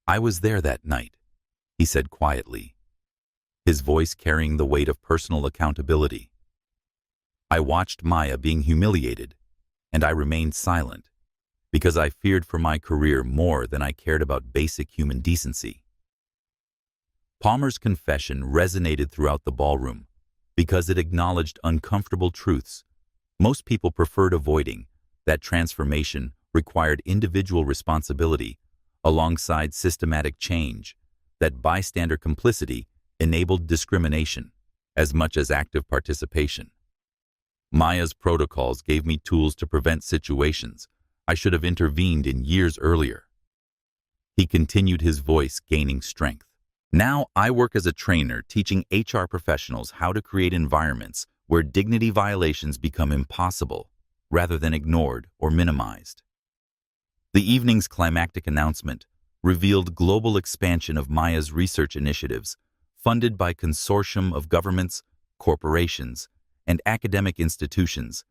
A: I was there that night, he said quietly. his voice carrying the weight of personal accountability. I watched Maya being humiliated, and I remained silent, because I feared for my career more than I cared about basic human decency. Palmer's confession resonated throughout the ballroom because it acknowledged uncomfortable truths most people preferred avoiding. That transformation required individual responsibility alongside systematic change, that bystander complicity enabled discrimination as much as active participation. Maya's protocols gave me tools to prevent situations I should have intervened in years earlier. He continued, his voice gaining strength. Now I work as a trainer teaching HR professionals how to create environments where dignity violations become impossible rather than ignored or minimized. The evening's climactic announcement revealed global expansion of Maya's research initiatives, funded by a consortium of governments, corporations, and academic institutions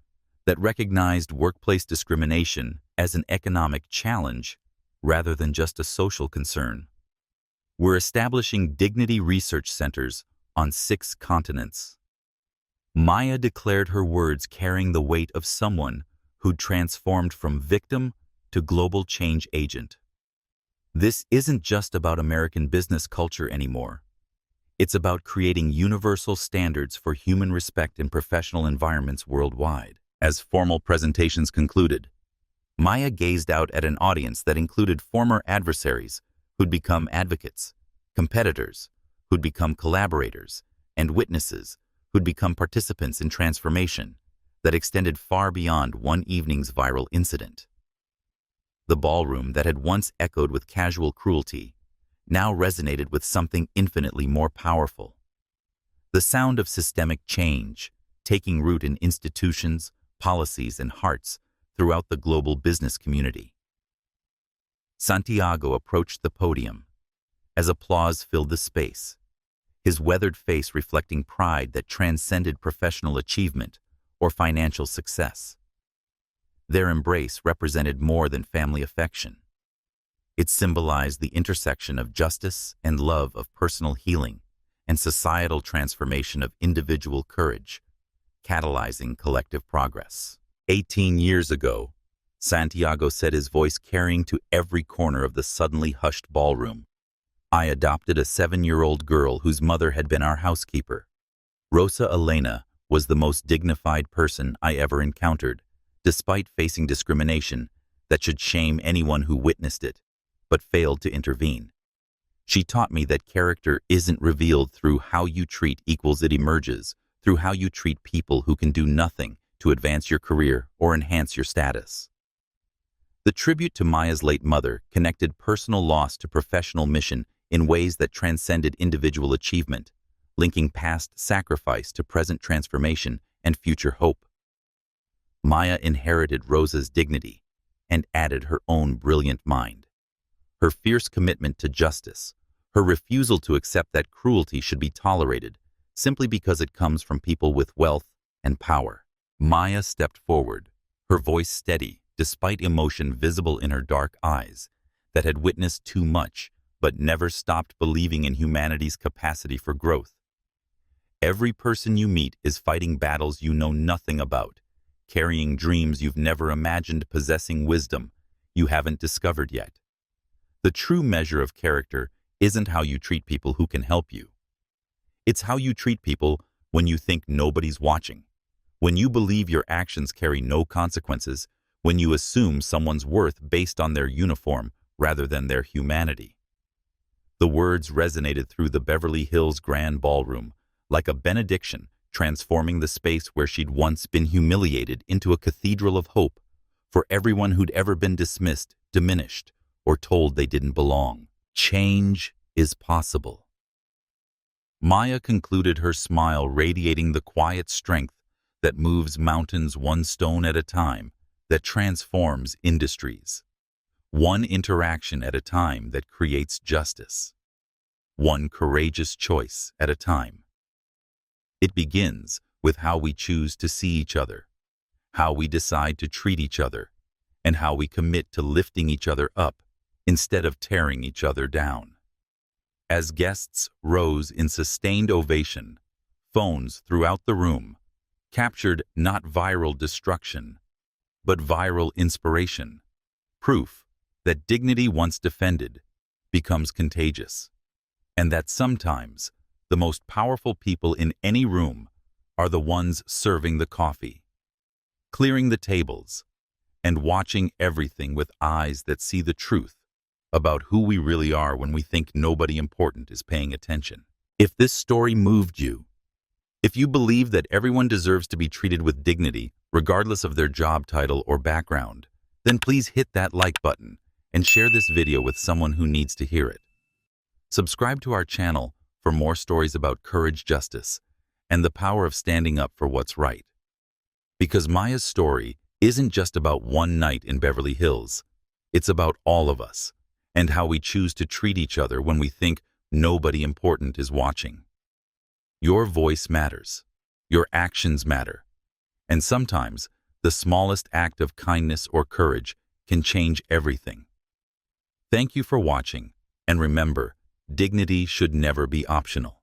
A: that recognized workplace discrimination as an economic challenge rather than just a social concern. We're establishing dignity research centers on 6 continents. Maya declared, her words carrying the weight of someone who'd transformed from victim to global change agent. This isn't just about American business culture anymore. It's about creating universal standards for human respect in professional environments worldwide. As formal presentations concluded, Maya gazed out at an audience that included former adversaries who'd become advocates, competitors who'd become collaborators, and witnesses who'd become participants in transformation that extended far beyond one evening's viral incident. The ballroom that had once echoed with casual cruelty now resonated with something infinitely more powerful. The sound of systemic change taking root in institutions, policies, and hearts throughout the global business community. Santiago approached the podium as applause filled the space, his weathered face reflecting pride that transcended professional achievement or financial success. Their embrace represented more than family affection. It symbolized the intersection of justice and love, of personal healing and societal transformation, of individual courage, catalyzing collective progress. 18 years ago, Santiago said, his voice carrying to every corner of the suddenly hushed ballroom, I adopted a 7-year-old girl whose mother had been our housekeeper. Rosa Elena was the most dignified person I ever encountered, despite facing discrimination that should shame anyone who witnessed it, but failed to intervene. She taught me that character isn't revealed through how you treat equals, it emerges through how you treat people who can do nothing to advance your career or enhance your status. The tribute to Maya's late mother connected personal loss to professional mission in ways that transcended individual achievement, linking past sacrifice to present transformation and future hope. Maya inherited Rosa's dignity and added her own brilliant mind. Her fierce commitment to justice, her refusal to accept that cruelty should be tolerated simply because it comes from people with wealth and power. Maya stepped forward, her voice steady despite emotion visible in her dark eyes that had witnessed too much but never stopped believing in humanity's capacity for growth. Every person you meet is fighting battles you know nothing about, carrying dreams you've never imagined, possessing wisdom you haven't discovered yet. The true measure of character isn't how you treat people who can help you. It's how you treat people when you think nobody's watching, when you believe your actions carry no consequences, when you assume someone's worth based on their uniform rather than their humanity. The words resonated through the Beverly Hills Grand ballroom like a benediction, transforming the space where she'd once been humiliated into a cathedral of hope for everyone who'd ever been dismissed, diminished, or told they didn't belong. Change is possible. Maya concluded, her smile radiating the quiet strength that moves mountains one stone at a time, that transforms industries. One interaction at a time that creates justice. One courageous choice at a time. It begins with how we choose to see each other, how we decide to treat each other, and how we commit to lifting each other up instead of tearing each other down. as guests rose in sustained ovation. Phones throughout the room captured not viral destruction, but viral inspiration. Proof that dignity once defended becomes contagious, and that sometimes the most powerful people in any room are the ones serving the coffee, clearing the tables, and watching everything with eyes that see the truth about who we really are when we think nobody important is paying attention. If this story moved you, if you believe that everyone deserves to be treated with dignity, regardless of their job title or background, then please hit that like button and share this video with someone who needs to hear it. Subscribe to our channel for more stories about courage, justice, and the power of standing up for what's right. Because Maya's story isn't just about one night in Beverly Hills. It's about all of us and how we choose to treat each other when we think nobody important is watching. Your voice matters. Your actions matter. And sometimes the smallest act of kindness or courage can change everything. Thank you for watching, and remember, dignity should never be optional.